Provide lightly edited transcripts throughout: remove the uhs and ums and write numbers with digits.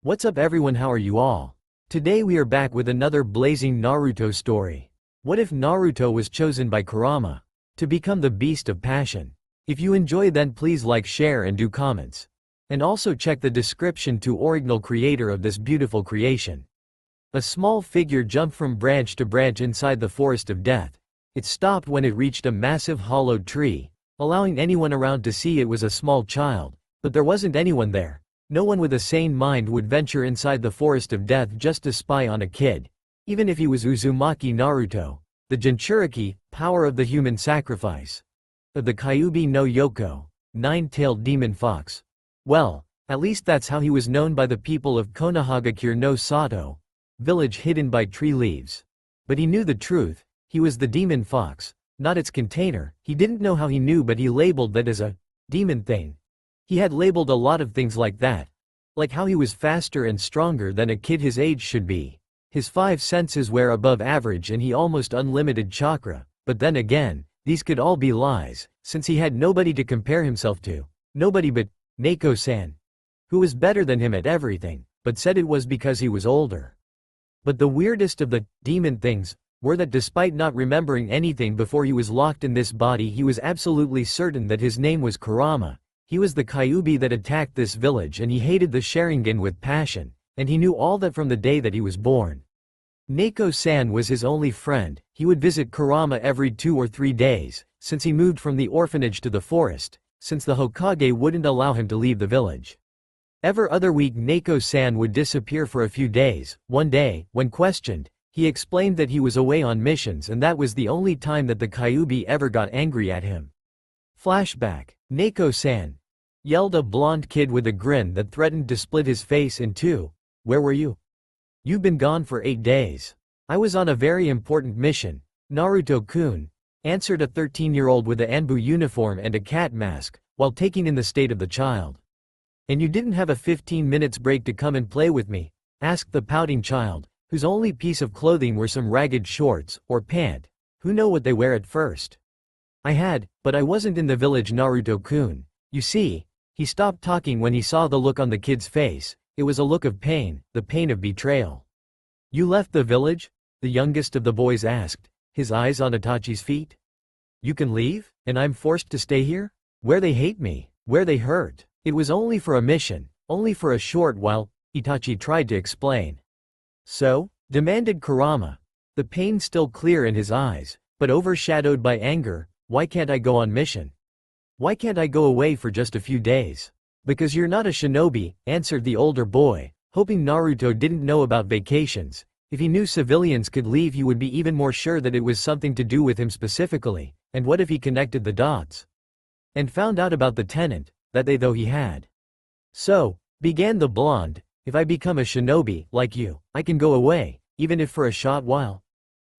What's up everyone, how are you all? Today we are back with another blazing Naruto story. What if Naruto was chosen by Kurama to become the beast of passion? If you enjoy, then please like, share and do comments. And also check the description to original creator of this beautiful creation. A small figure jumped from branch to branch inside the forest of death. It stopped when it reached a massive hollowed tree, allowing anyone around to see it was a small child, but there wasn't anyone there. No one with a sane mind would venture inside the forest of death just to spy on a kid, even if he was Uzumaki Naruto, the Jinchuriki, power of the human sacrifice, of the Kyuubi no Yoko, nine-tailed demon fox. Well, at least that's how he was known by the people of Konohagakure no Sato, village hidden by tree leaves. But he knew the truth, he was the demon fox, not its container. He didn't know how he knew, but he labeled that as a demon thing. He had labeled a lot of things like that. Like how he was faster and stronger than a kid his age should be. His 5 senses were above average and he almost unlimited chakra. But then again, these could all be lies, since he had nobody to compare himself to. Nobody but Neko-san, who was better than him at everything, but said it was because he was older. But the weirdest of the demon things were that despite not remembering anything before he was locked in this body, he was absolutely certain that his name was Kurama. He was the Kyuubi that attacked this village, and he hated the Sharingan with passion, and he knew all that from the day that he was born. Neko-san was his only friend. He would visit Kurama every 2 or 3 days, since he moved from the orphanage to the forest, since the Hokage wouldn't allow him to leave the village. Every other week Neko-san would disappear for a few days. One day, when questioned, he explained that he was away on missions, and that was the only time that the Kyuubi ever got angry at him. Flashback. Neko-san, yelled a blonde kid with a grin that threatened to split his face in two. Where were you? You've been gone for 8 days. I was on a very important mission, Naruto-kun, answered a 13-year-old with a Anbu uniform and a cat mask, while taking in the state of the child. And you didn't have a 15 minutes break to come and play with me? Asked the pouting child, whose only piece of clothing were some ragged shorts, or pant. Who know what they wear at first? I had, but I wasn't in the village, Naruto-kun. You see, he stopped talking when he saw the look on the kid's face. It was a look of pain, the pain of betrayal. You left the village? The youngest of the boys asked, his eyes on Itachi's feet. You can leave, and I'm forced to stay here? Where they hate me, where they hurt. It was only for a mission, only for a short while, Itachi tried to explain. So? Demanded Kurama, the pain still clear in his eyes, but overshadowed by anger. Why can't I go on mission? Why can't I go away for just a few days? Because you're not a shinobi, answered the older boy, hoping Naruto didn't know about vacations. If he knew civilians could leave, he would be even more sure that it was something to do with him specifically. And what if he connected the dots? And found out about the tenant, that though he had. So, began the blonde, if I become a shinobi, like you, I can go away, even if for a short while?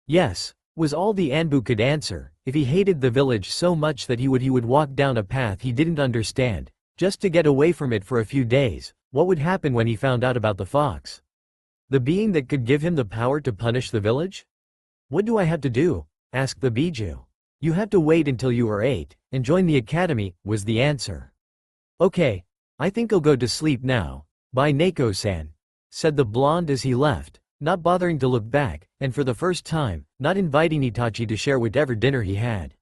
Yes, was all the Anbu could answer. If he hated the village so much that he would walk down a path he didn't understand, just to get away from it for a few days, what would happen when he found out about the fox? The being that could give him the power to punish the village? What do I have to do? Asked the Biju. You have to wait until you are 8, and join the academy, was the answer. Okay, I think I'll go to sleep now. Bye Neko-san, said the blonde as he left, not bothering to look back, and for the first time, not inviting Itachi to share whatever dinner he had.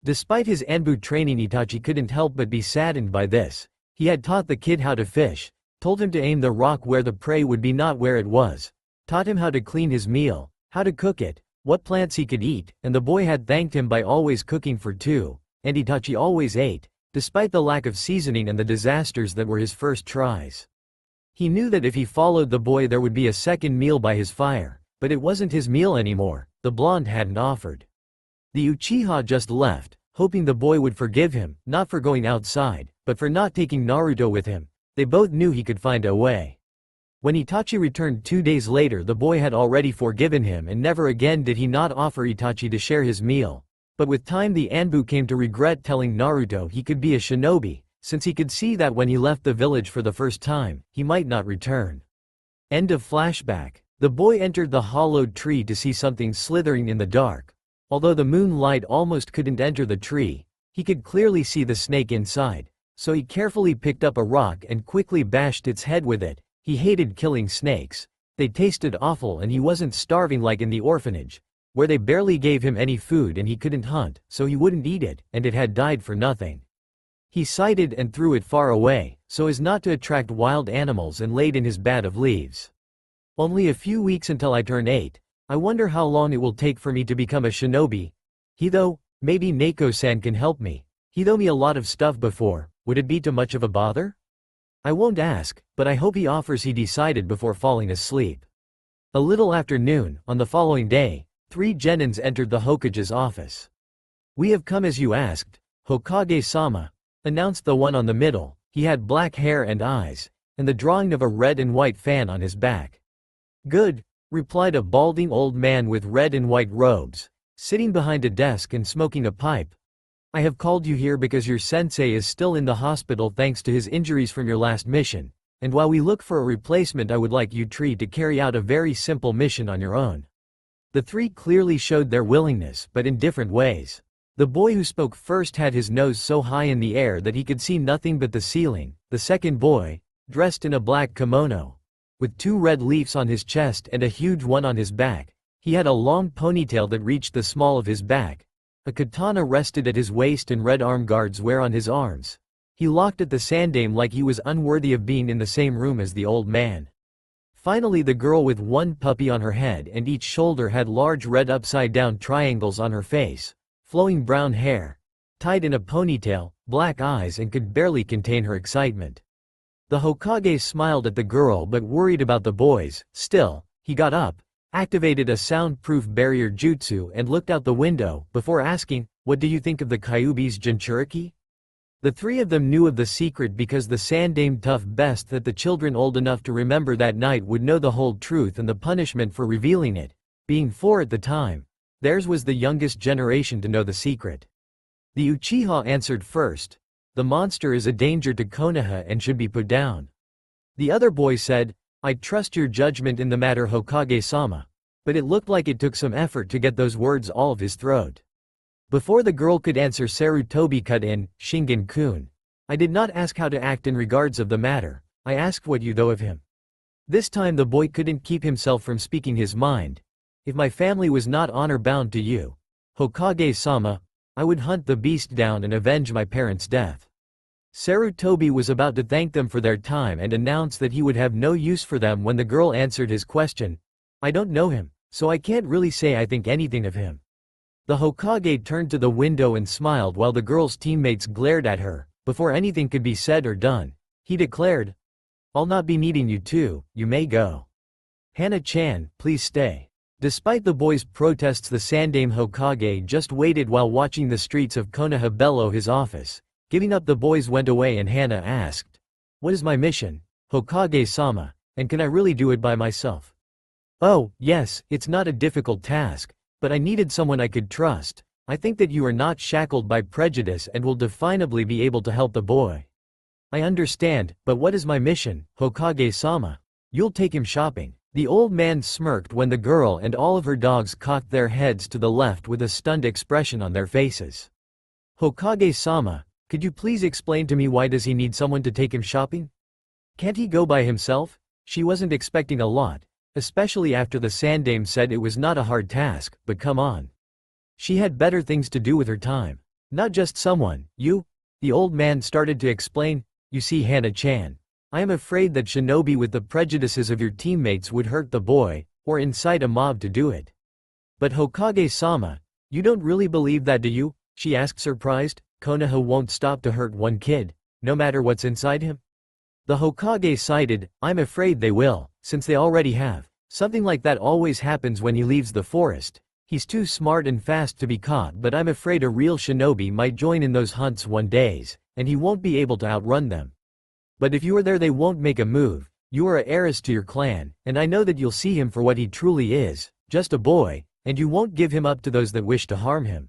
Despite his Anbu training, Itachi couldn't help but be saddened by this. He had taught the kid how to fish, told him to aim the rock where the prey would be, not where it was, taught him how to clean his meal, how to cook it, what plants he could eat, and the boy had thanked him by always cooking for 2, and Itachi always ate, despite the lack of seasoning and the disasters that were his first tries. He knew that if he followed the boy there would be a second meal by his fire, but it wasn't his meal anymore. The blonde hadn't offered. The Uchiha just left, hoping the boy would forgive him, not for going outside, but for not taking Naruto with him. They both knew he could find a way. When Itachi returned 2 days later, the boy had already forgiven him, and never again did he not offer Itachi to share his meal. But with time the Anbu came to regret telling Naruto he could be a shinobi, since he could see that when he left the village for the first time, he might not return. End of flashback. The boy entered the hollowed tree to see something slithering in the dark. Although the moonlight almost couldn't enter the tree, he could clearly see the snake inside, so he carefully picked up a rock and quickly bashed its head with it. He hated killing snakes. They tasted awful and he wasn't starving like in the orphanage, where they barely gave him any food and he couldn't hunt, so he wouldn't eat it, and it had died for nothing. He sighted and threw it far away, so as not to attract wild animals, and laid in his bed of leaves. Only a few weeks until I turn 8. I wonder how long it will take for me to become a shinobi. Maybe Neko-san can help me. He threw me a lot of stuff before. Would it be too much of a bother? I won't ask, but I hope he offers, he decided before falling asleep. A little after noon, on the following day, 3 genins entered the Hokage's office. We have come as you asked, Hokage-sama, announced the one on the middle. He had black hair and eyes, and the drawing of a red and white fan on his back. Good, replied a balding old man with red and white robes, sitting behind a desk and smoking a pipe. I have called you here because your sensei is still in the hospital thanks to his injuries from your last mission, and while we look for a replacement I would like you 3 to carry out a very simple mission on your own. The 3 clearly showed their willingness, but in different ways. The boy who spoke first had his nose so high in the air that he could see nothing but the ceiling. The second boy, dressed in a black kimono, with 2 red leaves on his chest and a huge one on his back, he had a long ponytail that reached the small of his back. A katana rested at his waist and red arm guards were on his arms. He looked at the sandame like he was unworthy of being in the same room as the old man. Finally, the girl with 1 puppy on her head and each shoulder had large red upside-down triangles on her face, flowing brown hair, tied in a ponytail, black eyes, and could barely contain her excitement. The Hokage smiled at the girl but worried about the boys. Still, he got up, activated a soundproof barrier jutsu and looked out the window, before asking, "What do you think of the Kyuubi's Jinchuriki?" The 3 of them knew of the secret because the sandame tough best that the children old enough to remember that night would know the whole truth and the punishment for revealing it. Being 4 at the time, theirs was the youngest generation to know the secret. The Uchiha answered first. The monster is a danger to Konoha and should be put down. The other boy said, I trust your judgment in the matter, Hokage-sama. But it looked like it took some effort to get those words all of his throat. Before the girl could answer, Sarutobi cut in, Shingen-kun. I did not ask how to act in regards of the matter, I asked what you know of him. This time the boy couldn't keep himself from speaking his mind. If my family was not honor-bound to you, Hokage-sama, I would hunt the beast down and avenge my parents' death. Sarutobi was about to thank them for their time and announce that he would have no use for them when the girl answered his question. I don't know him, so I can't really say I think anything of him. The Hokage turned to the window and smiled while the girl's teammates glared at her. Before anything could be said or done, he declared, I'll not be needing you too, you may go. Hana-chan, please stay. Despite the boy's protests, the Sandame Hokage just waited while watching the streets of Konoha bellow his office. Giving up, the boys went away and Hana asked, What is my mission, Hokage-sama, and can I really do it by myself? Oh, yes, it's not a difficult task, but I needed someone I could trust. I think that you are not shackled by prejudice and will definably be able to help the boy. I understand, but what is my mission, Hokage-sama? You'll take him shopping. The old man smirked when the girl and all of her dogs cocked their heads to the left with a stunned expression on their faces. Hokage-sama, could you please explain to me why does he need someone to take him shopping? Can't he go by himself? She wasn't expecting a lot, especially after the Sandame said it was not a hard task, but come on. She had better things to do with her time. Not just someone, you? The old man started to explain, you see Hana-chan. I am afraid that shinobi with the prejudices of your teammates would hurt the boy, or incite a mob to do it. But Hokage-sama, you don't really believe that, do you? She asked, surprised. Konoha won't stop to hurt one kid, no matter what's inside him? The Hokage sighed, I'm afraid they will, since they already have. Something like that always happens when he leaves the forest. He's too smart and fast to be caught, but I'm afraid a real shinobi might join in those hunts one days, and he won't be able to outrun them. But if you are there they won't make a move. You are an heiress to your clan, and I know that you'll see him for what he truly is, just a boy, and you won't give him up to those that wish to harm him.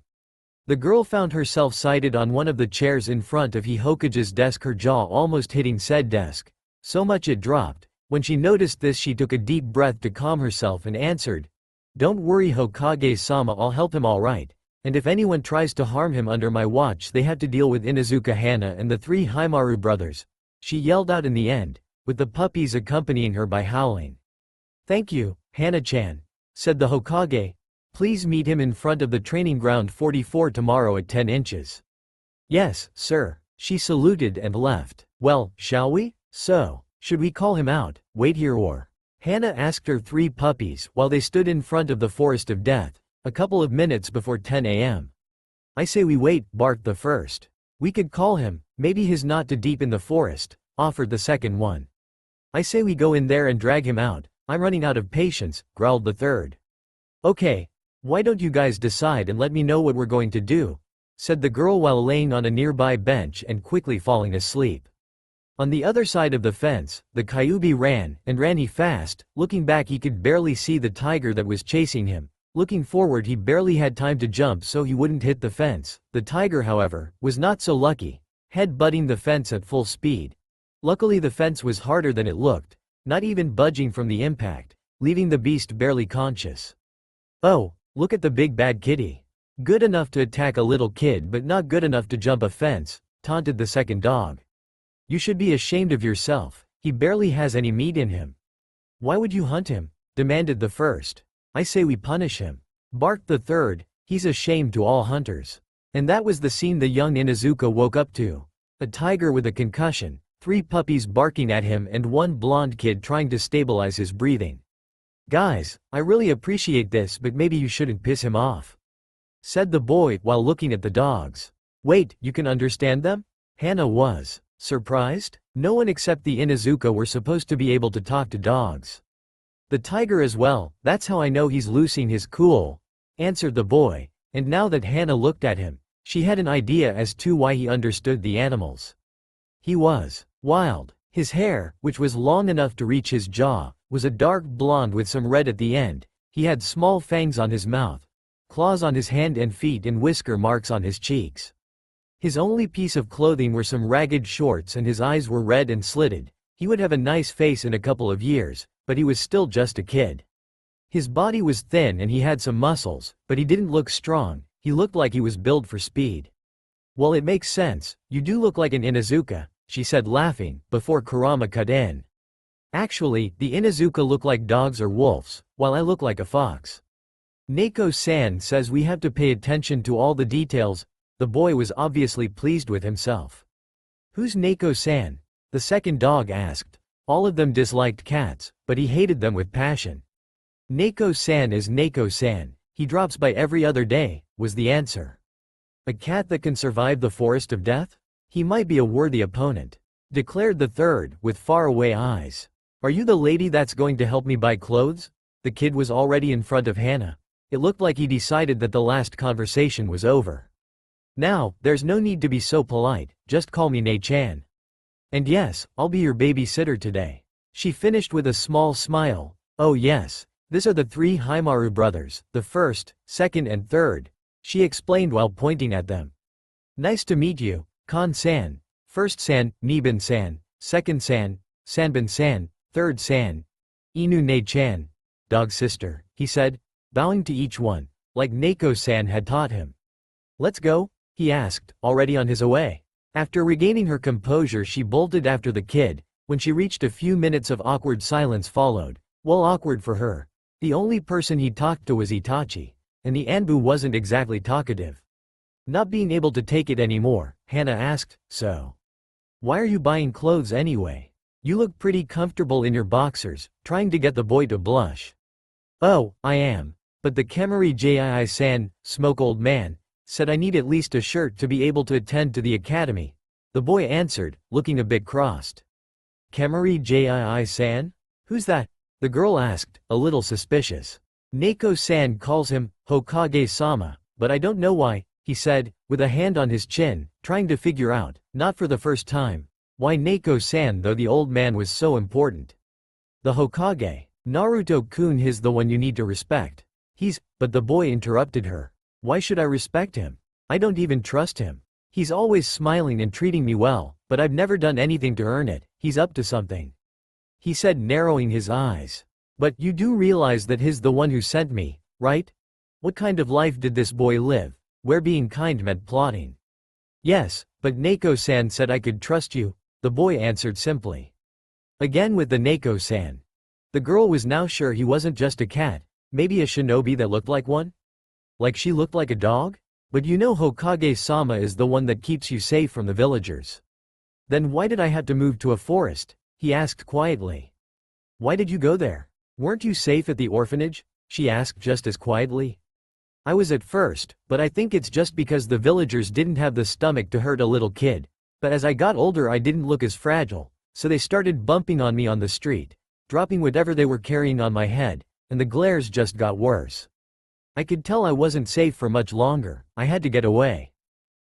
The girl found herself seated on one of the chairs in front of Hokage's desk, her jaw almost hitting said desk. So much it dropped. When she noticed this, she took a deep breath to calm herself and answered, Don't worry, Hokage-sama, I'll help him all right. And if anyone tries to harm him under my watch, they have to deal with Inuzuka Hana and the 3 Himaru brothers. She yelled out in the end, with the puppies accompanying her by howling. "Thank you, Hana-chan," said the Hokage. "Please meet him in front of the training ground 44 tomorrow at 10 inches. "Yes, sir," she saluted and left. "Well, shall we? So, should we call him out, wait here or?" Hana asked her 3 puppies while they stood in front of the Forest of Death, a couple of minutes before 10 a.m. "I say we wait," barked the first. "We could call him, maybe he's not too deep in the forest," offered the second one. "I say we go in there and drag him out, I'm running out of patience," growled the third. "Okay, why don't you guys decide and let me know what we're going to do," said the girl while laying on a nearby bench and quickly falling asleep. On the other side of the fence, the Kyuubi ran, and ran he fast. Looking back he could barely see the tiger that was chasing him. Looking forward he barely had time to jump so he wouldn't hit the fence. The tiger, however, was not so lucky, head-butting the fence at full speed. Luckily the fence was harder than it looked, not even budging from the impact, leaving the beast barely conscious. "Oh, look at the big bad kitty. Good enough to attack a little kid but not good enough to jump a fence," taunted the second dog. "You should be ashamed of yourself, he barely has any meat in him." "Why would you hunt him?" demanded the first. "I say we punish him," barked the third. "He's a shame to all hunters." And that was the scene the young Inuzuka woke up to. A tiger with a concussion, 3 puppies barking at him and 1 blonde kid trying to stabilize his breathing. "Guys, I really appreciate this but maybe you shouldn't piss him off," said the boy while looking at the dogs. "Wait, you can understand them?" Hana was surprised. No one except the Inuzuka were supposed to be able to talk to dogs. "The tiger as well, that's how I know he's losing his cool," answered the boy, and now that Hana looked at him, she had an idea as to why he understood the animals. He was wild. His hair, which was long enough to reach his jaw, was a dark blonde with some red at the end. He had small fangs on his mouth, claws on his hand and feet and whisker marks on his cheeks. His only piece of clothing were some ragged shorts and his eyes were red and slitted. He would have a nice face in a couple of years, but he was still just a kid. His body was thin and he had some muscles, but he didn't look strong. He looked like he was built for speed. "Well, it makes sense, you do look like an Inuzuka," she said laughing, before Kurama cut in. "Actually, the Inuzuka look like dogs or wolves, while I look like a fox. Neko-san says we have to pay attention to all the details." The boy was obviously pleased with himself. "Who's Neko-san?" the second dog asked. All of them disliked cats, but he hated them with passion. "Neko-san is Neko-san, he drops by every other day," was the answer. "A cat that can survive the Forest of Death? He might be a worthy opponent," declared the third, with faraway eyes. "Are you the lady that's going to help me buy clothes?" The kid was already in front of Hana. It looked like he decided that the last conversation was over. "Now, there's no need to be so polite, just call me Ne-chan. And yes, I'll be your babysitter today." She finished with a small smile. "Oh yes, these are the 3 Haimaru brothers, the first, second and third," she explained while pointing at them. "Nice to meet you, Kon-san. First-san, Niban-san, second-san, Sanban-san, third-san, Inu Ne-chan, dog sister," he said, bowing to each one, like Neko-san had taught him. "Let's go?" he asked, already on his way. After regaining her composure she bolted after the kid. When she reached, a few minutes of awkward silence followed. Well, awkward for her. The only person he talked to was Itachi, and the Anbu wasn't exactly talkative. Not being able to take it anymore, Hana asked, "So, why are you buying clothes anyway? You look pretty comfortable in your boxers," trying to get the boy to blush. "Oh, I am. But the Kemari Jii-san, smoke old man, said I need at least a shirt to be able to attend to the academy," the boy answered, looking a bit crossed. "Kemari Jii-san? Who's that?" the girl asked, a little suspicious. "Neko-san calls him Hokage-sama, but I don't know why," he said, with a hand on his chin, trying to figure out, not for the first time, why Neko-san though the old man was so important. "The Hokage. Naruto-kun is the one you need to respect. But the boy interrupted her. "Why should I respect him? I don't even trust him. He's always smiling and treating me well, but I've never done anything to earn it. He's up to something," he said, narrowing his eyes. "But you do realize that he's the one who sent me, right? What kind of life did this boy live, where being kind meant plotting?" "Yes, but Neko-san said I could trust you," the boy answered simply. Again with the Neko-san. The girl was now sure he wasn't just a cat, maybe a shinobi that looked like one? Like she looked like a dog? But you know Hokage-sama is the one that keeps you safe from the villagers. Then why did I have to move to a forest? He asked quietly. Why did you go there? Weren't you safe at the orphanage? She asked just as quietly. I was at first, but I think it's just because the villagers didn't have the stomach to hurt a little kid. But as I got older I didn't look as fragile, so they started bumping on me on the street, dropping whatever they were carrying on my head, and the glares just got worse. I could tell I wasn't safe for much longer, I had to get away.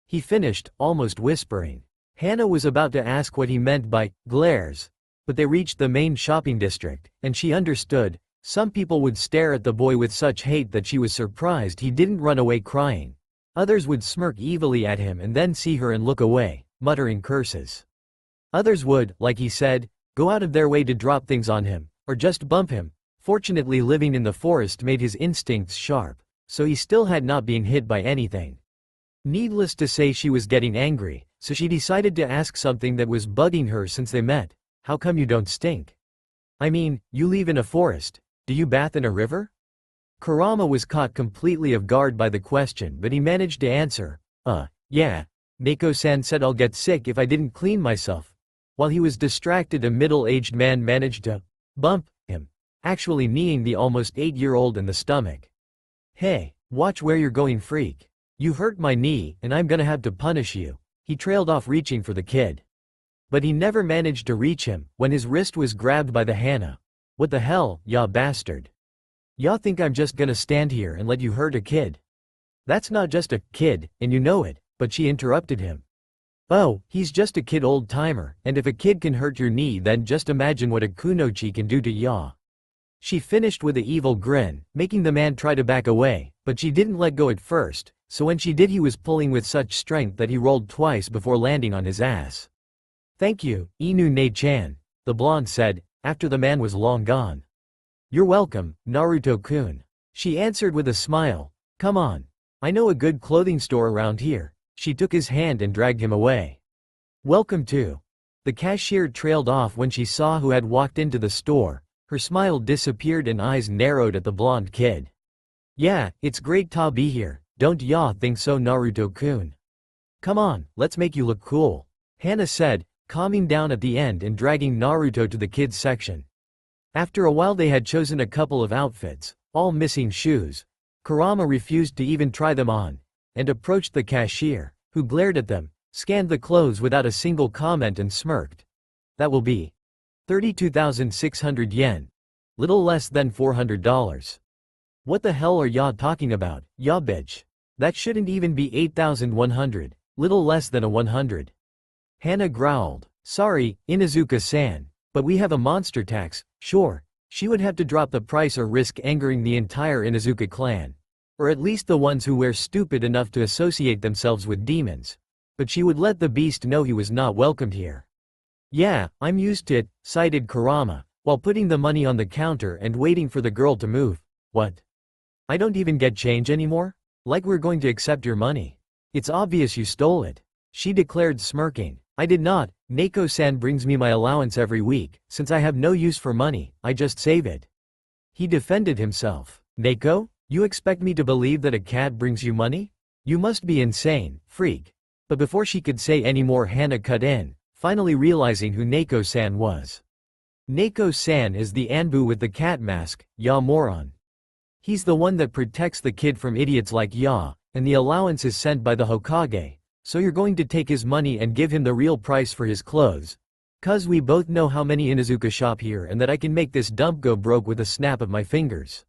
He finished, almost whispering. Hana was about to ask what he meant by glares, but they reached the main shopping district, and she understood. Some people would stare at the boy with such hate that she was surprised he didn't run away crying. Others would smirk evilly at him and then see her and look away, muttering curses. Others would, like he said, go out of their way to drop things on him, or just bump him. Fortunately living in the forest made his instincts sharp, so he still had not been hit by anything. Needless to say she was getting angry, so she decided to ask something that was bugging her since they met. How come you don't stink? I mean, you live in a forest, do you bath in a river? Kurama was caught completely off guard by the question but he managed to answer, yeah. Neko-san said I'll get sick if I didn't clean myself. While he was distracted a middle-aged man managed to bump him, actually kneeing the almost 8-year-old in the stomach. Hey, watch where you're going freak. You hurt my knee and I'm gonna have to punish you. He trailed off reaching for the kid. But he never managed to reach him when his wrist was grabbed by the Hana. What the hell, ya bastard? Ya think I'm just gonna stand here and let you hurt a kid? That's not just a kid, and you know it, but she interrupted him. Oh, he's just a kid old-timer, and if a kid can hurt your knee then just imagine what a kunoichi can do to ya. She finished with an evil grin, making the man try to back away, but she didn't let go at first, so when she did he was pulling with such strength that he rolled twice before landing on his ass. Thank you, Inu-ne-chan, the blonde said, after the man was long gone. You're welcome, Naruto-kun. She answered with a smile. Come on. I know a good clothing store around here. She took his hand and dragged him away. Welcome to. The cashier trailed off when she saw who had walked into the store. Her smile disappeared and eyes narrowed at the blonde kid. Yeah, it's great to be here, don't ya think so Naruto-kun? Come on, let's make you look cool. Hana said, calming down at the end and dragging Naruto to the kids section. After a while they had chosen a couple of outfits, all missing shoes. Kurama refused to even try them on, and approached the cashier, who glared at them, scanned the clothes without a single comment and smirked. That will be 32,600 yen. Little less than $400. What the hell are ya talking about, ya bitch? That shouldn't even be 8,100, little less than a 100. Hana growled. Sorry, Inuzuka-san, but we have a monster tax. Sure, she would have to drop the price or risk angering the entire Inuzuka clan. Or at least the ones who were stupid enough to associate themselves with demons. But she would let the beast know he was not welcomed here. Yeah, I'm used to it, sighed Kurama, while putting the money on the counter and waiting for the girl to move. What? I don't even get change anymore? Like we're going to accept your money. It's obvious you stole it. She declared smirking. I did not, Neko-san brings me my allowance every week, since I have no use for money, I just save it. He defended himself. Neko? You expect me to believe that a cat brings you money? You must be insane, freak. But before she could say any more Hana cut in, finally realizing who Neko-san was. Neko-san is the Anbu with the cat mask, ya moron. He's the one that protects the kid from idiots like ya, and the allowance is sent by the Hokage. So you're going to take his money and give him the real price for his clothes? Cause we both know how many Inuzuka shop here and that I can make this dump go broke with a snap of my fingers.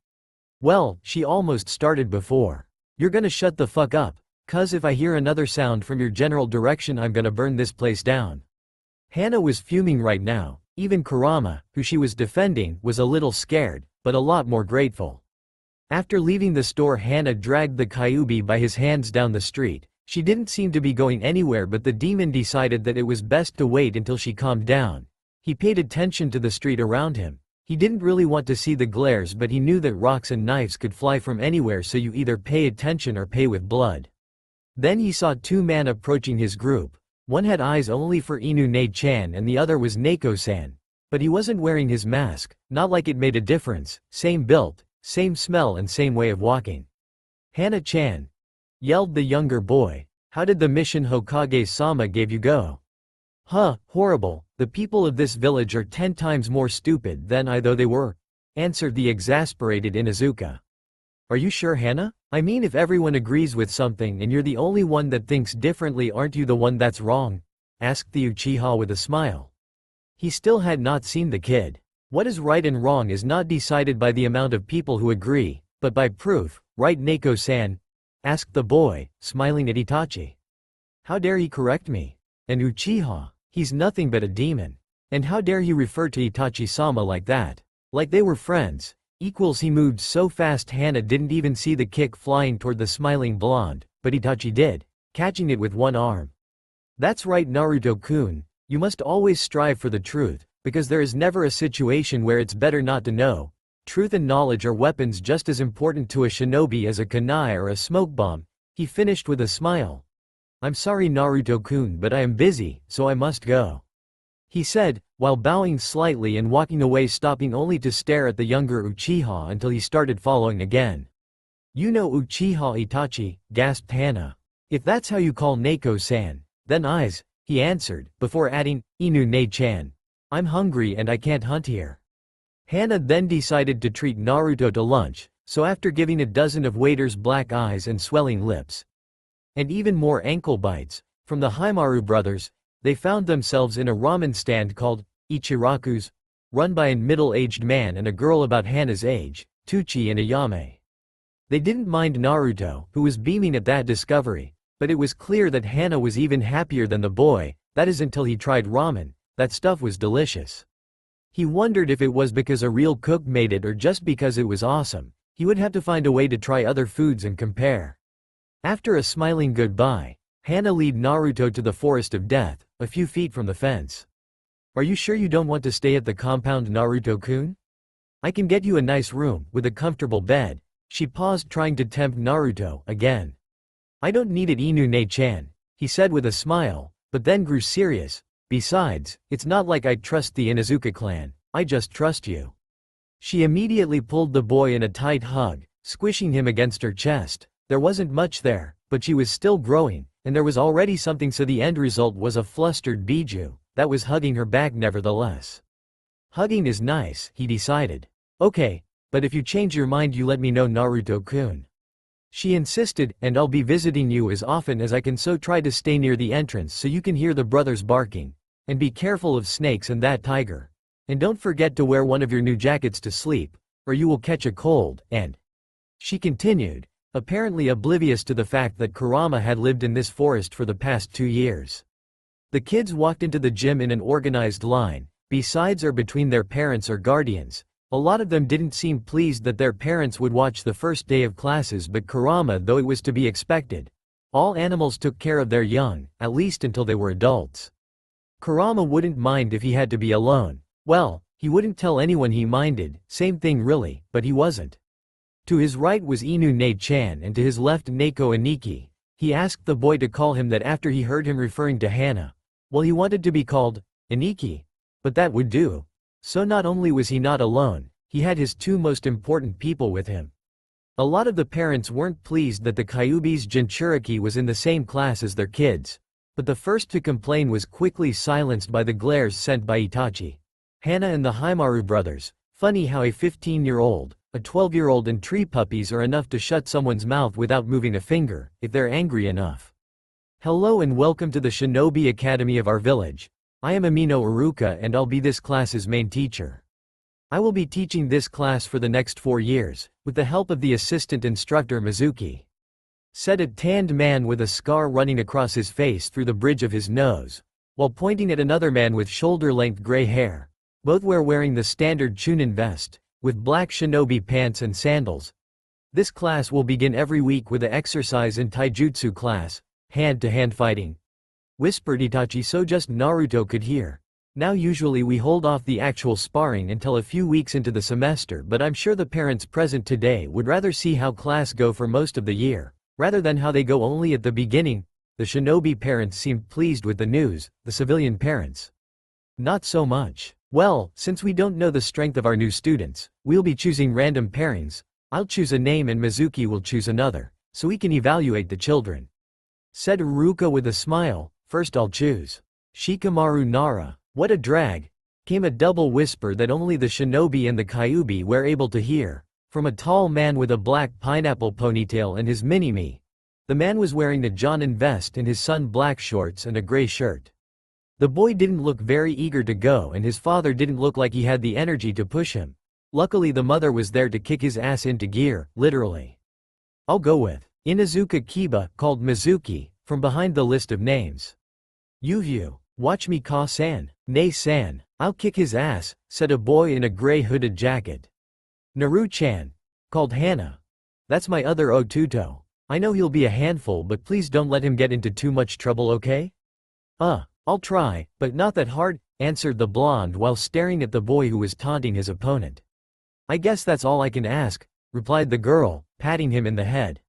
Well, she almost started before. You're gonna shut the fuck up, cause if I hear another sound from your general direction I'm gonna burn this place down. Hana was fuming right now. Even Kurama, who she was defending, was a little scared, but a lot more grateful. After leaving the store Hana dragged the Kyuubi by his hands down the street. She didn't seem to be going anywhere but the demon decided that it was best to wait until she calmed down. He paid attention to the street around him. He didn't really want to see the glares but he knew that rocks and knives could fly from anywhere so you either pay attention or pay with blood. Then he saw two men approaching his group. One had eyes only for Inu-ne-chan and the other was Neko-san. But he wasn't wearing his mask, not like it made a difference. Same build, same smell and same way of walking. "Hana-chan," yelled the younger boy, "how did the mission Hokage-sama gave you go?" "Huh, horrible, the people of this village are 10 times more stupid than I thought they were," answered the exasperated Inuzuka. "Are you sure, Hana? I mean, if everyone agrees with something and you're the only one that thinks differently, aren't you the one that's wrong?" asked the Uchiha with a smile. He still had not seen the kid. What is right and wrong is not decided by the amount of people who agree, but by proof, right, Neko-san? Asked the boy, smiling at Itachi. "How dare he correct me? An Uchiha, he's nothing but a demon. And how dare he refer to Itachi-sama like that? Like they were friends." He moved so fast Hana didn't even see the kick flying toward the smiling blonde, but Itachi did, catching it with one arm. "That's right, Naruto-kun. You must always strive for the truth, because there is never a situation where it's better not to know. Truth and knowledge are weapons just as important to a shinobi as a kunai or a smoke bomb," he finished with a smile. "I'm sorry, Naruto-kun, but I am busy, so I must go," he said, while bowing slightly and walking away, stopping only to stare at the younger Uchiha until he started following again. "You know Uchiha Itachi," gasped Hana. "If that's how you call Neko-san, then eyes," he answered, before adding, "Inu-ne-chan. I'm hungry and I can't hunt here." Hana then decided to treat Naruto to lunch, so after giving a dozen of waiters black eyes and swelling lips, and even more ankle bites, from the Heimaru brothers, they found themselves in a ramen stand called Ichiraku's, run by a middle-aged man and a girl about Hana's age, Tuchi and Ayame. They didn't mind Naruto, who was beaming at that discovery, but it was clear that Hana was even happier than the boy, that is until he tried ramen. That stuff was delicious. He wondered if it was because a real cook made it or just because it was awesome. He would have to find a way to try other foods and compare. After a smiling goodbye, Hana led Naruto to the forest of death, a few feet from the fence. "Are you sure you don't want to stay at the compound, Naruto-kun? I can get you a nice room, with a comfortable bed." She paused, trying to tempt Naruto again. "I don't need it, Inu-ne-chan," he said with a smile, but then grew serious. "Besides, it's not like I trust the Inuzuka clan, I just trust you." She immediately pulled the boy in a tight hug, squishing him against her chest. There wasn't much there, but she was still growing, and there was already something, so the end result was a flustered Biju that was hugging her back nevertheless. "Hugging is nice," he decided. "Okay, but if you change your mind you let me know, Naruto-kun," she insisted, "and I'll be visiting you as often as I can, so try to stay near the entrance so you can hear the brothers barking. And be careful of snakes and that tiger. And don't forget to wear one of your new jackets to sleep, or you will catch a cold, and..." She continued, apparently oblivious to the fact that Kurama had lived in this forest for the past 2 years. The kids walked into the gym in an organized line, besides or between their parents or guardians. A lot of them didn't seem pleased that their parents would watch the first day of classes, but Kurama, though it was to be expected. All animals took care of their young, at least until they were adults. Kurama wouldn't mind if he had to be alone. Well, he wouldn't tell anyone he minded, same thing really, but he wasn't. To his right was Inu-ne-chan and to his left Neko Aniki. He asked the boy to call him that after he heard him referring to Hana. Well, he wanted to be called Aniki, but that would do. So not only was he not alone, he had his 2 most important people with him. A lot of the parents weren't pleased that the Kyuubi's Jinchuriki was in the same class as their kids. But the first to complain was quickly silenced by the glares sent by Itachi. Hana and the Heimaru brothers. Funny how a 15-year-old, a 12-year-old and tree puppies are enough to shut someone's mouth without moving a finger, if they're angry enough. "Hello and welcome to the Shinobi Academy of our village. I am Amino Iruka and I'll be this class's main teacher. I will be teaching this class for the next 4 years, with the help of the assistant instructor Mizuki," said a tanned man with a scar running across his face through the bridge of his nose, while pointing at another man with shoulder-length gray hair. Both were wearing the standard chunin vest, with black shinobi pants and sandals. "This class will begin every week with the exercise in taijutsu class, hand-to-hand fighting," whispered Itachi so just Naruto could hear. "Now usually we hold off the actual sparring until a few weeks into the semester, but I'm sure the parents present today would rather see how class go for most of the year, rather than how they go only at the beginning." The shinobi parents seemed pleased with the news, the civilian parents, not so much. Well, since we don't know the strength of our new students, we'll be choosing random pairings. I'll choose a name and Mizuki will choose another, so we can evaluate the children," said Ruka with a smile. "First I'll choose Shikamaru Nara." "What a drag," came a double whisper that only the shinobi and the Kyuubi were able to hear, from a tall man with a black pineapple ponytail and his mini-me. The man was wearing a Jonin vest and his son black shorts and a gray shirt. The boy didn't look very eager to go and his father didn't look like he had the energy to push him. Luckily the mother was there to kick his ass into gear, literally. "I'll go with Inazuka Kiba," called Mizuki, from behind the list of names. "Yuvu, watch me Ka-san." "Nei-san, I'll kick his ass," said a boy in a gray hooded jacket. "Naru-chan," called Hana. "That's my other Otuto. I know he'll be a handful but please don't let him get into too much trouble, okay?" I'll try, but not that hard," answered the blonde while staring at the boy who was taunting his opponent. "I guess that's all I can ask," replied the girl, patting him in the head.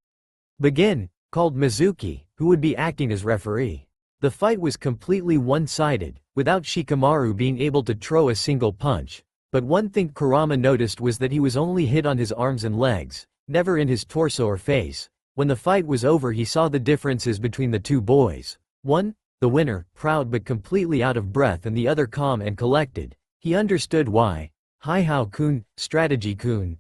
"Begin," called Mizuki, who would be acting as referee. The fight was completely one-sided, without Shikamaru being able to throw a single punch, but one thing Kurama noticed was that he was only hit on his arms and legs, never in his torso or face. When the fight was over he saw the differences between the two boys. One, the winner, proud but completely out of breath, and the other calm and collected. He understood why Haihao-kun, Strategy-kun,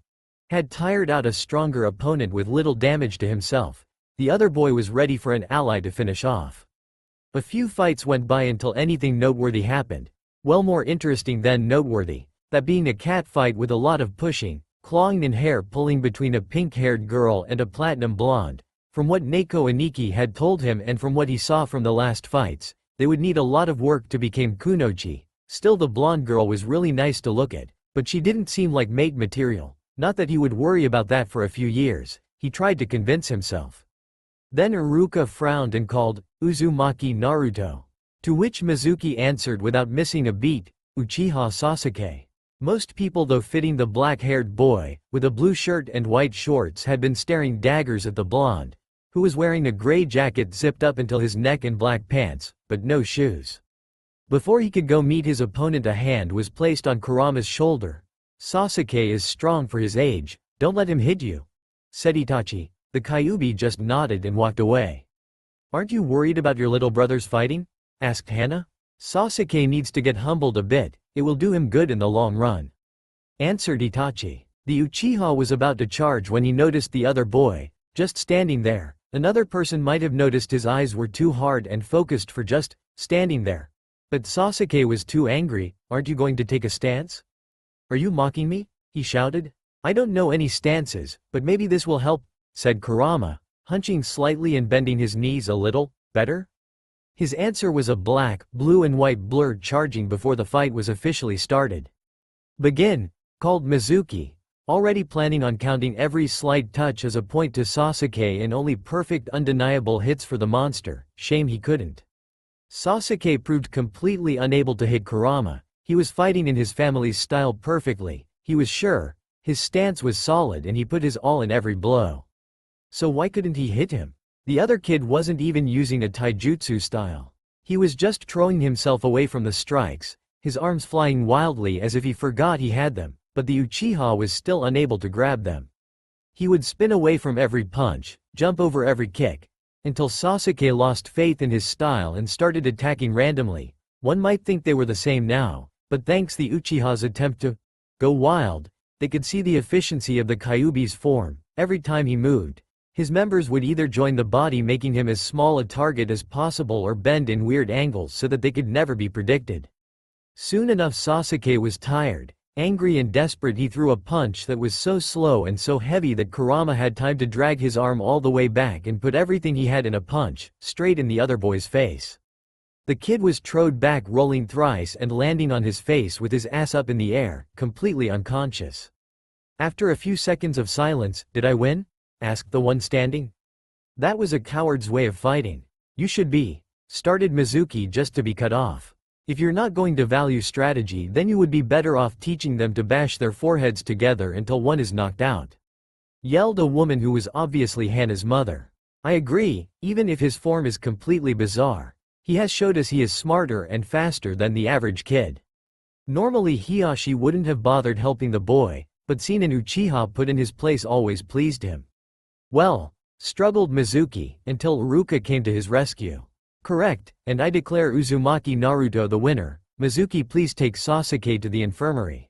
had tired out a stronger opponent with little damage to himself. The other boy was ready for an ally to finish off. A few fights went by until anything noteworthy happened. Well, more interesting than noteworthy, that being a cat fight with a lot of pushing, clawing and hair pulling between a pink-haired girl and a platinum blonde. From what Neko Aniki had told him and from what he saw from the last fights, they would need a lot of work to become kunoichi. Still, the blonde girl was really nice to look at, but she didn't seem like mate material. Not that he would worry about that for a few years, he tried to convince himself. Then Iruka frowned and called, "Uzumaki Naruto." To which Mizuki answered without missing a beat, "Uchiha Sasuke." Most people, though fitting the black-haired boy, with a blue shirt and white shorts, had been staring daggers at the blonde, who was wearing a gray jacket zipped up until his neck and black pants, but no shoes. Before he could go meet his opponent, a hand was placed on Kurama's shoulder. "Sasuke is strong for his age, don't let him hit you," said Itachi. The Kyuubi just nodded and walked away. "Aren't you worried about your little brothers fighting?" asked Hana. "Sasuke needs to get humbled a bit, it will do him good in the long run," answered Itachi. The Uchiha was about to charge when he noticed the other boy, just standing there. Another person might have noticed his eyes were too hard and focused for just standing there. But Sasuke was too angry. "Aren't you going to take a stance? Are you mocking me?" he shouted. "I don't know any stances, but maybe this will help," said Kurama, hunching slightly and bending his knees a little. "Better?" His answer was a black, blue and white blur charging before the fight was officially started. "Begin," called Mizuki, already planning on counting every slight touch as a point to Sasuke and only perfect undeniable hits for the monster. Shame he couldn't. Sasuke proved completely unable to hit Kurama. He was fighting in his family's style perfectly, he was sure. His stance was solid and he put his all in every blow. So why couldn't he hit him? The other kid wasn't even using a taijutsu style. He was just throwing himself away from the strikes, his arms flying wildly as if he forgot he had them, but the Uchiha was still unable to grab them. He would spin away from every punch, jump over every kick, until Sasuke lost faith in his style and started attacking randomly. One might think they were the same now, but thanks the Uchiha's attempt to go wild, they could see the efficiency of the Kyuubi's form. Every time he moved, his members would either join the body, making him as small a target as possible, or bend in weird angles so that they could never be predicted. Soon enough Sasuke was tired. Angry and desperate, he threw a punch that was so slow and so heavy that Kurama had time to drag his arm all the way back and put everything he had in a punch, straight in the other boy's face. The kid was thrown back, rolling thrice and landing on his face with his ass up in the air, completely unconscious. After a few seconds of silence, "Did I win?" asked the one standing. "That was a coward's way of fighting. You should be," started Mizuki just to be cut off. "If you're not going to value strategy, then you would be better off teaching them to bash their foreheads together until one is knocked out," yelled a woman who was obviously Hana's mother. "I agree, even if his form is completely bizarre. He has showed us he is smarter and faster than the average kid." Normally Hiyashi wouldn't have bothered helping the boy, but seeing an Uchiha put in his place always pleased him. Well, struggled Mizuki, until Iruka came to his rescue. Correct, and I declare Uzumaki Naruto the winner. Mizuki, please take Sasuke to the infirmary.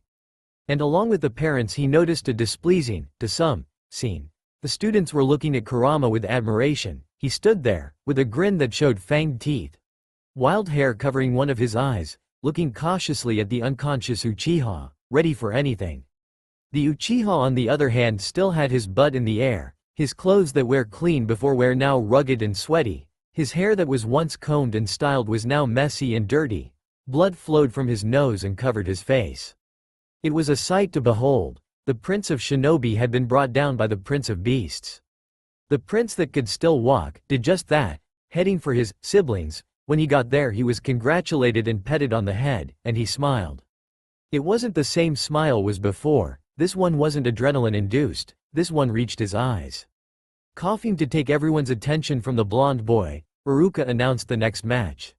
And along with the parents he noticed a displeasing, to some, scene. The students were looking at Kurama with admiration. He stood there, with a grin that showed fanged teeth. Wild hair covering one of his eyes, looking cautiously at the unconscious Uchiha, ready for anything. The Uchiha on the other hand still had his butt in the air, his clothes that were clean before were now rugged and sweaty, his hair that was once combed and styled was now messy and dirty, blood flowed from his nose and covered his face. It was a sight to behold. The prince of shinobi had been brought down by the prince of beasts. The prince that could still walk did just that, heading for his siblings. When he got there he was congratulated and petted on the head, and he smiled. It wasn't the same smile was before. This one wasn't adrenaline-induced, this one reached his eyes. Coughing to take everyone's attention from the blonde boy, Iruka announced the next match.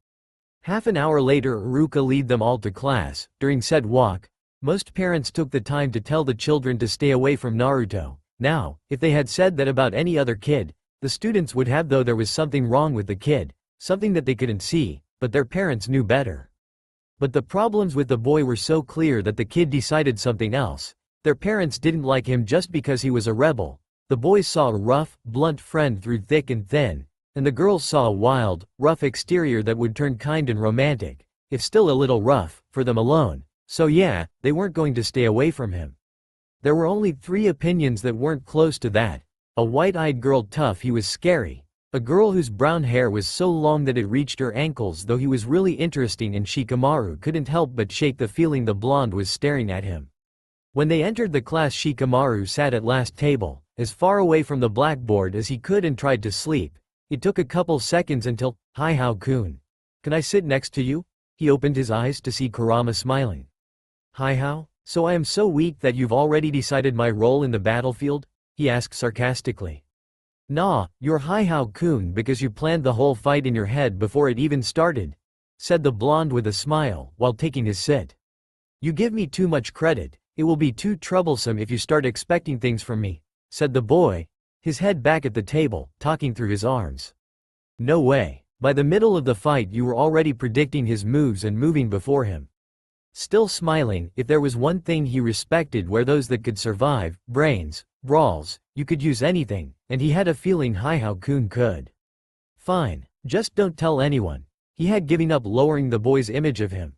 Half an hour later Iruka led them all to class. During said walk, most parents took the time to tell the children to stay away from Naruto. Now, if they had said that about any other kid, the students would have, though there was something wrong with the kid, something that they couldn't see, but their parents knew better. But the problems with the boy were so clear that the kid decided something else. Their parents didn't like him just because he was a rebel. The boys saw a rough, blunt friend through thick and thin, and the girls saw a wild, rough exterior that would turn kind and romantic, if still a little rough, for them alone. So yeah, they weren't going to stay away from him. There were only 3 opinions that weren't close to that. A white-eyed girl, tough, he was scary. A girl whose brown hair was so long that it reached her ankles, though he was really interesting, and Shikamaru couldn't help but shake the feeling the blonde was staring at him. When they entered the class Shikamaru sat at last table, as far away from the blackboard as he could and tried to sleep. It took a couple seconds until, "Hi Hao-kun. Can I sit next to you?" He opened his eyes to see Kurama smiling. "Hi Hao, so I am so weak that you've already decided my role in the battlefield?" he asked sarcastically. "Nah, you're Hi Hao-kun because you planned the whole fight in your head before it even started," said the blonde with a smile, while taking his sit. "You give me too much credit. It will be too troublesome if you start expecting things from me," said the boy, his head back at the table, talking through his arms. "No way. By the middle of the fight you were already predicting his moves and moving before him." Still smiling, if there was one thing he respected were those that could survive brains, brawls. You could use anything, and he had a feeling Hi Hao-kun could. "Fine, just don't tell anyone," he had given up, lowering the boy's image of him.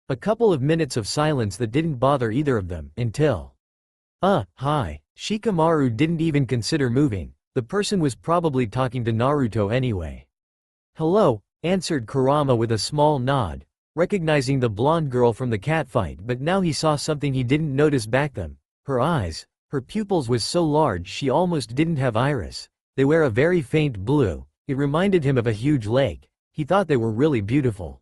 A couple of minutes of silence that didn't bother either of them, until hi. Shikamaru didn't even consider moving. The person was probably talking to Naruto anyway. "Hello," answered Kurama with a small nod, recognizing the blonde girl from the catfight, but now he saw something he didn't notice back them. Her eyes, her pupils was so large she almost didn't have iris. They were a very faint blue. It reminded him of a huge lake. He thought they were really beautiful.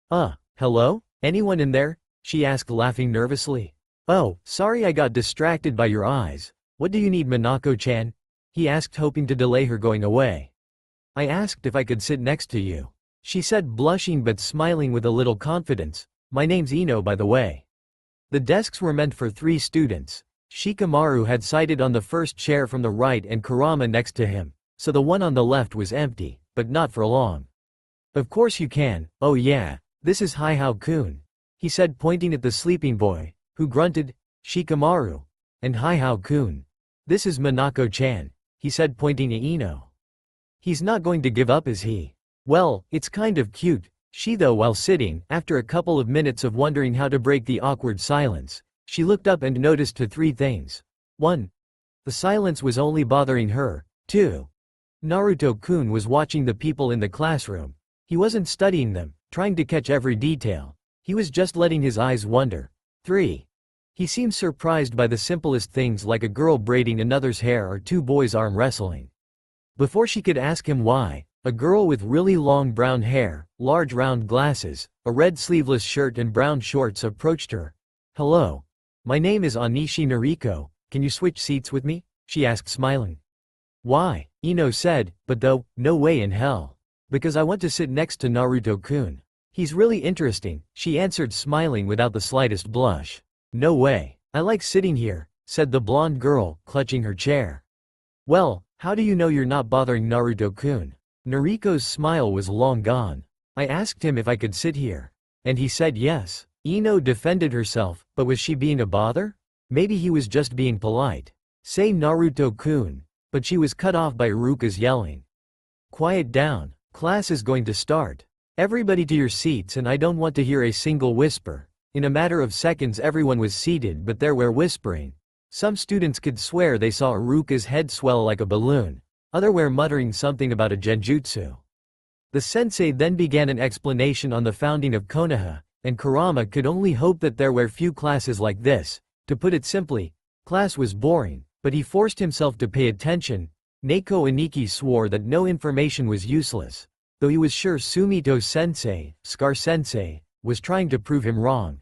Hello? Anyone in there?" she asked, laughing nervously. "Oh, sorry, I got distracted by your eyes. What do you need, Minako-chan?" he asked, hoping to delay her going away. "I asked if I could sit next to you," she said, blushing but smiling with a little confidence. "My name's Ino, by the way." The desks were meant for 3 students. Shikamaru had sighted on the first chair from the right and Kurama next to him, so the one on the left was empty, but not for long. "Of course you can. Oh yeah, this is Hi Hao-kun," he said, pointing at the sleeping boy, who grunted, "Shikamaru." "And Hi Hao-kun. This is Minako-chan," he said, pointing at Ino. "He's not going to give up, is he?" "Well, it's kind of cute." She, though, while sitting, after a couple of minutes of wondering how to break the awkward silence, she looked up and noticed 3 things. 1. The silence was only bothering her. 2. Naruto-kun was watching the people in the classroom. He wasn't studying them, trying to catch every detail. He was just letting his eyes wander. 3. He seemed surprised by the simplest things, like a girl braiding another's hair or 2 boys arm wrestling. Before she could ask him why, a girl with really long brown hair, large round glasses, a red sleeveless shirt and brown shorts approached her. "Hello. My name is Anishi Noriko, can you switch seats with me?" she asked, smiling. "Why?" Ino said, "but though, no way in hell. Because I want to sit next to Naruto-kun." He's really interesting, she answered, smiling without the slightest blush. No way. I like sitting here, said the blonde girl, clutching her chair. Well, how do you know you're not bothering Naruto-kun? Noriko's smile was long gone. I asked him if I could sit here. And he said yes. Ino defended herself, but was she being a bother? Maybe he was just being polite. Say Naruto-kun. But she was cut off by Iruka's yelling. Quiet down. Class is going to start. Everybody to your seats, and I don't want to hear a single whisper. In a matter of seconds everyone was seated, but there were whispering. Some students could swear they saw Iruka's head swell like a balloon. Others were muttering something about a genjutsu. The sensei then began an explanation on the founding of Konoha, and Kurama could only hope that there were few classes like this. To put it simply, class was boring, but he forced himself to pay attention. Neko Aniki swore that no information was useless, though he was sure Sumito-sensei, Scar-sensei, was trying to prove him wrong.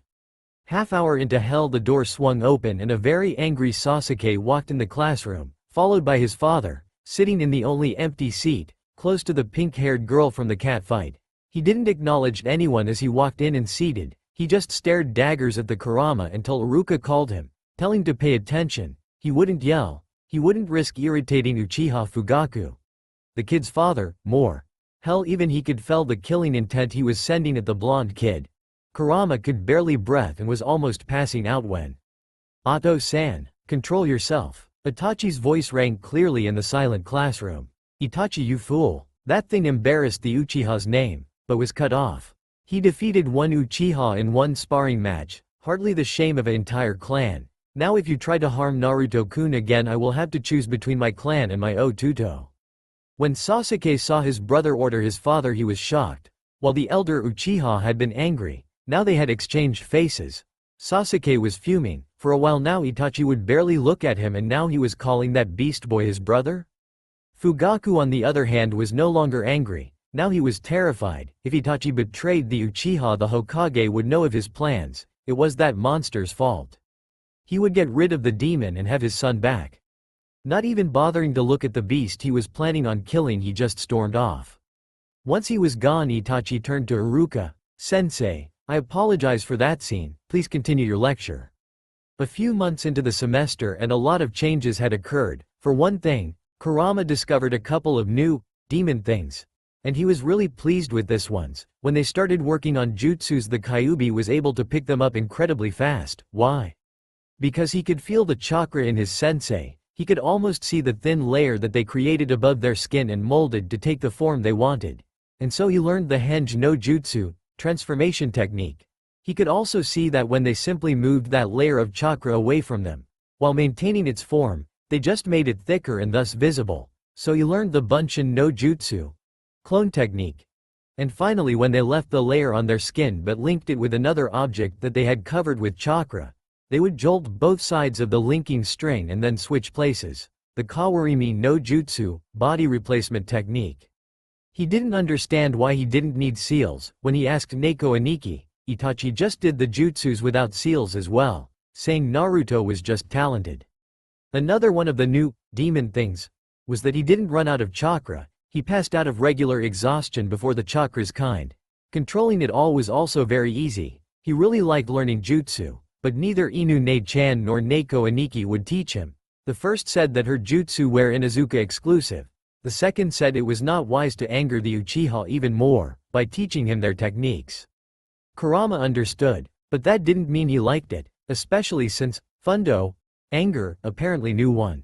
Half-hour into hell, the door swung open and a very angry Sasuke walked in the classroom, followed by his father, sitting in the only empty seat, close to the pink-haired girl from the cat fight. He didn't acknowledge anyone as he walked in and seated, he just stared daggers at the Kurama until Iruka called him, telling to pay attention. He wouldn't yell, he wouldn't risk irritating Uchiha Fugaku. The kid's father, more. Hell, even he could feel the killing intent he was sending at the blonde kid. Kurama could barely breathe and was almost passing out when Ato-san, control yourself. Itachi's voice rang clearly in the silent classroom. Itachi, you fool. That thing embarrassed the Uchiha's name, but was cut off. He defeated one Uchiha in one sparring match, hardly the shame of an entire clan. Now if you try to harm Naruto-kun again, I will have to choose between my clan and my Otuto. When Sasuke saw his brother order his father, he was shocked. While the elder Uchiha had been angry, now they had exchanged faces. Sasuke was fuming. For a while now Itachi would barely look at him, and now he was calling that beast boy his brother? Fugaku on the other hand was no longer angry. Now he was terrified. If Itachi betrayed the Uchiha, the Hokage would know of his plans. It was that monster's fault. He would get rid of the demon and have his son back. Not even bothering to look at the beast he was planning on killing, he just stormed off. Once he was gone, Itachi turned to Iruka. Sensei, I apologize for that scene, please continue your lecture. A few months into the semester and a lot of changes had occurred. For one thing, Kurama discovered a couple of new, demon things. And he was really pleased with this ones. When they started working on jutsus, the Kyuubi was able to pick them up incredibly fast. Why? Because he could feel the chakra in his sensei. He could almost see the thin layer that they created above their skin and molded to take the form they wanted. And so he learned the Henge no Jutsu, transformation technique. He could also see that when they simply moved that layer of chakra away from them, while maintaining its form, they just made it thicker and thus visible. So he learned the Bunshin no Jutsu, clone technique. And finally, when they left the layer on their skin but linked it with another object that they had covered with chakra, they would jolt both sides of the linking string and then switch places. The Kawarimi no Jutsu, body replacement technique. He didn't understand why he didn't need seals. When he asked Neko Aniki, Itachi just did the jutsus without seals as well, saying Naruto was just talented. Another one of the new, demon things, was that he didn't run out of chakra, he passed out of regular exhaustion before the chakra's kind. Controlling it all was also very easy. He really liked learning jutsu. But neither Inu Ne-chan nor Neko Aniki would teach him. The first said that her jutsu were Inuzuka exclusive. The second said it was not wise to anger the Uchiha even more, by teaching him their techniques. Kurama understood, but that didn't mean he liked it, especially since, Fundo, anger, apparently knew one.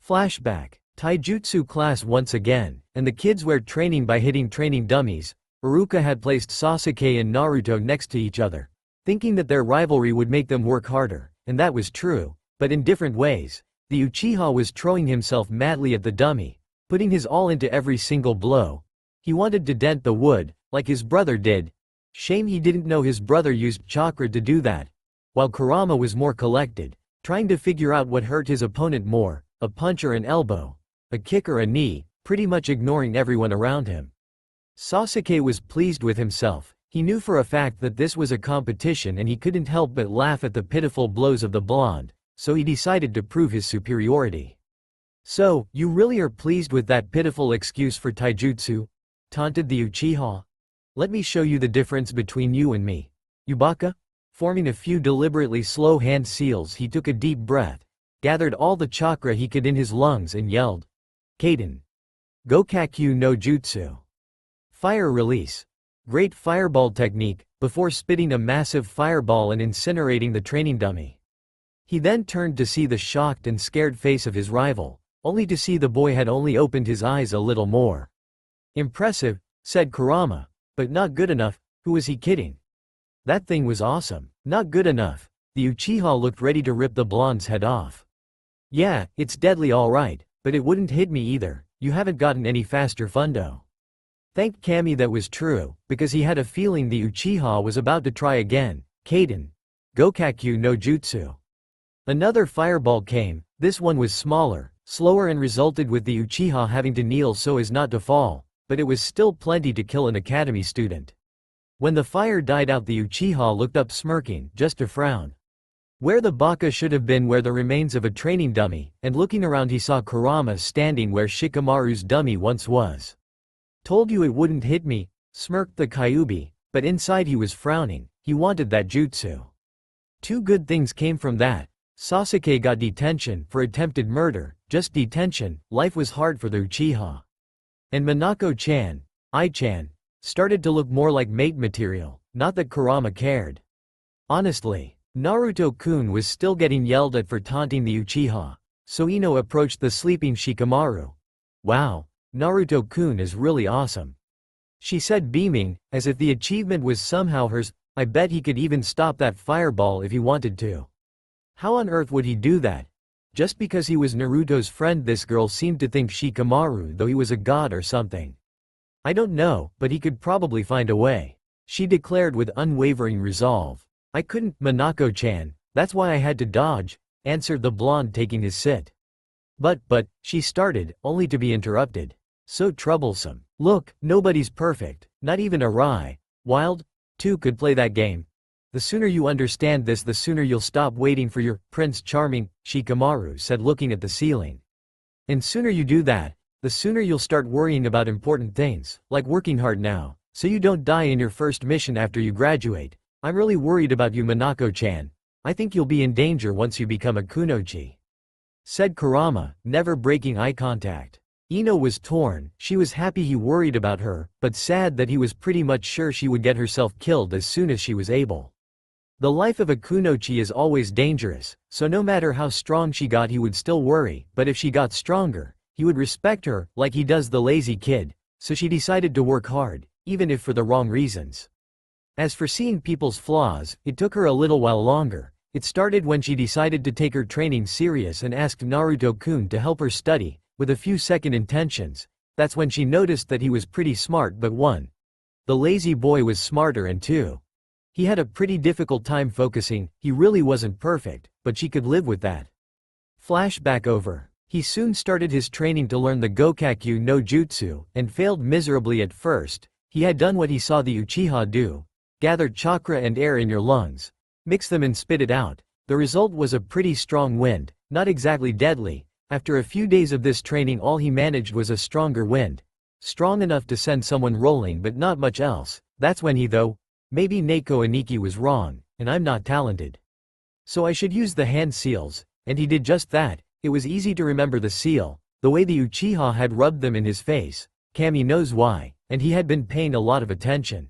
Flashback, taijutsu class once again, and the kids were training by hitting training dummies. Iruka had placed Sasuke and Naruto next to each other, thinking that their rivalry would make them work harder, and that was true, but in different ways. The Uchiha was throwing himself madly at the dummy, putting his all into every single blow. He wanted to dent the wood, like his brother did. Shame he didn't know his brother used chakra to do that. While Kurama was more collected, trying to figure out what hurt his opponent more, a punch or an elbow, a kick or a knee, pretty much ignoring everyone around him. Sasuke was pleased with himself. He knew for a fact that this was a competition and he couldn't help but laugh at the pitiful blows of the blonde, so he decided to prove his superiority. So, you really are pleased with that pitiful excuse for taijutsu? Taunted the Uchiha. Let me show you the difference between you and me. Yubaka? Forming a few deliberately slow hand seals, he took a deep breath, gathered all the chakra he could in his lungs and yelled, Kaden. Gokakyu no Jutsu. Fire release. Great fireball technique, before spitting a massive fireball and incinerating the training dummy. He then turned to see the shocked and scared face of his rival, only to see the boy had only opened his eyes a little more. Impressive, said Kurama, but not good enough. Who was he kidding? That thing was awesome. Not good enough. The Uchiha looked ready to rip the blonde's head off. Yeah, it's deadly alright, but it wouldn't hit me either. You haven't gotten any faster fundo. Thank Kami that was true, because he had a feeling the Uchiha was about to try again. Kaden. Gokakyu no Jutsu. Another fireball came. This one was smaller, slower, and resulted with the Uchiha having to kneel so as not to fall, but it was still plenty to kill an academy student. When the fire died out, the Uchiha looked up smirking, just to frown. Where the baka should have been where the remains of a training dummy, and looking around he saw Kurama standing where Shikamaru's dummy once was. Told you it wouldn't hit me, smirked the Kyuubi, but inside he was frowning. He wanted that jutsu. Two good things came from that. Sasuke got detention for attempted murder, just detention. Life was hard for the Uchiha. And Minako-chan, I-chan, started to look more like mate material, not that Kurama cared. Honestly, Naruto-kun was still getting yelled at for taunting the Uchiha, so Ino approached the sleeping Shikamaru. Wow, Naruto-kun is really awesome. She said, beaming, as if the achievement was somehow hers. I bet he could even stop that fireball if he wanted to. How on earth would he do that? Just because he was Naruto's friend? This girl seemed to think Shikamaru though he was a god or something. I don't know, but he could probably find a way, she declared with unwavering resolve. I couldn't, Minako-chan, that's why I had to dodge, answered the blonde taking his sit. But, she started, only to be interrupted. So troublesome. Look, nobody's perfect, not even Arai. Wild? Two could play that game. The sooner you understand this, the sooner you'll stop waiting for your Prince Charming, Shikamaru said, looking at the ceiling. And sooner you do that, the sooner you'll start worrying about important things, like working hard now, so you don't die in your first mission after you graduate. I'm really worried about you, Minako-chan. I think you'll be in danger once you become a kunoichi, said Kurama, never breaking eye contact. Ino was torn. She was happy he worried about her, but sad that he was pretty much sure she would get herself killed as soon as she was able. The life of a kunoichi is always dangerous, so no matter how strong she got he would still worry, but if she got stronger, he would respect her, like he does the lazy kid, so she decided to work hard, even if for the wrong reasons. As for seeing people's flaws, it took her a little while longer. It started when she decided to take her training serious and asked Naruto-kun to help her study, with a few second intentions. That's when she noticed that he was pretty smart, but one, the lazy boy was smarter, and two, he had a pretty difficult time focusing. He really wasn't perfect, but she could live with that. Flashback over. He soon started his training to learn the Gokakyu no Jutsu, and failed miserably at first. He had done what he saw the Uchiha do. Gathered chakra and air in your lungs. Mix them and spit it out. The result was a pretty strong wind, not exactly deadly. After a few days of this training all he managed was a stronger wind. Strong enough to send someone rolling but not much else. That's when he though, maybe Neko Aniki was wrong, and I'm not talented. So I should use the hand seals, and he did just that. It was easy to remember the seal, the way the Uchiha had rubbed them in his face. Kami knows why, and he had been paying a lot of attention.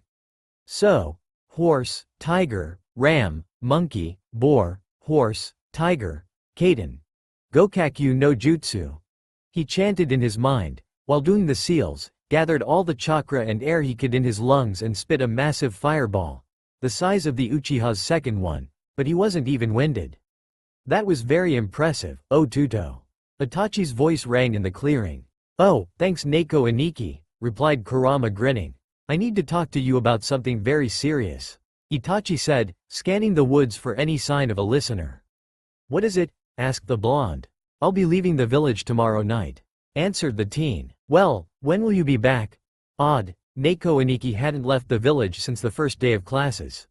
So, horse, tiger, ram, monkey, boar, horse, tiger, Kaden. Gokakyu no Jutsu. He chanted in his mind. While doing the seals, gathered all the chakra and air he could in his lungs and spit a massive fireball, the size of the Uchiha's second one, but he wasn't even winded. That was very impressive, oh Tuto. Itachi's voice rang in the clearing. Oh, thanks Neko Aniki, replied Kurama grinning. I need to talk to you about something very serious, Itachi said, scanning the woods for any sign of a listener. What is it? Asked the blonde. I'll be leaving the village tomorrow night, answered the teen. Well, when will you be back? Odd, Neko Aniki hadn't left the village since the first day of classes.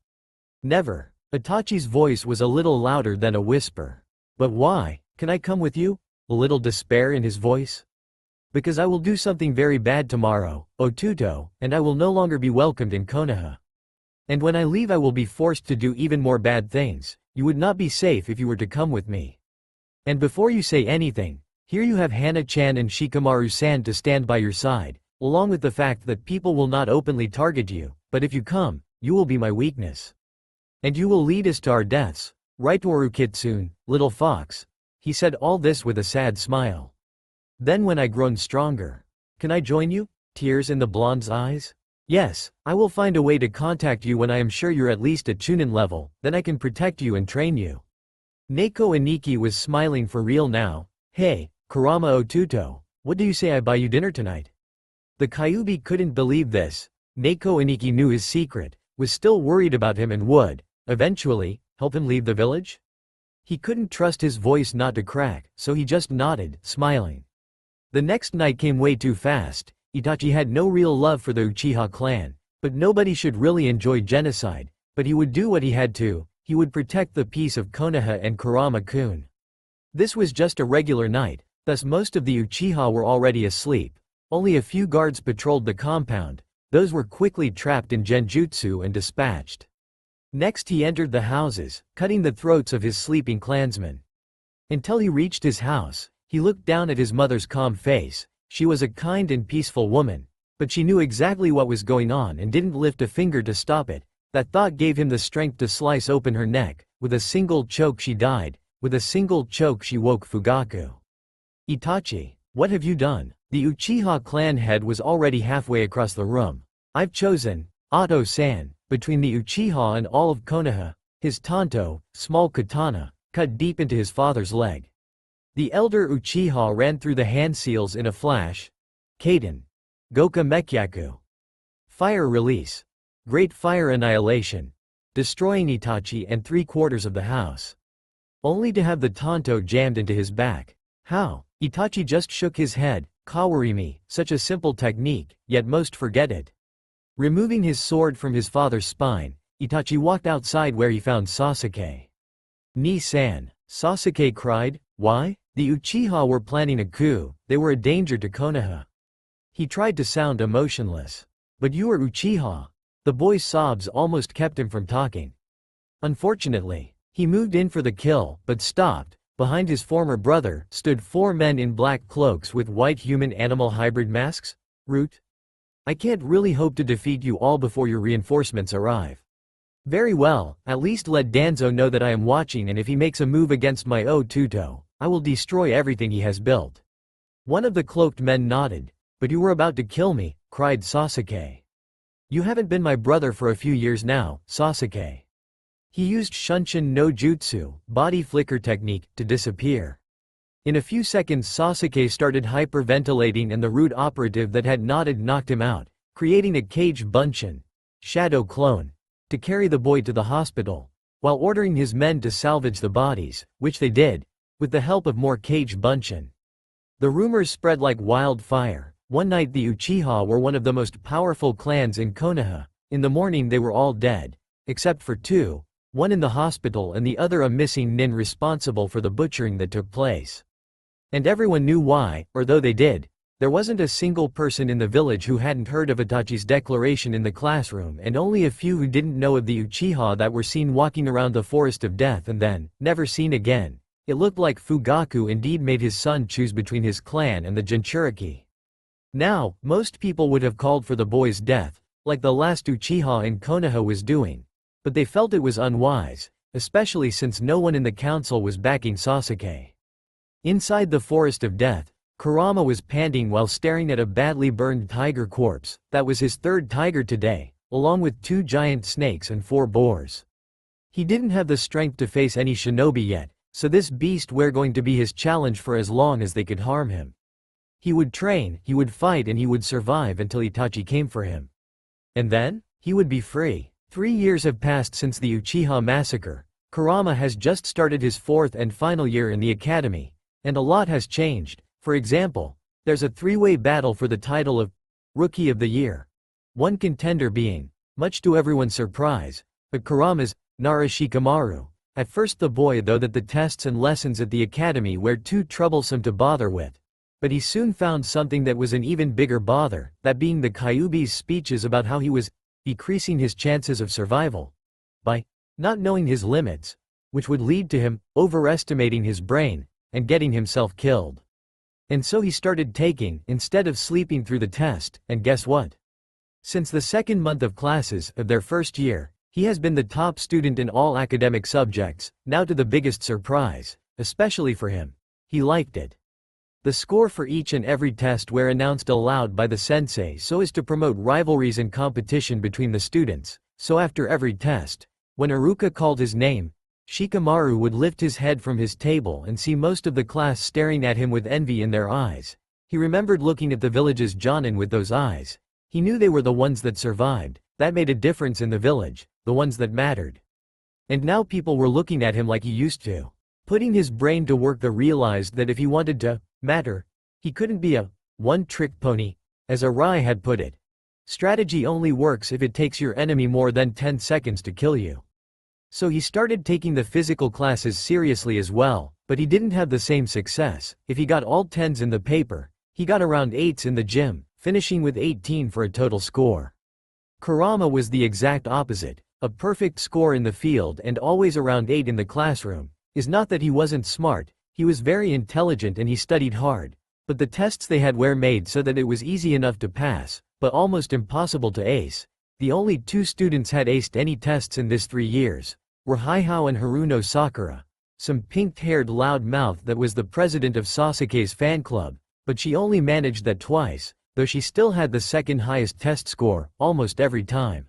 Never. Itachi's voice was a little louder than a whisper. But why? Can I come with you? A little despair in his voice. Because I will do something very bad tomorrow, Otuto, and I will no longer be welcomed in Konoha. And when I leave I will be forced to do even more bad things. You would not be safe if you were to come with me. And before you say anything, here you have Hana-chan and Shikamaru-san to stand by your side, along with the fact that people will not openly target you, but if you come, you will be my weakness. And you will lead us to our deaths, right Toru Kitsune, little fox. He said all this with a sad smile. Then when I grown stronger, can I join you? Tears in the blonde's eyes? Yes, I will find a way to contact you when I am sure you're at least at Chunin level, then I can protect you and train you. Neko Aniki was smiling for real now. Hey, Kurama Otuto, what do you say I buy you dinner tonight? The Kyuubi couldn't believe this. Neko Aniki knew his secret, was still worried about him and would, eventually, help him leave the village? He couldn't trust his voice not to crack, so he just nodded, smiling. The next night came way too fast. Itachi had no real love for the Uchiha clan, but nobody should really enjoy genocide, but he would do what he had to, he would protect the peace of Konoha and Kurama-kun. This was just a regular night, thus most of the Uchiha were already asleep. Only a few guards patrolled the compound, those were quickly trapped in genjutsu and dispatched. Next he entered the houses, cutting the throats of his sleeping clansmen. Until he reached his house, he looked down at his mother's calm face. She was a kind and peaceful woman, but she knew exactly what was going on and didn't lift a finger to stop it. That thought gave him the strength to slice open her neck. With a single choke she died, with a single choke she woke Fugaku. Itachi, what have you done? The Uchiha clan head was already halfway across the room. I've chosen, Otto-san, between the Uchiha and all of Konoha, his tanto, small katana, cut deep into his father's leg. The elder Uchiha ran through the hand seals in a flash. Kaden. Goka Mekyaku. Fire release. Great fire annihilation. Destroying Itachi and 3/4 of the house. Only to have the tanto jammed into his back. How? Itachi just shook his head. Kawarimi, such a simple technique, yet most forget it. Removing his sword from his father's spine, Itachi walked outside where he found Sasuke. Ni-san. Sasuke cried. Why? The Uchiha were planning a coup, they were a danger to Konoha. He tried to sound emotionless. But you are Uchiha. The boy's sobs almost kept him from talking. Unfortunately, he moved in for the kill, but stopped. Behind his former brother, stood 4 men in black cloaks with white human-animal hybrid masks. Root? I can't really hope to defeat you all before your reinforcements arrive. Very well, at least let Danzo know that I am watching, and if he makes a move against my Otuto, I will destroy everything he has built. One of the cloaked men nodded. But you were about to kill me, cried Sasuke. You haven't been my brother for a few years now, Sasuke. He used Shunshin no Jutsu, body flicker technique, to disappear. In a few seconds Sasuke started hyperventilating and the rude operative that had nodded knocked him out, creating a cage bunshin, shadow clone, to carry the boy to the hospital, while ordering his men to salvage the bodies, which they did, with the help of more cage bunshin. The rumors spread like wildfire. One night the Uchiha were one of the most powerful clans in Konoha. In the morning they were all dead, except for 2, one in the hospital and the other a missing nin responsible for the butchering that took place. And everyone knew why, or though they did, there wasn't a single person in the village who hadn't heard of Itachi's declaration in the classroom, and only a few who didn't know of the Uchiha that were seen walking around the forest of death and then, never seen again. It looked like Fugaku indeed made his son choose between his clan and the Jinchuriki. Now, most people would have called for the boy's death, like the last Uchiha in Konoha was doing. But they felt it was unwise, especially since no one in the council was backing Sasuke. Inside the forest of death, Kurama was panting while staring at a badly burned tiger corpse. That was his 3rd tiger today, along with 2 giant snakes and 4 boars. He didn't have the strength to face any shinobi yet, so this beast were going to be his challenge for as long as they could harm him. He would train, he would fight, and he would survive until Itachi came for him. And then, he would be free. 3 years have passed since the Uchiha massacre. Kurama has just started his 4th and final year in the academy, and a lot has changed. For example, there's a 3-way battle for the title of Rookie of the Year. One contender being, much to everyone's surprise, but Kurama's, Nara Shikamaru. At first the boy thought that the tests and lessons at the academy were too troublesome to bother with. But he soon found something that was an even bigger bother, that being the Kyuubi's speeches about how he was decreasing his chances of survival by not knowing his limits, which would lead to him overestimating his brain and getting himself killed. And so he started taking instead of sleeping through the test, and guess what? Since the second month of classes of their first year, he has been the top student in all academic subjects, now to the biggest surprise, especially for him. He liked it. The score for each and every test were announced aloud by the sensei so as to promote rivalries and competition between the students, so after every test, when Iruka called his name, Shikamaru would lift his head from his table and see most of the class staring at him with envy in their eyes. He remembered looking at the village's jonin with those eyes. He knew they were the ones that survived, that made a difference in the village, the ones that mattered. And now people were looking at him like he used to. Putting his brain to work, he realized that if he wanted to matter, he couldn't be a one-trick pony, as Arai had put it. Strategy only works if it takes your enemy more than 10 seconds to kill you. So he started taking the physical classes seriously as well, but he didn't have the same success. If he got all 10s in the paper, he got around 8s in the gym, finishing with 18 for a total score. Kurama was the exact opposite, a perfect score in the field and always around 8 in the classroom. Is not that he wasn't smart, he was very intelligent and he studied hard, but the tests they had were made so that it was easy enough to pass, but almost impossible to ace. The only 2 students had aced any tests in this 3 years were Haihao and Haruno Sakura, some pink-haired loud-mouth that was the president of Sasuke's fan club, but she only managed that twice, though she still had the second highest test score, almost every time.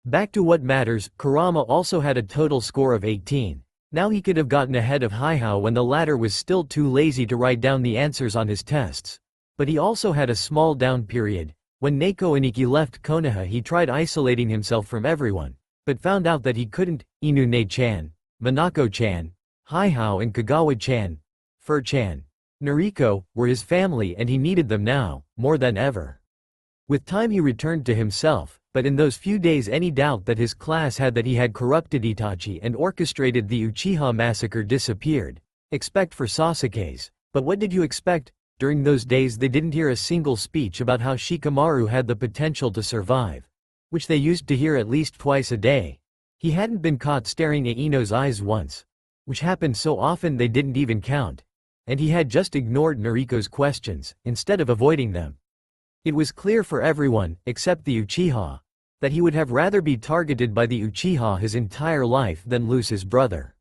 Back to what matters, Kurama also had a total score of 18. Now he could have gotten ahead of Haihao when the latter was still too lazy to write down the answers on his tests. But he also had a small down period. When Neko Iniki left Konoha, he tried isolating himself from everyone, but found out that he couldn't. Inu-ne-chan, Minako-chan, Haihao and Kagawa-chan, Fur-chan, Noriko, were his family and he needed them now, more than ever. With time he returned to himself, but in those few days any doubt that his class had that he had corrupted Itachi and orchestrated the Uchiha massacre disappeared. Expect for Sasuke's. But what did you expect? During those days they didn't hear a single speech about how Shikamaru had the potential to survive, which they used to hear at least twice a day. He hadn't been caught staring at Ino's eyes once, which happened so often they didn't even count. And he had just ignored Noriko's questions, instead of avoiding them. It was clear for everyone, except the Uchiha, that he would have rather be targeted by the Uchiha his entire life than lose his brother.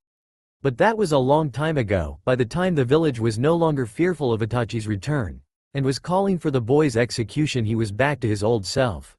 But that was a long time ago. By the time the village was no longer fearful of Itachi's return, and was calling for the boy's execution, he was back to his old self.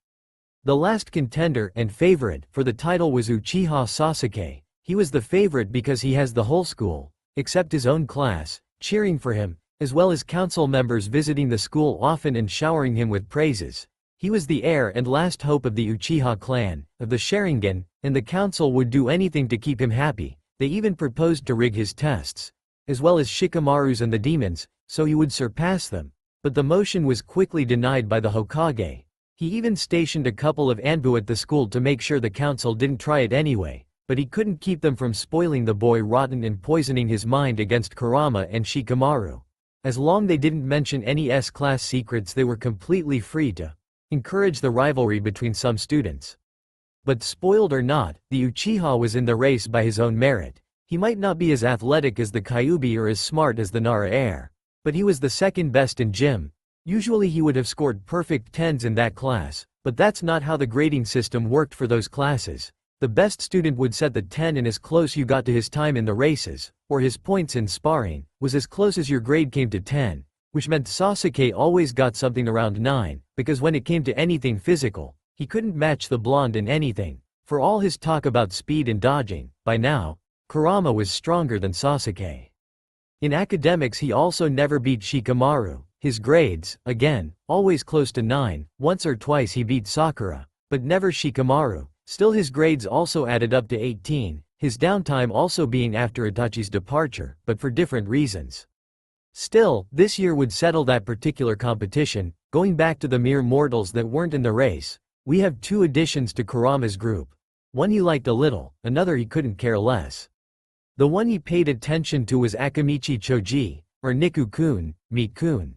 The last contender and favorite for the title was Uchiha Sasuke. He was the favorite because he has the whole school, except his own class, cheering for him, as well as council members visiting the school often and showering him with praises. He was the heir and last hope of the Uchiha clan, of the Sharingan, and the council would do anything to keep him happy. They even proposed to rig his tests, as well as Shikamaru's and the demons, so he would surpass them. But the motion was quickly denied by the Hokage. He even stationed a couple of Anbu at the school to make sure the council didn't try it anyway, but he couldn't keep them from spoiling the boy rotten and poisoning his mind against Kurama and Shikamaru. As long they didn't mention any S-class secrets, they were completely free to encourage the rivalry between some students. But spoiled or not, the Uchiha was in the race by his own merit. He might not be as athletic as the Kyuubi or as smart as the Nara heir, but he was the second best in gym. Usually he would have scored perfect 10s in that class, but that's not how the grading system worked for those classes. The best student would set the 10, and as close you got to his time in the races, or his points in sparring, was as close as your grade came to 10, which meant Sasuke always got something around 9, because when it came to anything physical, he couldn't match the blonde in anything. For all his talk about speed and dodging, by now, Kurama was stronger than Sasuke. In academics he also never beat Shikamaru. His grades, again, always close to 9, once or twice he beat Sakura, but never Shikamaru. Still his grades also added up to 18, his downtime also being after Itachi's departure, but for different reasons. Still, this year would settle that particular competition. Going back to the mere mortals that weren't in the race, we have 2 additions to Kurama's group. One he liked a little, another he couldn't care less. The one he paid attention to was Akamichi Choji, or Niku-kun, Meet-kun.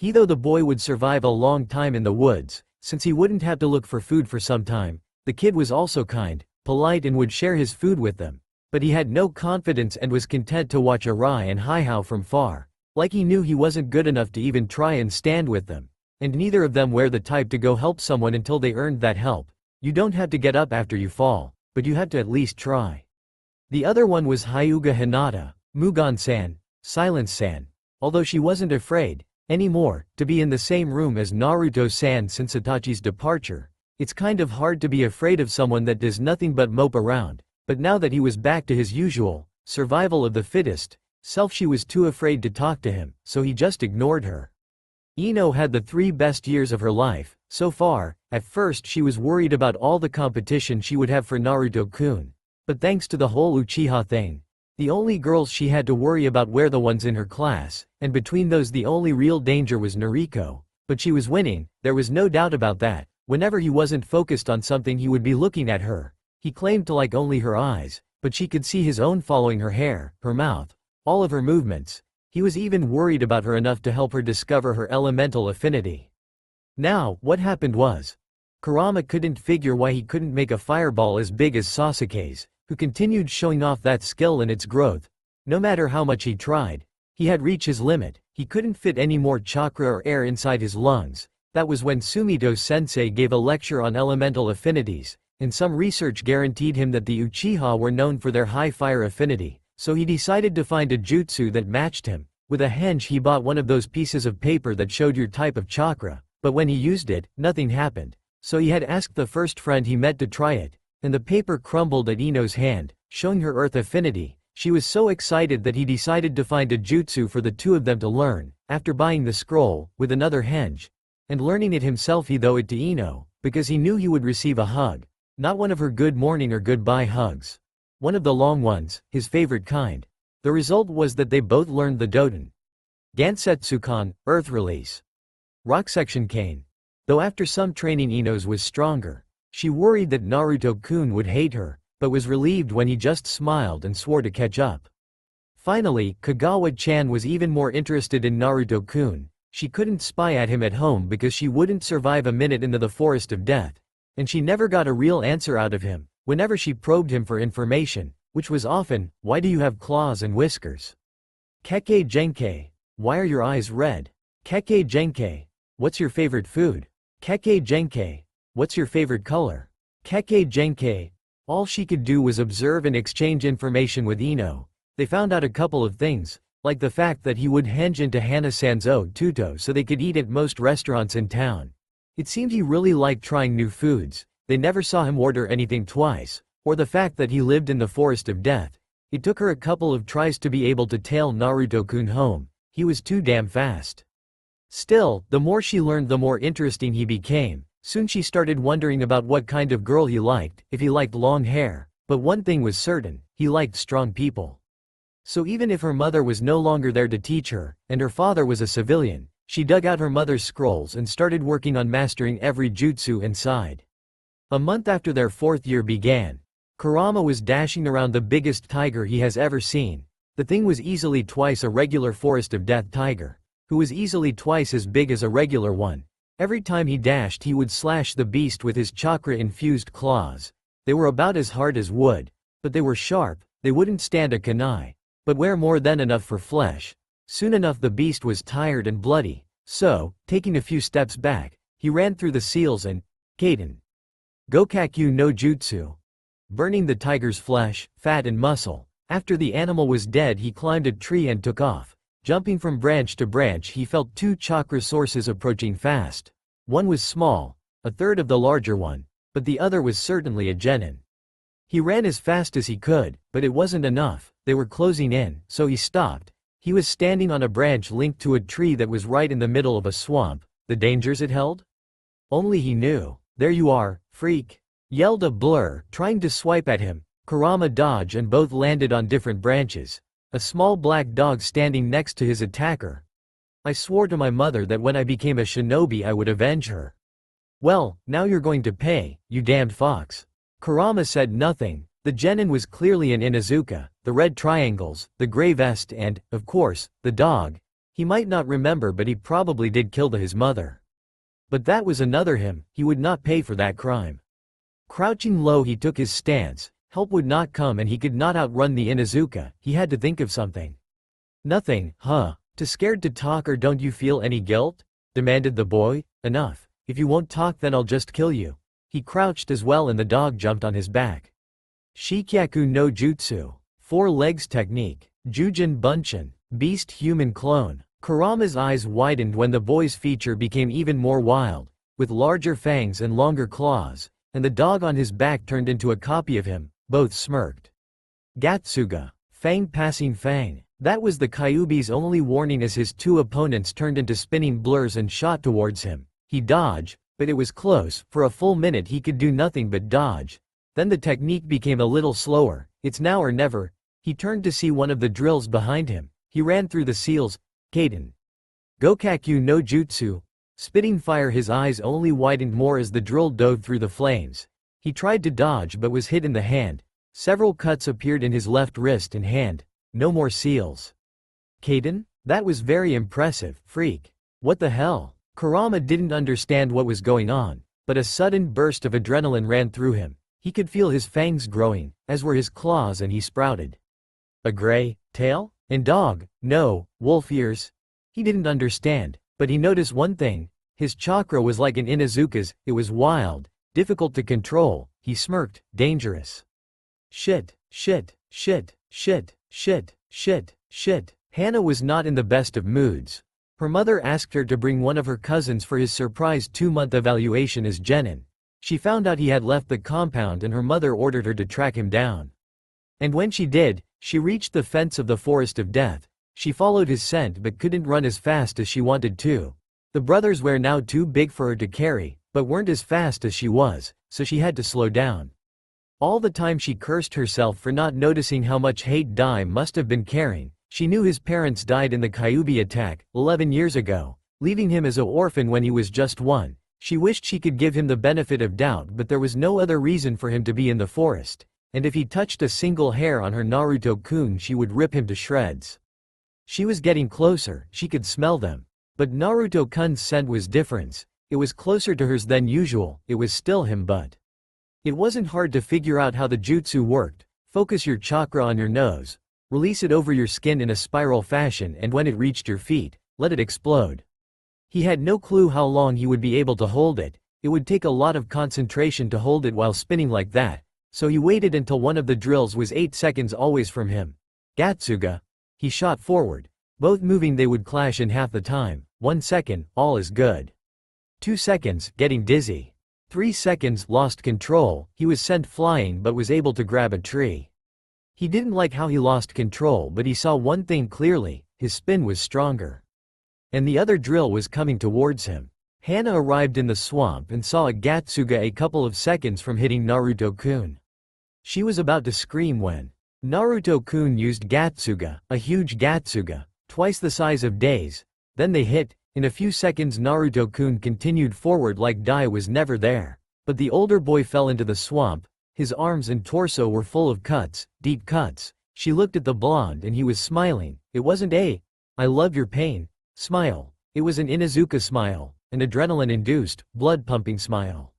Though the boy would survive a long time in the woods, since he wouldn't have to look for food for some time, the kid was also kind, polite and would share his food with them. But he had no confidence and was content to watch Arai and Haihao from far. Like he knew he wasn't good enough to even try and stand with them. And neither of them were the type to go help someone until they earned that help. You don't have to get up after you fall, but you have to at least try. The other one was Hyuga Hinata, Mugan-san, Silence-san. Although she wasn't afraid anymore to be in the same room as Naruto-san since Itachi's departure, it's kind of hard to be afraid of someone that does nothing but mope around. But now that he was back to his usual survival of the fittest self, she was too afraid to talk to him, so he just ignored her. Ino had the 3 best years of her life so far. At first she was worried about all the competition she would have for Naruto-kun. But thanks to the whole Uchiha thing, the only girls she had to worry about were the ones in her class, and between those the only real danger was Noriko. But she was winning, there was no doubt about that. Whenever he wasn't focused on something he would be looking at her. He claimed to like only her eyes, but she could see his own following her hair, her mouth, all of her movements. He was even worried about her enough to help her discover her elemental affinity. Now, what happened was, Kurama couldn't figure why he couldn't make a fireball as big as Sasuke's, who continued showing off that skill and its growth. No matter how much he tried, he had reached his limit. He couldn't fit any more chakra or air inside his lungs. That was when Sumito-sensei gave a lecture on elemental affinities, and some research guaranteed him that the Uchiha were known for their high fire affinity, so he decided to find a jutsu that matched him. With a henge he bought one of those pieces of paper that showed your type of chakra, but when he used it, nothing happened. So he had asked the first friend he met to try it, and the paper crumbled at Ino's hand, showing her earth affinity. She was so excited that he decided to find a jutsu for the two of them to learn. After buying the scroll, with another henge, and learning it himself, he threw it to Ino, because he knew he would receive a hug. Not one of her good morning or goodbye hugs. One of the long ones, his favorite kind. The result was that they both learned the Doten. Gansetsukan, Earth Release. Rock Section Cane. Though after some training Ino's was stronger. She worried that Naruto-kun would hate her, but was relieved when he just smiled and swore to catch up. Finally, Kagawa-chan was even more interested in Naruto-kun. She couldn't spy at him at home because she wouldn't survive a minute into the forest of death. And she never got a real answer out of him. Whenever she probed him for information, which was often, "Why do you have claws and whiskers?" "Kekkei Genkei. Why are your eyes red?" "Kekkei Genkei. What's your favorite food?" "Kekkei Genkei. What's your favorite color?" "Kekkei Genkei." All she could do was observe and exchange information with Ino. They found out a couple of things, like the fact that he would henge into Hana-san's tuto so they could eat at most restaurants in town. It seemed he really liked trying new foods. They never saw him order anything twice, or the fact that he lived in the forest of death. It took her a couple of tries to be able to tail Naruto-kun home. He was too damn fast. Still, the more she learned the more interesting he became. Soon she started wondering about what kind of girl he liked, if he liked long hair. But one thing was certain, he liked strong people. So even if her mother was no longer there to teach her, and her father was a civilian, she dug out her mother's scrolls and started working on mastering every jutsu inside. A month after their 4th year began, Kurama was dashing around the biggest tiger he has ever seen. The thing was easily twice a regular forest of death tiger, who was easily twice as big as a regular one. Every time he dashed he would slash the beast with his chakra-infused claws. They were about as hard as wood, but they were sharp. They wouldn't stand a kunai, but were more than enough for flesh. Soon enough the beast was tired and bloody, so, taking a few steps back, he ran through the seals and Kaden Gokakyu no Jutsu, burning the tiger's flesh, fat and muscle. After the animal was dead he climbed a tree and took off. Jumping from branch to branch he felt 2 chakra sources approaching fast. One was small, a third of the larger one, but the other was certainly a genin. He ran as fast as he could, but it wasn't enough. They were closing in, so he stopped. He was standing on a branch linked to a tree that was right in the middle of a swamp. The dangers it held? Only he knew. "There you are, freak!" yelled a blur, trying to swipe at him. Kurama dodged and both landed on different branches. A small black dog standing next to his attacker. "I swore to my mother that when I became a shinobi I would avenge her." "Well, now you're going to pay, you damned fox." Kurama said nothing. The genin was clearly an Inuzuka, the red triangles, the gray vest and, of course, the dog. He might not remember, but he probably did kill his mother. But that was another him, he would not pay for that crime. Crouching low, he took his stance. Help would not come and he could not outrun the Inuzuka. He had to think of something. Nothing, huh? Too scared to talk, or don't you feel any guilt? Demanded the boy. Enough. If you won't talk, then I'll just kill you. He crouched as well and the dog jumped on his back. Shikyaku no Jutsu. 4 legs technique. Jujin Bunshin. Beast human clone. Kurama's eyes widened when the boy's feature became even more wild, with larger fangs and longer claws, and the dog on his back turned into a copy of him. Both smirked. Gatsuga. Fang passing fang. That was the Kyuubi's only warning as his 2 opponents turned into spinning blurs and shot towards him. He dodged, but it was close. For a full minute he could do nothing but dodge. Then the technique became a little slower. It's now or never. He turned to see one of the drills behind him. He ran through the seals. Kaden. Gokaku no Jutsu. Spitting fire. His eyes only widened more as the drill dove through the flames. He tried to dodge but was hit in the hand. Several cuts appeared in his left wrist and hand. No more seals. Kaden? That was very impressive, freak. What the hell? Kurama didn't understand what was going on, but a sudden burst of adrenaline ran through him. He could feel his fangs growing, as were his claws, and he sprouted. A gray tail? And dog? No, wolf ears? He didn't understand, but he noticed one thing. His chakra was like an Inuzuka's. It was wild, difficult to control. He smirked. Dangerous. Shit, shit, shit, shit, shit, shit, shit. Hana was not in the best of moods. Her mother asked her to bring one of her cousins for his surprise 2-month evaluation as genin. She found out he had left the compound and her mother ordered her to track him down. And when she did, she reached the fence of the Forest of Death. She followed his scent but couldn't run as fast as she wanted to. The brothers were now too big for her to carry, but weren't as fast as she was, so she had to slow down. All the time she cursed herself for not noticing how much hate Dai must have been carrying. She knew his parents died in the Kyuubi attack 11 years ago, leaving him as an orphan when he was just 1. She wished she could give him the benefit of doubt, but there was no other reason for him to be in the forest, and if he touched a single hair on her Naruto-kun she would rip him to shreds. She was getting closer, she could smell them. But Naruto-kun's scent was different. It was closer to hers than usual. It was still him, but it wasn't hard to figure out how the jutsu worked. Focus your chakra on your nose. Release it over your skin in a spiral fashion, and when it reached your feet, let it explode. He had no clue how long he would be able to hold it. It would take a lot of concentration to hold it while spinning like that, so he waited until one of the drills was 8 seconds always from him. Gatsuga. He shot forward. Both moving, they would clash in half the time. 1 second, all is good. 2 seconds, getting dizzy. 3 seconds, lost control. He was sent flying but was able to grab a tree. He didn't like how he lost control, but he saw one thing clearly: his spin was stronger. And the other drill was coming towards him. Hana arrived in the swamp and saw a Gatsuga a couple of seconds from hitting Naruto-kun. She was about to scream when Naruto-kun used Gatsuga, a huge Gatsuga, twice the size of Dai's. Then they hit. In a few seconds Naruto-kun continued forward like Dai was never there. But the older boy fell into the swamp. His arms and torso were full of cuts, deep cuts. She looked at the blonde and he was smiling. It wasn't a "I love your pain" smile. It was an Inuzuka smile, an adrenaline-induced, blood-pumping smile.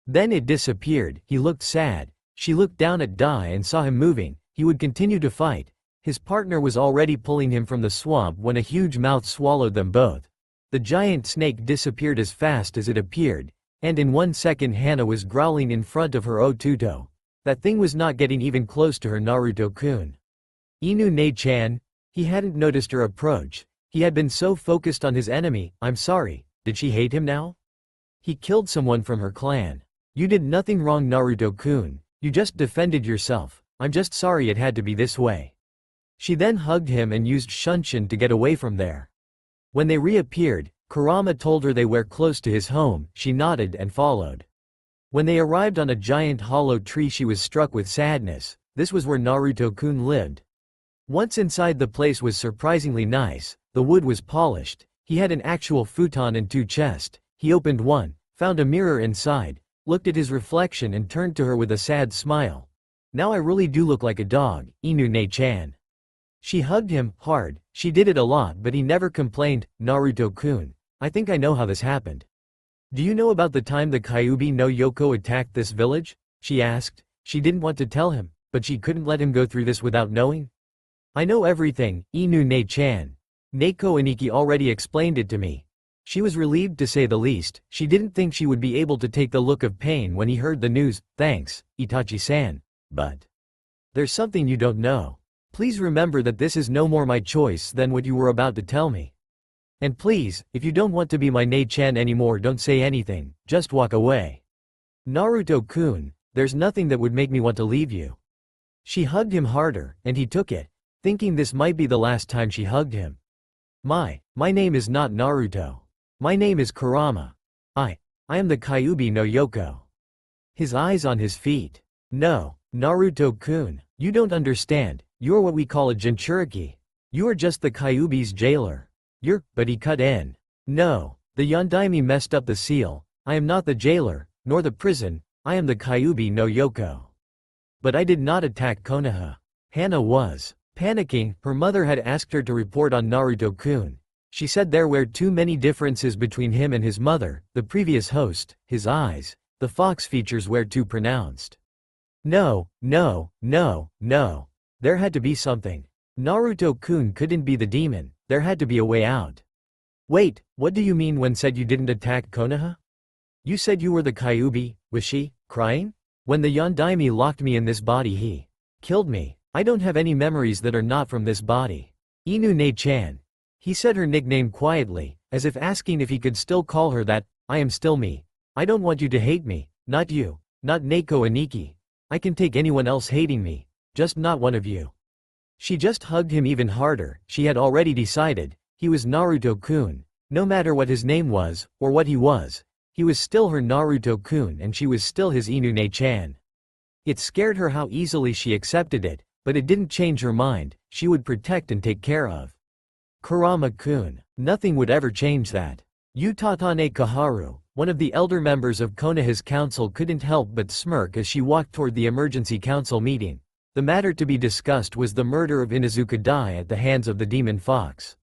Then it disappeared. He looked sad. She looked down at Dai and saw him moving. He would continue to fight. His partner was already pulling him from the swamp when a huge mouth swallowed them both. The giant snake disappeared as fast as it appeared, and in 1 second Hana was growling in front of her Otuto. That thing was not getting even close to her Naruto-kun. Inu Ne-chan. He hadn't noticed her approach. He had been so focused on his enemy. I'm sorry. Did she hate him now? He killed someone from her clan. You did nothing wrong, Naruto-kun. You just defended yourself. I'm just sorry it had to be this way. She then hugged him and used Shunshin to get away from there. When they reappeared, Kurama told her they were close to his home. She nodded and followed. When they arrived on a giant hollow tree, she was struck with sadness. This was where Naruto-kun lived. Once inside, the place was surprisingly nice. The wood was polished. He had an actual futon and 2 chests. He opened one, found a mirror inside, looked at his reflection and turned to her with a sad smile. Now I really do look like a dog, Inu Ne-chan. She hugged him, hard. She did it a lot but he never complained. Naruto-kun, I think I know how this happened. Do you know about the time the Kyuubi no Yoko attacked this village? She asked. She didn't want to tell him, but she couldn't let him go through this without knowing. I know everything, Inu ne-chan. Neko Aniki already explained it to me. She was relieved to say the least. She didn't think she would be able to take the look of pain when he heard the news. Thanks, Itachi-san. But there's something you don't know. Please remember that this is no more my choice than what you were about to tell me. And please, if you don't want to be my ne-chan anymore, don't say anything, just walk away. Naruto-kun, there's nothing that would make me want to leave you. She hugged him harder, and he took it, thinking this might be the last time she hugged him. My name is not Naruto. My name is Kurama. I am the Kyuubi no Yoko. His eyes on his feet. No, Naruto-kun, you don't understand, you're what we call a Jinchuriki. You are just the Kyuubi's jailer. But he cut in. No, the Yondaime messed up the seal. I am not the jailer, nor the prison, I am the Kyuubi no Yoko. But I did not attack Konoha. Hana was panicking. Her mother had asked her to report on Naruto-kun. She said there were too many differences between him and his mother, the previous host, his eyes, the fox features were too pronounced. No. There had to be something. Naruto-kun couldn't be the demon, there had to be a way out. Wait, what do you mean when said you didn't attack Konoha? You said you were the Kyuubi, was she crying? When the Yondaime locked me in this body he killed me. I don't have any memories that are not from this body. Inu ne-chan. He said her nickname quietly, as if asking if he could still call her that. I am still me. I don't want you to hate me, not you, not Neko Aniki. I can take anyone else hating me, just not one of you. She just hugged him even harder. She had already decided, he was Naruto-kun. No matter what his name was, or what he was still her Naruto-kun and she was still his Inu ne-chan. It scared her how easily she accepted it, but it didn't change her mind. She would protect and take care of Kurama-kun. Nothing would ever change that. Utatane Kaharu, one of the elder members of Konoha's council, couldn't help but smirk as she walked toward the emergency council meeting. The matter to be discussed was the murder of Inuzuka Dai at the hands of the demon fox.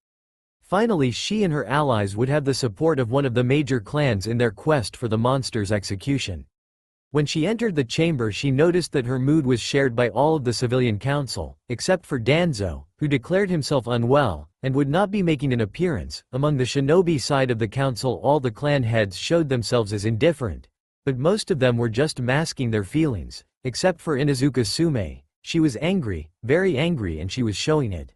Finally, she and her allies would have the support of one of the major clans in their quest for the monster's execution. When she entered the chamber, she noticed that her mood was shared by all of the civilian council, except for Danzo, who declared himself unwell and would not be making an appearance. Among the shinobi side of the council, all the clan heads showed themselves as indifferent, but most of them were just masking their feelings, except for Inuzuka Sume. She was angry, very angry, and she was showing it.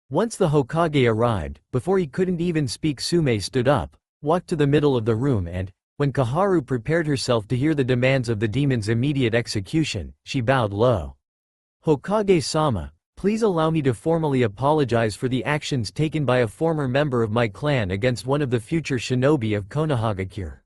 Once the Hokage arrived, before he couldn't even speak, Sume stood up, walked to the middle of the room, and when Kaharu prepared herself to hear the demands of the demon's immediate execution, she bowed low. Hokage-sama, please allow me to formally apologize for the actions taken by a former member of my clan against one of the future shinobi of Konohagakure.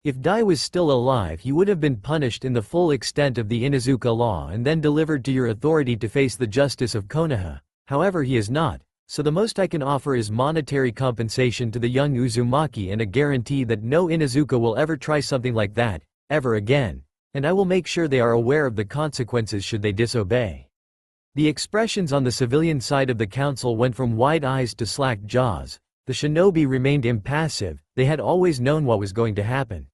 If Dai was still alive, he would have been punished in the full extent of the Inuzuka law and then delivered to your authority to face the justice of Konoha. However, he is not, so the most I can offer is monetary compensation to the young Uzumaki and a guarantee that no Inuzuka will ever try something like that, ever again, and I will make sure they are aware of the consequences should they disobey. The expressions on the civilian side of the council went from wide eyes to slack jaws. The shinobi remained impassive, they had always known what was going to happen.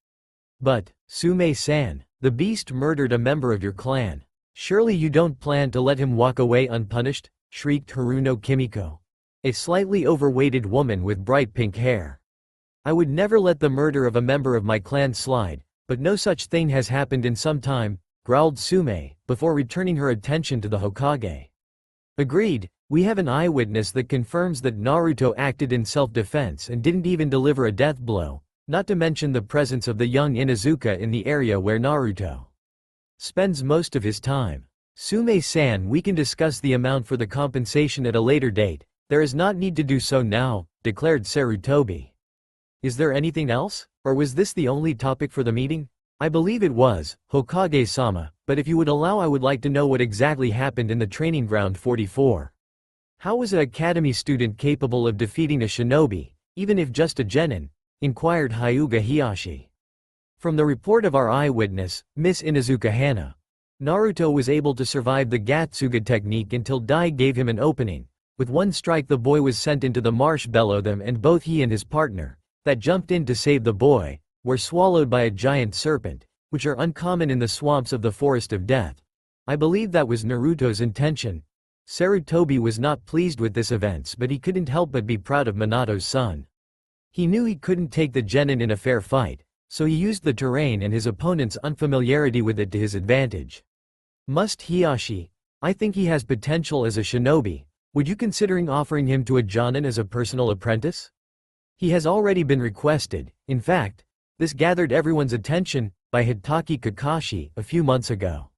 But, Sume-san, the beast murdered a member of your clan. Surely you don't plan to let him walk away unpunished? Shrieked Haruno Kimiko, a slightly overweighted woman with bright pink hair. I would never let the murder of a member of my clan slide, but no such thing has happened in some time, growled Sume, before returning her attention to the Hokage. Agreed, we have an eyewitness that confirms that Naruto acted in self-defense and didn't even deliver a death blow, not to mention the presence of the young Inuzuka in the area where Naruto spends most of his time. Sume-san, we can discuss the amount for the compensation at a later date. There is not need to do so now, declared Sarutobi. Is there anything else, or was this the only topic for the meeting? I believe it was, Hokage-sama, but if you would allow, I would like to know what exactly happened in the training ground 44. How was an academy student capable of defeating a shinobi, even if just a genin? Inquired Hyuga Hiyashi. From the report of our eyewitness, Miss Inuzuka Hana, Naruto was able to survive the Gatsuga technique until Dai gave him an opening, With one strike the boy was sent into the marsh below them, and both he and his partner, that jumped in to save the boy, were swallowed by a giant serpent, which are uncommon in the swamps of the Forest of Death. I believe that was Naruto's intention. Sarutobi was not pleased with this event, but he couldn't help but be proud of Minato's son. He knew he couldn't take the genin in a fair fight, so he used the terrain and his opponent's unfamiliarity with it to his advantage. Must Hiyashi? I think he has potential as a shinobi. Would you considering offering him to a jonin as a personal apprentice? He has already been requested. In fact, this gathered everyone's attention, by Hitaki Kakashi, a few months ago.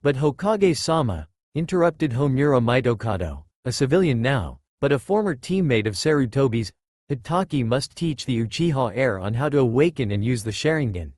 But Hokage-sama, interrupted Homura Mitokado, a civilian now, but a former teammate of Sarutobi's, Hitaki must teach the Uchiha heir on how to awaken and use the Sharingan.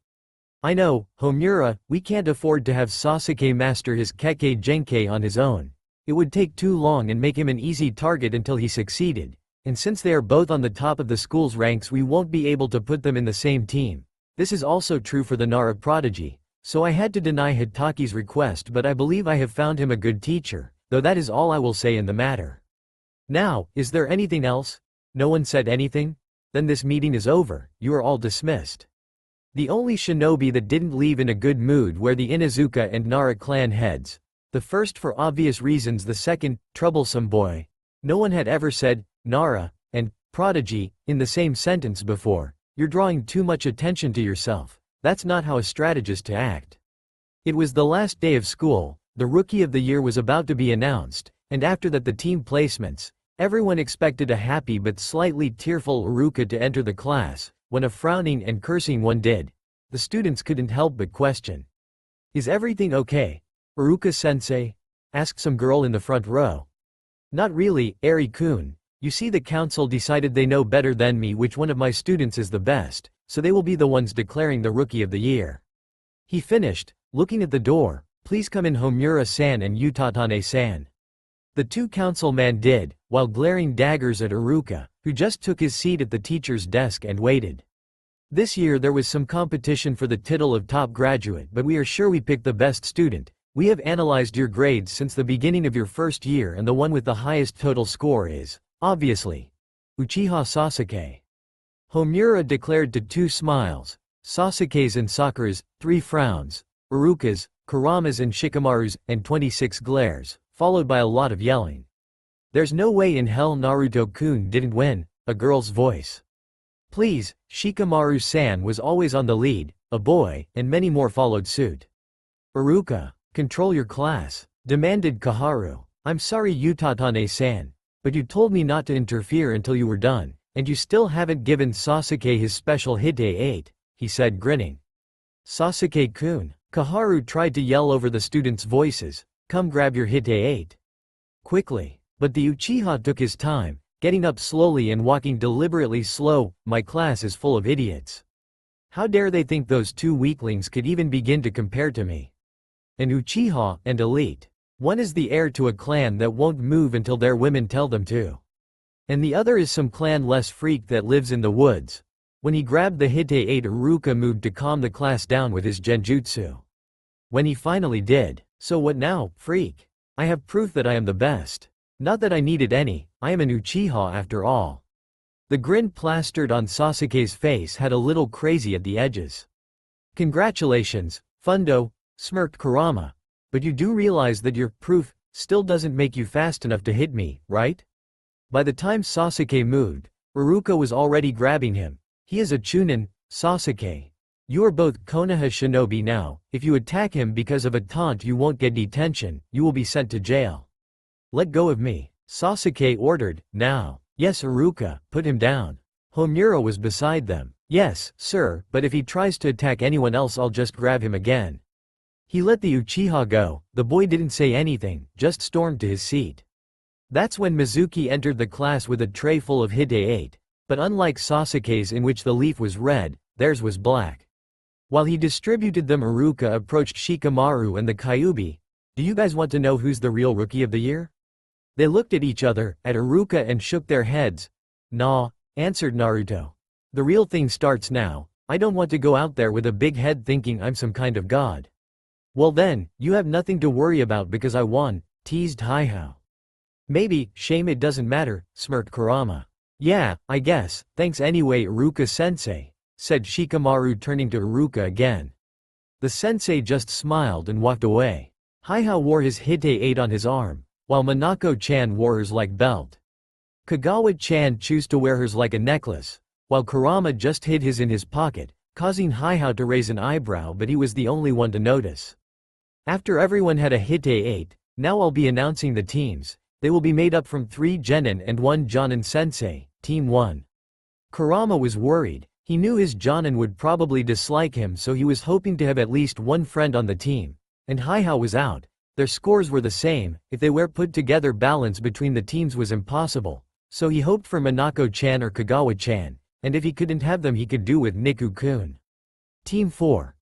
I know, Homura, we can't afford to have Sasuke master his Kekkei Genkei on his own. It would take too long and make him an easy target until he succeeded, and since they are both on the top of the school's ranks we won't be able to put them in the same team. This is also true for the Nara prodigy, so I had to deny Hitaki's request, but I believe I have found him a good teacher, though that is all I will say in the matter. Now, is there anything else? No one said anything? Then this meeting is over, you are all dismissed. The only shinobi that didn't leave in a good mood were the Inuzuka and Nara clan heads. The first for obvious reasons, the second, troublesome boy. No one had ever said, Nara, and, prodigy, in the same sentence before. You're drawing too much attention to yourself. That's not how a strategist to act. It was the last day of school, the Rookie of the Year was about to be announced, and after that the team placements. Everyone expected a happy but slightly tearful Iruka to enter the class, when a frowning and cursing one did. The students couldn't help but question. Is everything okay, Iruka-sensei? Asked some girl in the front row. Not really, Eri-kun. You see, the council decided they know better than me which one of my students is the best, so they will be the ones declaring the Rookie of the Year. He finished, looking at the door. Please come in, Homura-san and Utatane-san. The two councilmen did, while glaring daggers at Iruka, who just took his seat at the teacher's desk and waited. This year there was some competition for the title of top graduate, but we are sure we picked the best student. We have analyzed your grades since the beginning of your first year, and the one with the highest total score is, obviously, Uchiha Sasuke. Homura declared to two smiles, Sasuke's and Sakura's, 3 frowns, Iruka's, Kurama's and Shikamaru's, and 26 glares, followed by a lot of yelling. There's no way in hell Naruto-kun didn't win, a girl's voice. Please, Shikamaru-san was always on the lead, a boy, and many more followed suit. Iruka, control your class, demanded Kaharu. I'm sorry, Utatane-san, but you told me not to interfere until you were done, and you still haven't given Sasuke his special Hite 8, he said, grinning. Sasuke-kun, Kaharu tried to yell over the students' voices, come grab your Hite 8. Quickly. But the Uchiha took his time, getting up slowly and walking deliberately slow. My class is full of idiots. How dare they think those two weaklings could even begin to compare to me? An Uchiha and elite. One is the heir to a clan that won't move until their women tell them to. And the other is some clan-less freak that lives in the woods. When he grabbed the Hite 8, Iruka moved to calm the class down with his genjutsu. When he finally did, so what now, freak? I have proof that I am the best. Not that I needed any, I am an Uchiha after all. The grin plastered on Sasuke's face had a little crazy at the edges. Congratulations, Fundo, smirked Kurama. But you do realize that your proof still doesn't make you fast enough to hit me, right? By the time Sasuke moved, Iruka was already grabbing him. He is a Chunin, Sasuke. You are both Konoha shinobi now. If you attack him because of a taunt you won't get detention, you will be sent to jail. Let go of me, Sasuke ordered. Now. Yes, Iruka, put him down. Homura was beside them. Yes, sir, but if he tries to attack anyone else I'll just grab him again. He let the Uchiha go. The boy didn't say anything, just stormed to his seat. That's when Mizuki entered the class with a tray full of Hite 8, but unlike Sasuke's, in which the leaf was red, theirs was black. While he distributed them, Iruka approached Shikamaru and the Kyuubi. Do you guys want to know who's the real Rookie of the Year? They looked at each other, at Iruka, and shook their heads. Nah, answered Naruto. The real thing starts now. I don't want to go out there with a big head thinking I'm some kind of god. Well then, you have nothing to worry about because I won, teased Haihao. Maybe, shame it doesn't matter, smirked Kurama. Yeah, I guess, thanks anyway Iruka-sensei, said Shikamaru turning to Iruka again. The sensei just smiled and walked away. Haihao wore his hite-8 on his arm, while Minako-chan wore hers like belt. Kagawa-chan chose to wear hers like a necklace, while Kurama just hid his in his pocket, causing Haihao to raise an eyebrow, but he was the only one to notice. After everyone had a hite-8, now I'll be announcing the teams. They will be made up from 3 Genin and 1 Jonin sensei, Team 1. Kurama was worried. He knew his Jonin would probably dislike him, so he was hoping to have at least one friend on the team. And Haihao was out. Their scores were the same. If they were put together, balance between the teams was impossible. So he hoped for Minako-chan or Kagawa-chan, and if he couldn't have them he could do with Niku-kun. Team 4.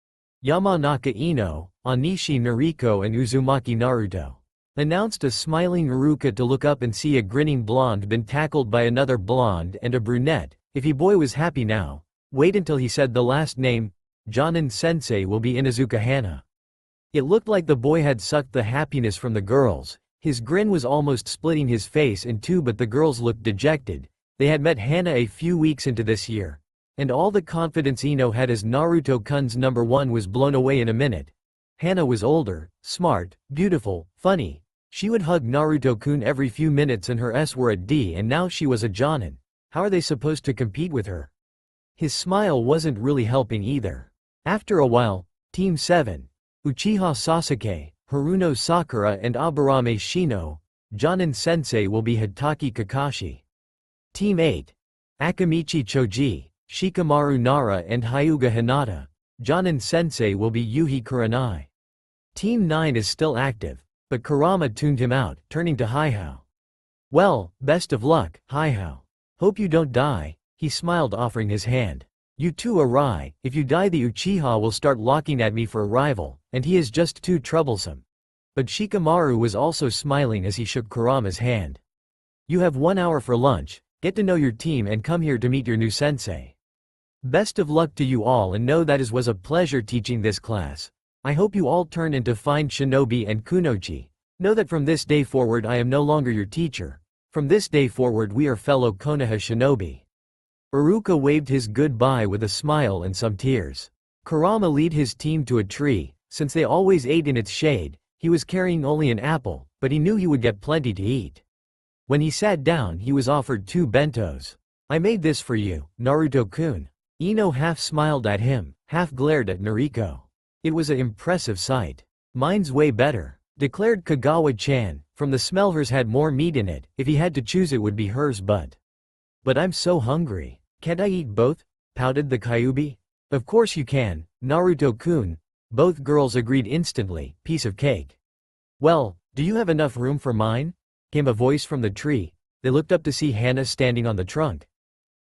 Yamanaka Ino, Onishi Noriko and Uzumaki Naruto. Announced a smiling Iruka to look up and see a grinning blonde been tackled by another blonde and a brunette. If he boy was happy now. Wait until he said the last name. Jonin sensei will be Inuzuka Hana. It looked like the boy had sucked the happiness from the girls. His grin was almost splitting his face in two, but the girls looked dejected. They had met Hana a few weeks into this year. And all the confidence Ino had as Naruto-kun's number 1 was blown away in a minute. Hana was older, smart, beautiful, funny. She would hug Naruto-kun every few minutes and her S were a D, and now she was a Jonin. How are they supposed to compete with her? His smile wasn't really helping either. After a while, Team 7. Uchiha Sasuke, Haruno Sakura and Aburame Shino. Jonin sensei will be Hitaki Kakashi. Team 8. Akamichi Choji, Shikamaru Nara and Hyuga Hinata. Jonin sensei will be Yuhi Kurenai. Team 9 is still active, but Kurama tuned him out, turning to Haihao. Well, best of luck, Haihao. Hope you don't die, he smiled, offering his hand. You too, Arai. If you die the Uchiha will start looking at me for a rival, and he is just too troublesome. But Shikamaru was also smiling as he shook Kurama's hand. You have 1 hour for lunch, get to know your team and come here to meet your new sensei. Best of luck to you all, and know that it was a pleasure teaching this class. I hope you all turn into fine shinobi and kunoichi. Know that from this day forward I am no longer your teacher. From this day forward we are fellow Konoha shinobi. Iruka waved his goodbye with a smile and some tears. Kurama led his team to a tree. Since they always ate in its shade, he was carrying only an apple, but he knew he would get plenty to eat. When he sat down he was offered 2 bentos. I made this for you, Naruto-kun. Ino half smiled at him, half glared at Noriko. It was an impressive sight. Mine's way better, declared Kagawa-chan. From the smell hers had more meat in it. If he had to choose it would be hers, but I'm so hungry. Can't I eat both? Pouted the Kyuubi. Of course you can, Naruto-kun. Both girls agreed instantly. Piece of cake. Well, do you have enough room for mine? Came a voice from the tree. They looked up to see Hana standing on the trunk.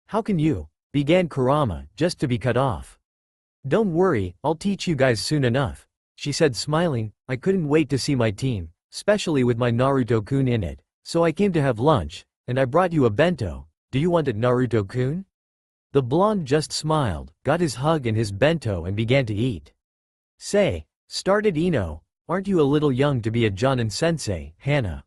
How can you? Began Kurama, just to be cut off. Don't worry, I'll teach you guys soon enough, she said, smiling. I couldn't wait to see my team, especially with my Naruto-kun in it, so I came to have lunch, and I brought you a bento. Do you want it, Naruto-kun? The blonde just smiled, got his hug and his bento and began to eat. Say, started Ino, aren't you a little young to be a Jonin sensei, Hana?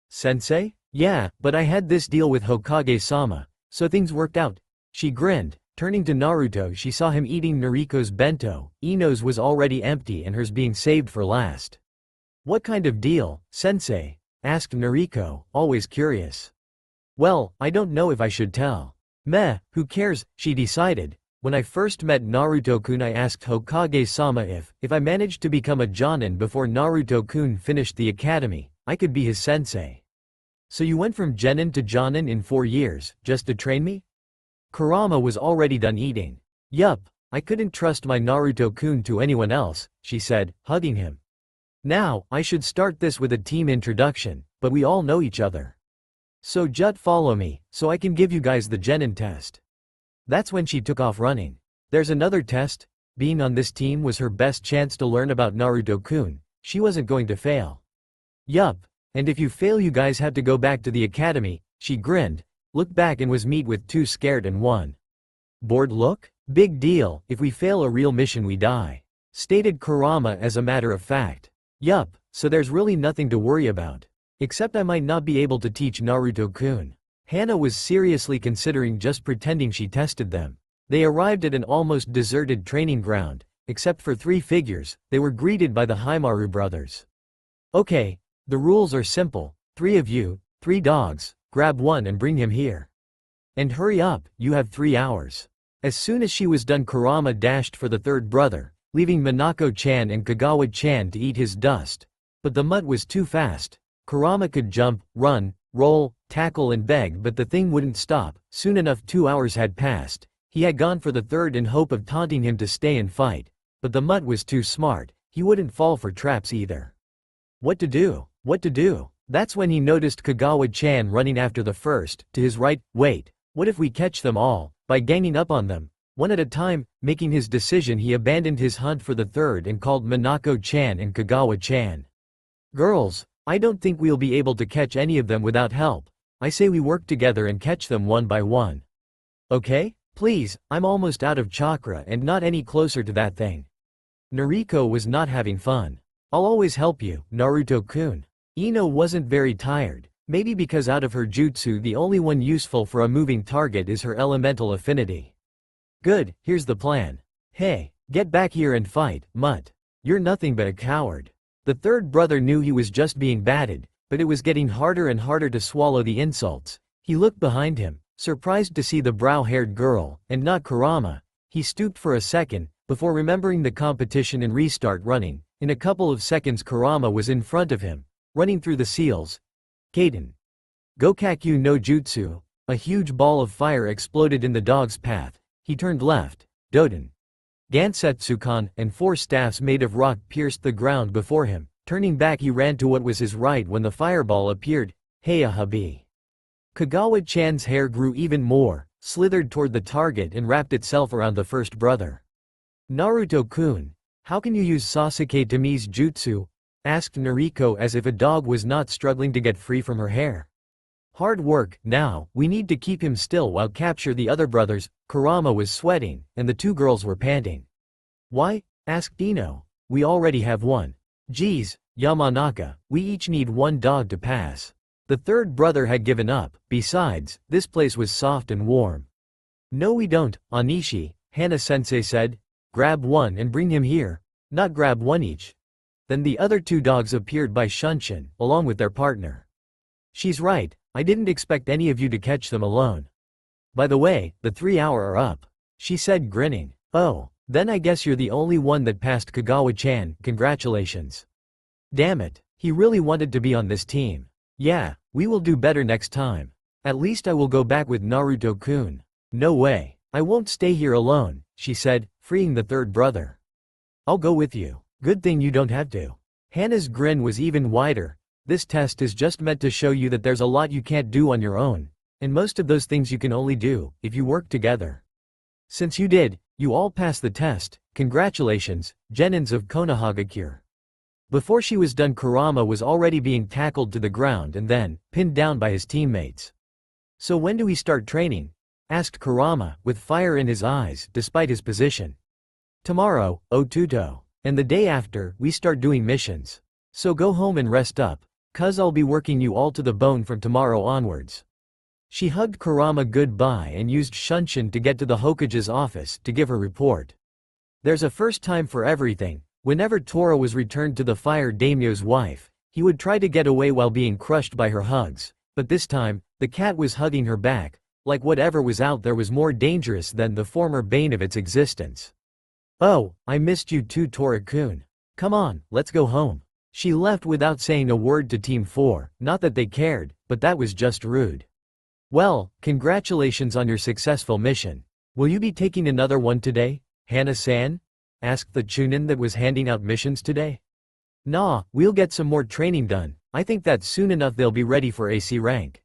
Sensei? Yeah, but I had this deal with Hokage-sama, so things worked out. She grinned. Turning to Naruto, she saw him eating Noriko's bento. Ino's was already empty and hers being saved for last. What kind of deal, sensei? Asked Noriko, always curious. Well, I don't know if I should tell. Meh, who cares, she decided. When I first met Naruto-kun I asked Hokage-sama if I managed to become a Jonin before Naruto-kun finished the academy, I could be his sensei. So you went from Genin to Jonin in 4 years, just to train me? Kurama was already done eating. Yup, I couldn't trust my Naruto-kun to anyone else, she said, hugging him. Now, I should start this with a team introduction, but we all know each other. So just follow me, so I can give you guys the Genin test. That's when she took off running. There's another test? Being on this team was her best chance to learn about Naruto-kun. She wasn't going to fail. Yup, and if you fail you guys have to go back to the academy, she grinned. Looked back and was met with 2 scared and 1 bored look? Big deal, if we fail a real mission we die, stated Kurama as a matter of fact. Yup, so there's really nothing to worry about. Except I might not be able to teach Naruto-kun. Hana was seriously considering just pretending she tested them. They arrived at an almost deserted training ground. Except for 3 figures, they were greeted by the Himaru brothers. Okay, the rules are simple. 3 of you, 3 dogs, grab one and bring him here. And hurry up, you have 3 hours. As soon as she was done, Kurama dashed for the 3rd brother, leaving Minako-chan and Kagawa-chan to eat his dust. But the mutt was too fast. Kurama could jump, run, roll, tackle and beg, but the thing wouldn't stop. Soon enough 2 hours had passed. He had gone for the 3rd in hope of taunting him to stay and fight. But the mutt was too smart, he wouldn't fall for traps either. What to do? What to do? That's when he noticed Kagawa-chan running after the 1st, to his right. Wait, what if we catch them all, by ganging up on them, one at a time? Making his decision, he abandoned his hunt for the 3rd and called Minako-chan and Kagawa-chan. Girls, I don't think we'll be able to catch any of them without help. I say we work together and catch them one by one. Okay? Please, I'm almost out of chakra and not any closer to that thing. Nariko was not having fun. I'll always help you, Naruto-kun. Ino wasn't very tired, maybe because out of her jutsu the only one useful for a moving target is her elemental affinity. Good, here's the plan. Hey, get back here and fight, mutt. You're nothing but a coward. The 3rd brother knew he was just being batted, but it was getting harder and harder to swallow the insults. He looked behind him, surprised to see the brown-haired girl, and not Kurama. He stooped for a second, before remembering the competition and restart running. In a couple of seconds Kurama was in front of him, running through the seals. Kaden. Gokakyu no Jutsu. A huge ball of fire exploded in the dog's path. He turned left. Doden. Gansetsukan and 4 staffs made of rock pierced the ground before him. Turning back, he ran to what was his right when the fireball appeared. Heya Habi. Kagawa-chan's hair grew even more, slithered toward the target and wrapped itself around the 1st brother. Naruto-kun, how can you use Sasuke Tomi's jutsu? Asked Nariko as if a dog was not struggling to get free from her hair. Hard work. Now, we need to keep him still while capture the other brothers. Kurama was sweating, and the 2 girls were panting. Why? Asked Ino. We already have one. Geez, Yamanaka, we each need 1 dog to pass. The 3rd brother had given up. Besides, this place was soft and warm. No we don't, Anishi, Hana-sensei said. Grab one and bring him here. Not grab one each. Then the other 2 dogs appeared by Shunshin, along with their partner. She's right, I didn't expect any of you to catch them alone. By the way, the 3 hour are up, she said grinning. Oh, then I guess you're the only one that passed Kagawa-chan, congratulations. Damn it, he really wanted to be on this team. Yeah, we will do better next time. At least I will go back with Naruto-kun. No way, I won't stay here alone, she said, freeing the 3rd brother. I'll go with you. Good thing you don't have to. Hana's grin was even wider. This test is just meant to show you that there's a lot you can't do on your own, and most of those things you can only do if you work together. Since you did, you all passed the test. Congratulations, Genins of Konohagakure. Before she was done, Kurama was already being tackled to the ground and then pinned down by his teammates. So when do we start training? Asked Kurama, with fire in his eyes despite his position. Tomorrow, Otuto. And the day after, we start doing missions. So go home and rest up, cuz I'll be working you all to the bone from tomorrow onwards. She hugged Kurama goodbye and used Shunshin to get to the Hokage's office to give her report. There's a first time for everything. Whenever Tora was returned to the fire daimyo's wife, he would try to get away while being crushed by her hugs, but this time, the cat was hugging her back, like whatever was out there was more dangerous than the former bane of its existence. Oh, I missed you too, Tora-kun. Come on, let's go home. She left without saying a word to Team 4, not that they cared, but that was just rude. Well, congratulations on your successful mission. Will you be taking another one today, Hana-san? Asked the Chunin that was handing out missions today. Nah, we'll get some more training done. I think that soon enough they'll be ready for AC rank.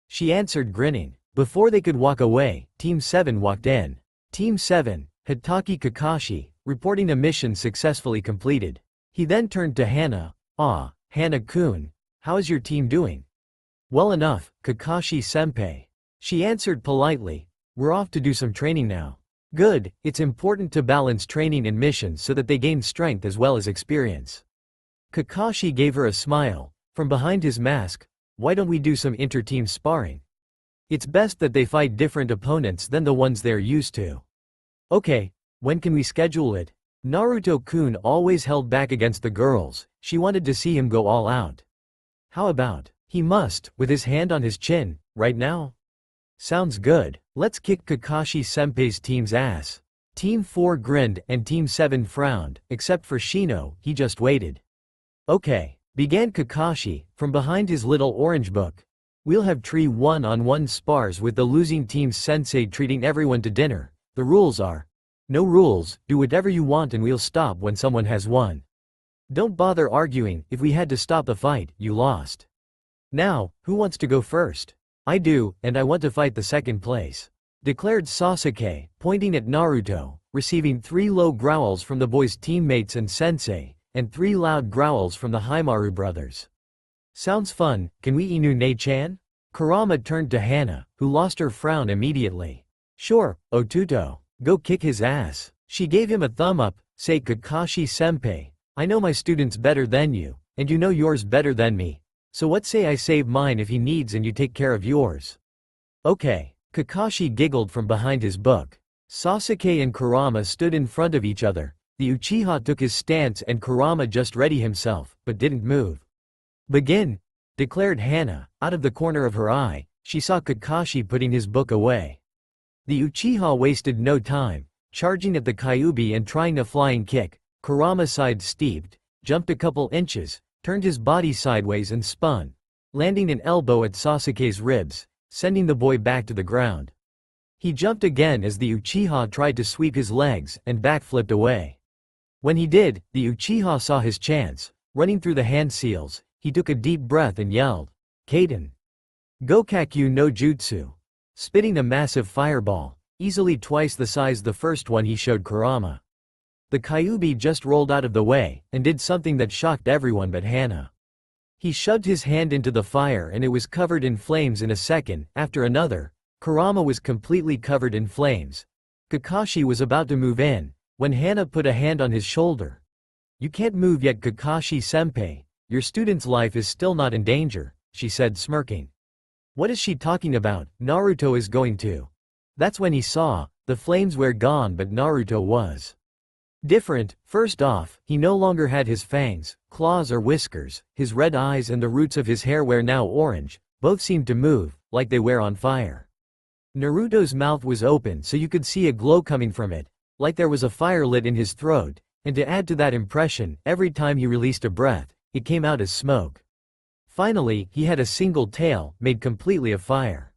She answered grinning. Before they could walk away, Team 7 walked in. Team 7. Hitaki Kakashi, reporting a mission successfully completed. He then turned to Hana. Ah, Hana-kun, how is your team doing? Well enough, Kakashi-senpai. She answered politely. We're off to do some training now. Good, it's important to balance training and missions so that they gain strength as well as experience. Kakashi gave her a smile. From behind his mask, why don't we do some inter-team sparring? It's best that they fight different opponents than the ones they're used to. Okay, when can we schedule it? Naruto-kun always held back against the girls, she wanted to see him go all out. How about, he must, with his hand on his chin, right now? Sounds good, let's kick Kakashi-senpai's team's ass. Team 4 grinned and Team 7 frowned, except for Shino, he just waited. Okay, began Kakashi, from behind his little orange book. We'll have tree one-on-one spars with the losing team's sensei treating everyone to dinner. The rules are, no rules, do whatever you want and we'll stop when someone has won. Don't bother arguing, if we had to stop the fight, you lost. Now, who wants to go first? I do, and I want to fight the second place, declared Sasuke, pointing at Naruto, receiving 3 low growls from the boys' teammates and sensei, and 3 loud growls from the Haimaru brothers. Sounds fun, can we Inu Ne-chan? Kurama turned to Hana, who lost her frown immediately. Sure, Otuto, go kick his ass. She gave him a thumb up, say Kakashi-senpai, I know my students better than you, and you know yours better than me. So what say I save mine if he needs and you take care of yours? Okay, Kakashi giggled from behind his book. Sasuke and Kurama stood in front of each other. The Uchiha took his stance and Kurama just ready himself, but didn't move. Begin, declared Hana. Out of the corner of her eye, she saw Kakashi putting his book away. The Uchiha wasted no time, charging at the Kyuubi and trying a flying kick. Kurama side-stepped, jumped a couple inches, turned his body sideways and spun, landing an elbow at Sasuke's ribs, sending the boy back to the ground. He jumped again as the Uchiha tried to sweep his legs and backflipped away. When he did, the Uchiha saw his chance. Running through the hand seals, he took a deep breath and yelled, Kaden. Gokakyu no Jutsu. Spitting a massive fireball, easily twice the size the first one he showed Kurama. The Kyuubi just rolled out of the way, and did something that shocked everyone but Hana. He shoved his hand into the fire and it was covered in flames in a second. After another, Kurama was completely covered in flames. Kakashi was about to move in, when Hana put a hand on his shoulder. You can't move yet, Kakashi-senpai, your student's life is still not in danger, she said, smirking. What is she talking about? Naruto is going to. That's when he saw, the flames were gone but Naruto was different. First off, he no longer had his fangs, claws or whiskers, his red eyes and the roots of his hair were now orange, both seemed to move, like they were on fire. Naruto's mouth was open so you could see a glow coming from it, like there was a fire lit in his throat, and to add to that impression, every time he released a breath, it came out as smoke. Finally, he had a single tail, made completely of fire.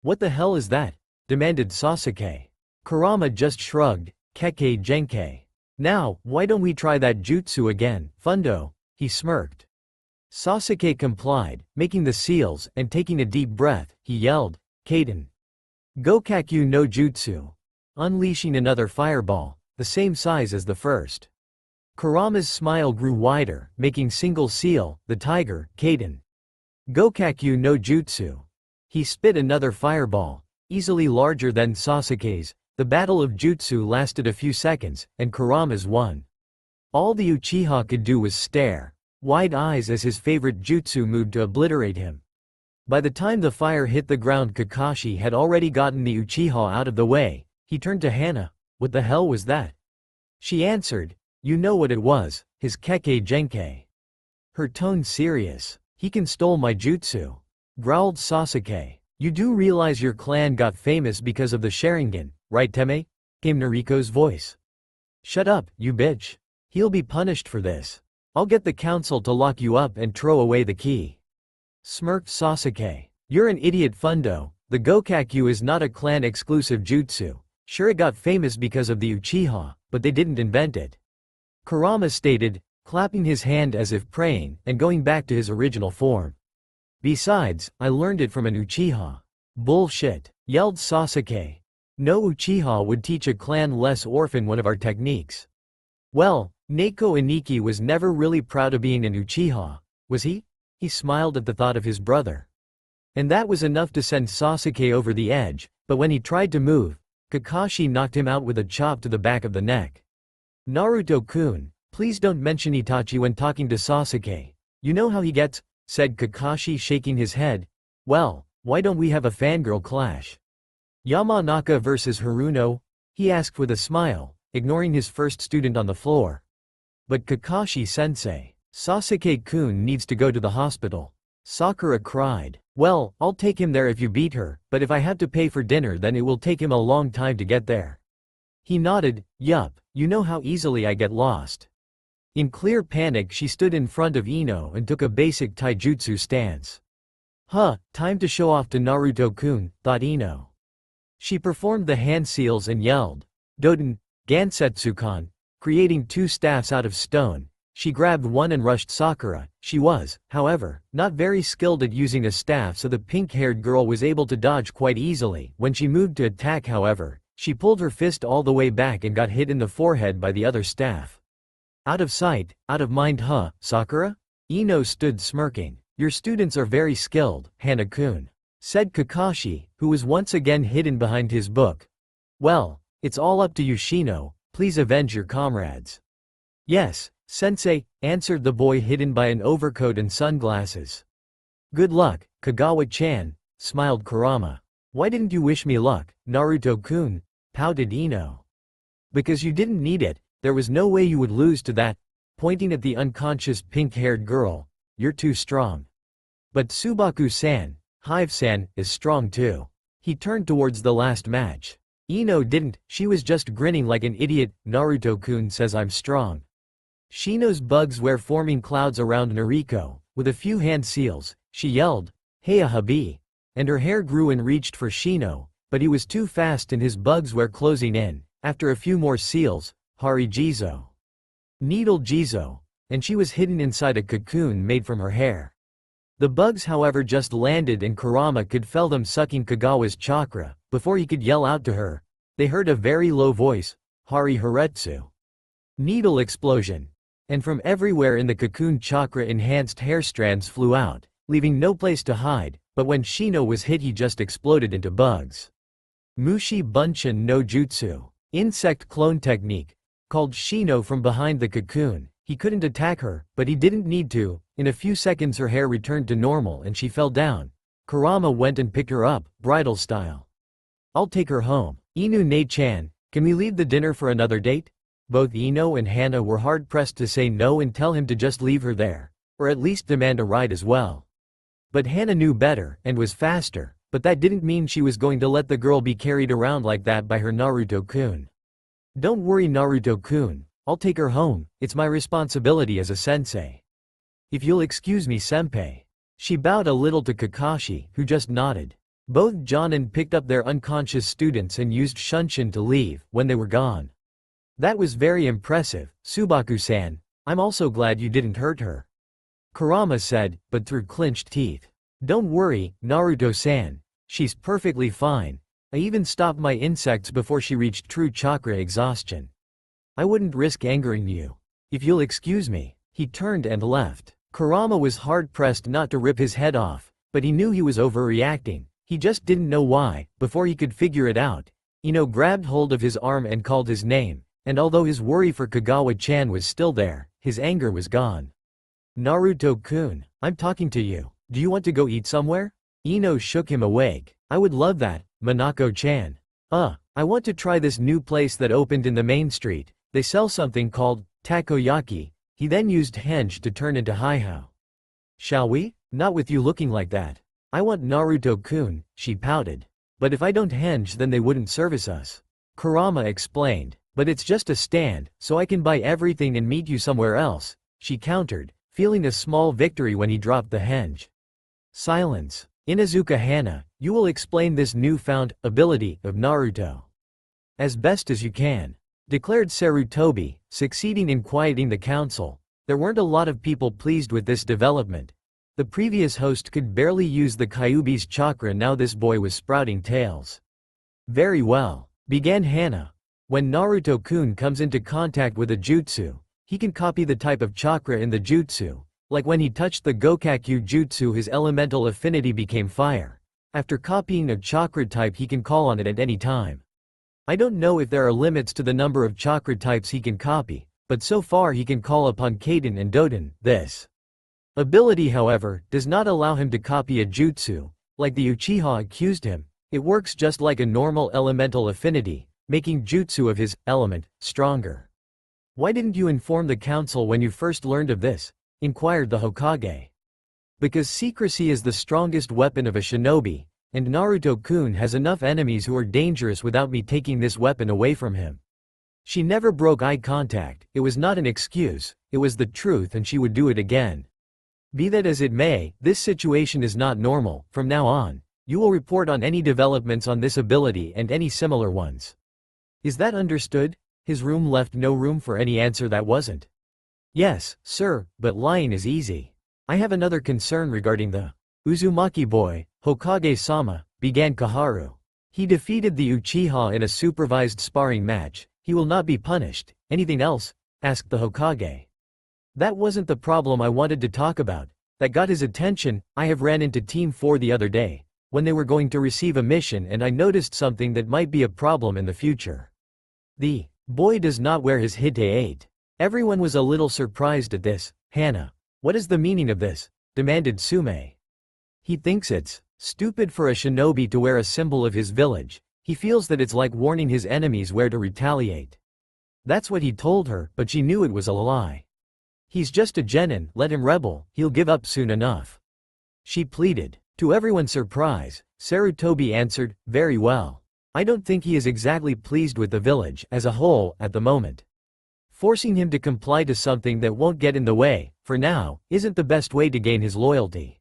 What the hell is that? Demanded Sasuke. Kurama just shrugged, Kekkei Genkei. Now, why don't we try that jutsu again, Fundo? He smirked. Sasuke complied, making the seals, and taking a deep breath, he yelled, Kaden. Gokakyu no Jutsu. Unleashing another fireball, the same size as the first. Kurama's smile grew wider, making single seal, the tiger, Kaden. Gokakyu no Jutsu. He spit another fireball, easily larger than Sasuke's. The battle of jutsu lasted a few seconds, and Kurama's won. All the Uchiha could do was stare, wide eyes as his favorite jutsu moved to obliterate him. By the time the fire hit the ground, Kakashi had already gotten the Uchiha out of the way. He turned to Hana. What the hell was that? She answered, you know what it was, his Kekkei Genkei. Her tone serious. He can stole my jutsu, growled Sasuke. You do realize your clan got famous because of the Sharingan, right Teme? Came Nariko's voice. Shut up, you bitch. He'll be punished for this. I'll get the council to lock you up and throw away the key. Smirked Sasuke. You're an idiot, Fundo. The Gokakyu is not a clan-exclusive jutsu. Sure, it got famous because of the Uchiha, but they didn't invent it. Kurama stated, clapping his hand as if praying, and going back to his original form. Besides, I learned it from an Uchiha. Bullshit, yelled Sasuke. No Uchiha would teach a clan-less orphan one of our techniques. Well, Neko Iniki was never really proud of being an Uchiha, was he? He smiled at the thought of his brother. And that was enough to send Sasuke over the edge, but when he tried to move, Kakashi knocked him out with a chop to the back of the neck. Naruto-kun, please don't mention Itachi when talking to Sasuke. You know how he gets? said Kakashi, shaking his head. Well, why don't we have a fangirl clash? Yamanaka versus Haruno? He asked with a smile, ignoring his first student on the floor. But Kakashi-sensei, Sasuke-kun needs to go to the hospital. Sakura cried. Well, I'll take him there if you beat her, but if I have to pay for dinner then it will take him a long time to get there. He nodded. Yup, you know how easily I get lost. In clear panic she stood in front of Ino and took a basic taijutsu stance. Huh, time to show off to Naruto-kun, thought Ino. She performed the hand seals and yelled, Doden, Gansetsukan, creating two staffs out of stone. She grabbed one and rushed Sakura. She was, however, not very skilled at using a staff, so the pink-haired girl was able to dodge quite easily. When she moved to attack, however, she pulled her fist all the way back and got hit in the forehead by the other staff. Out of sight, out of mind, huh, Sakura? Ino stood smirking. Your students are very skilled, Hana-kun, said Kakashi, who was once again hidden behind his book. Well, it's all up to you, Shino. Please avenge your comrades. Yes, sensei, answered the boy hidden by an overcoat and sunglasses. Good luck, Kagawa-chan, smiled Kurama. Why didn't you wish me luck, Naruto-kun? Pouted Ino. Because you didn't need it, there was no way you would lose to that, pointing at the unconscious pink-haired girl. You're too strong. But Tsubaku-san, Hive-san, is strong too. He turned towards the last match. Ino didn't, she was just grinning like an idiot. Naruto-kun says I'm strong. Shino's bugs were forming clouds around Nariko. With a few hand seals, she yelled, Heya Habi, and her hair grew and reached for Shino, but he was too fast and his bugs were closing in. After a few more seals, Hari Jizo. Needle Jizo, and she was hidden inside a cocoon made from her hair. The bugs however just landed and Kurama could feel them sucking Kagawa's chakra. Before he could yell out to her, they heard a very low voice, Hari Haretsu. Needle explosion. And from everywhere in the cocoon chakra-enhanced hair strands flew out, leaving no place to hide, but when Shino was hit he just exploded into bugs. Mushi Bunshin no Jutsu, insect clone technique, called Shino from behind the cocoon. He couldn't attack her, but he didn't need to. In a few seconds her hair returned to normal and she fell down. Kurama went and picked her up, bridal style. I'll take her home. Inu Ne-chan, can we leave the dinner for another date? Both Ino and Hana were hard-pressed to say no and tell him to just leave her there, or at least demand a ride as well. But Hana knew better, and was faster, but that didn't mean she was going to let the girl be carried around like that by her Naruto-kun. Don't worry Naruto-kun, I'll take her home, it's my responsibility as a sensei. If you'll excuse me senpai. She bowed a little to Kakashi, who just nodded. Both Jonin picked up their unconscious students and used Shunshin to leave. When they were gone, that was very impressive, Tsubaku-san. I'm also glad you didn't hurt her. Kurama said, but through clenched teeth. Don't worry, Naruto-san. She's perfectly fine. I even stopped my insects before she reached true chakra exhaustion. I wouldn't risk angering you. If you'll excuse me. He turned and left. Kurama was hard-pressed not to rip his head off, but he knew he was overreacting. He just didn't know why. Before he could figure it out, Ino grabbed hold of his arm and called his name, and although his worry for Kagawa-chan was still there, his anger was gone. Naruto-kun, I'm talking to you. Do you want to go eat somewhere? Ino shook him awake. I would love that, Manako-chan. I want to try this new place that opened in the main street. They sell something called takoyaki. He then used henge to turn into Haihao. Shall we? Not with you looking like that. I want Naruto-kun, she pouted. But if I don't henge then they wouldn't service us. Kurama explained. But it's just a stand, so I can buy everything and meet you somewhere else, she countered, feeling a small victory when he dropped the henge. Silence. Inuzuka Hana, you will explain this newfound ability of Naruto as best as you can, declared Sarutobi, succeeding in quieting the council. There weren't a lot of people pleased with this development. The previous host could barely use the Kyuubi's chakra, now this boy was sprouting tails. Very well, began Hana. When Naruto-kun comes into contact with a jutsu, he can copy the type of chakra in the jutsu. Like when he touched the Gokakyu jutsu, his elemental affinity became fire. After copying a chakra type he can call on it at any time. I don't know if there are limits to the number of chakra types he can copy, but so far he can call upon Kaden and Doden. This Ability, however, does not allow him to copy a jutsu, like the Uchiha accused him. It works just like a normal elemental affinity, making jutsu of his element stronger. Why didn't you inform the council when you first learned of this? Inquired the Hokage. Because secrecy is the strongest weapon of a shinobi, and Naruto-kun has enough enemies who are dangerous without me taking this weapon away from him. She never broke eye contact. It was not an excuse, it was the truth, and she would do it again. Be that as it may, this situation is not normal. From now on, you will report on any developments on this ability and any similar ones. Is that understood? His room left no room for any answer that wasn't. Yes, sir, but lying is easy. I have another concern regarding the Uzumaki boy, Hokage-sama, began Kaharu. He defeated the Uchiha in a supervised sparring match. He will not be punished. Anything else? Asked the Hokage. That wasn't the problem I wanted to talk about. That got his attention. I have ran into Team 4 the other day, when they were going to receive a mission, and I noticed something that might be a problem in the future. The boy does not wear his hite-8. Everyone was a little surprised at this. Hana, what is the meaning of this? Demanded Sume. He thinks it's stupid for a shinobi to wear a symbol of his village. He feels that it's like warning his enemies where to retaliate. That's what he told her, but she knew it was a lie. He's just a genin, let him rebel, he'll give up soon enough. She pleaded. To everyone's surprise, Sarutobi answered, very well. I don't think he is exactly pleased with the village as a whole at the moment. Forcing him to comply to something that won't get in the way, for now, isn't the best way to gain his loyalty.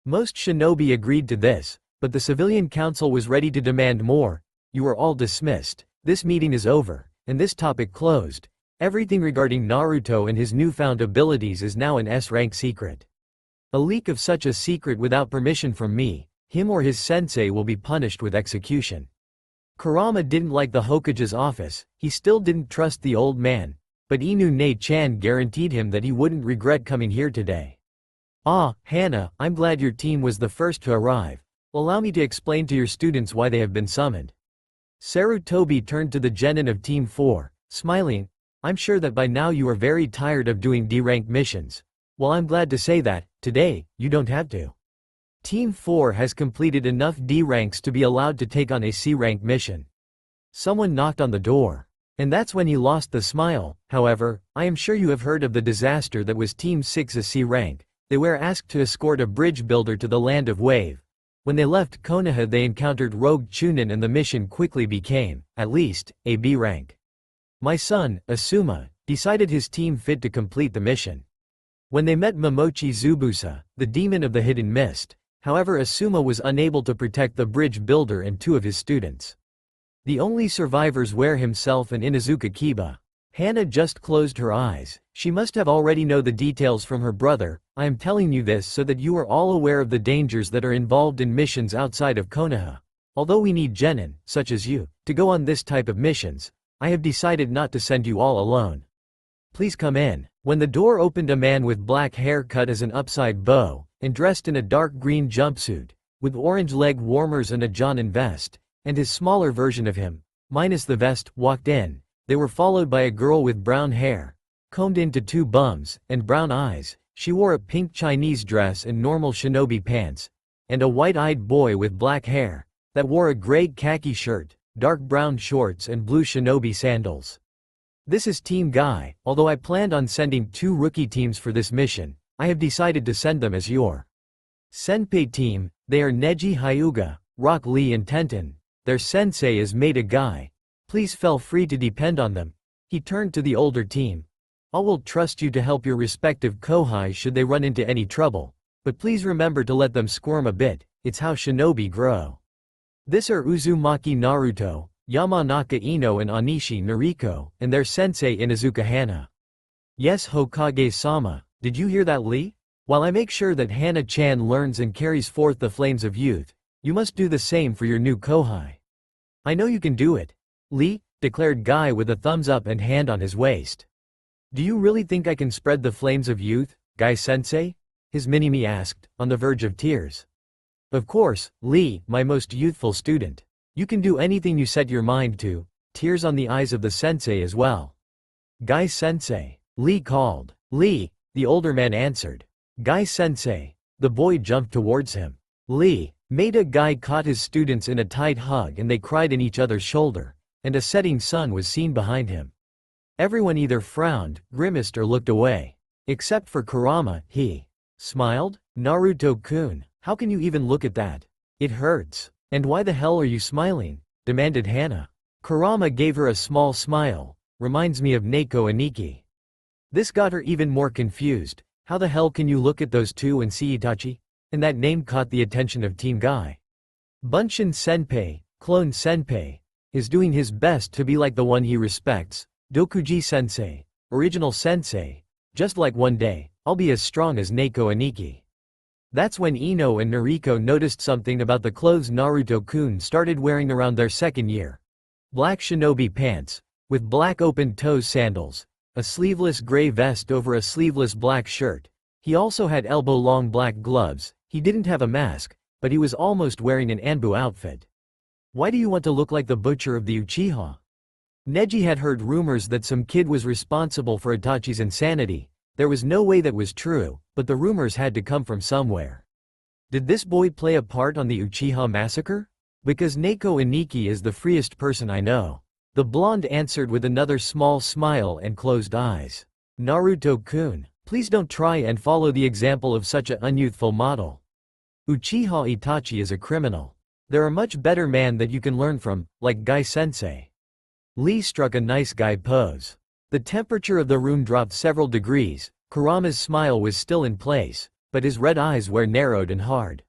Most shinobi agreed to this, but the civilian council was ready to demand more. You are all dismissed. This meeting is over, and this topic closed. Everything regarding Naruto and his newfound abilities is now an S-rank secret. A leak of such a secret without permission from me, him or his sensei will be punished with execution. Kurama didn't like the Hokage's office. He still didn't trust the old man, but Inu-ne-chan guaranteed him that he wouldn't regret coming here today. Ah, Hana, I'm glad your team was the first to arrive. Allow me to explain to your students why they have been summoned. Sarutobi turned to the genin of Team 4, smiling. I'm sure that by now you are very tired of doing D-rank missions. Well, I'm glad to say that, today, you don't have to. Team 4 has completed enough D ranks to be allowed to take on a C-rank mission. Someone knocked on the door. And that's when he lost the smile. However, I am sure you have heard of the disaster that was Team 6's C rank. They were asked to escort a bridge builder to the land of Wave. When they left Konoha, they encountered Rogue Chunin, and the mission quickly became, at least, a B rank. My son, Asuma, decided his team fit to complete the mission. When they met Momochi Zubusa, the demon of the hidden mist, however, Asuma was unable to protect the bridge builder and 2 of his students. The only survivors were himself and Inuzuka Kiba. Hana just closed her eyes. She must have already know the details from her brother. I am telling you this so that you are all aware of the dangers that are involved in missions outside of Konoha. Although we need genin, such as you, to go on this type of missions, I have decided not to send you all alone. Please come in. When the door opened, a man with black hair cut as an upside bow, and dressed in a dark green jumpsuit, with orange leg warmers and a Jonin vest, and his smaller version of him, minus the vest, walked in. They were followed by a girl with brown hair, combed into 2 bums, and brown eyes. She wore a pink Chinese dress and normal shinobi pants, and a white-eyed boy with black hair, that wore a gray khaki shirt, dark brown shorts and blue shinobi sandals. This is Team Guy. Although I planned on sending 2 rookie teams for this mission, I have decided to send them as your Senpai team. They are Neji Hyuga, Rock Lee and Tenten. Their sensei is Maida Guy. Please feel free to depend on them. He turned to the older team. I will trust you to help your respective kohai should they run into any trouble, but please remember to let them squirm a bit. It's how shinobi grow. This are Uzumaki Naruto, Yamanaka Ino and Anishi Nariko, and their sensei Inuzuka Hana. Yes, Hokage-sama, did you hear that, Lee? While I make sure that Hana-chan learns and carries forth the flames of youth, you must do the same for your new kohai. I know you can do it, Lee, declared Guy with a thumbs up and hand on his waist. Do you really think I can spread the flames of youth, Guy-sensei? His mini-me asked, on the verge of tears. Of course, Lee, my most youthful student. You can do anything you set your mind to. Tears on the eyes of the sensei as well. Guy-sensei, Lee called. Lee, the older man answered. Guy-sensei. The boy jumped towards him. Lee. Maida Guy caught his students in a tight hug and they cried in each other's shoulder, and a setting sun was seen behind him. Everyone either frowned, grimaced or looked away. Except for Kurama, he smiled. Naruto-kun, how can you even look at that? It hurts. And why the hell are you smiling? Demanded Hana. Kurama gave her a small smile. Reminds me of Neko Aniki. This got her even more confused. How the hell can you look at those two and see Itachi? And that name caught the attention of Team Guy. Bunshin Senpai, clone Senpai, is doing his best to be like the one he respects, Dokuji Sensei, original Sensei. Just like one day, I'll be as strong as Neko Aniki. That's when Ino and Noriko noticed something about the clothes Naruto-kun started wearing around their second year. Black shinobi pants, with black open-toes sandals, a sleeveless gray vest over a sleeveless black shirt. He also had elbow-long black gloves. He didn't have a mask, but he was almost wearing an Anbu outfit. Why do you want to look like the butcher of the Uchiha? Neji had heard rumors that some kid was responsible for Itachi's insanity. There was no way that was true, but the rumors had to come from somewhere. Did this boy play a part on the Uchiha massacre? Because Neko Aniki is the freest person I know. The blonde answered with another small smile and closed eyes. Naruto-kun, please don't try and follow the example of such an unyouthful model. Uchiha Itachi is a criminal. There are much better men that you can learn from, like Guy-sensei. Lee struck a nice guy pose. The temperature of the room dropped several degrees. Kurama's smile was still in place, but his red eyes were narrowed and hard.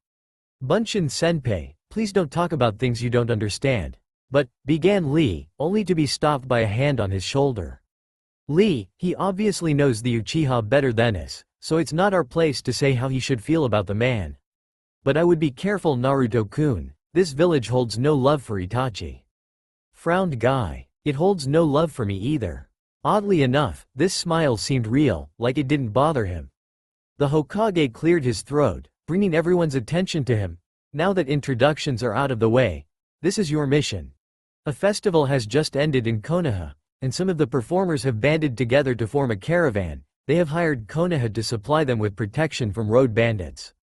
Bunshin Senpai, please don't talk about things you don't understand. But, began Lee, only to be stopped by a hand on his shoulder. Lee, he obviously knows the Uchiha better than us, so it's not our place to say how he should feel about the man. But I would be careful, Naruto-kun. This village holds no love for Itachi. Frowned Guy. It holds no love for me either. Oddly enough, this smile seemed real, like it didn't bother him. The Hokage cleared his throat, bringing everyone's attention to him. Now that introductions are out of the way, this is your mission. A festival has just ended in Konoha, and some of the performers have banded together to form a caravan. They have hired Konoha to supply them with protection from road bandits.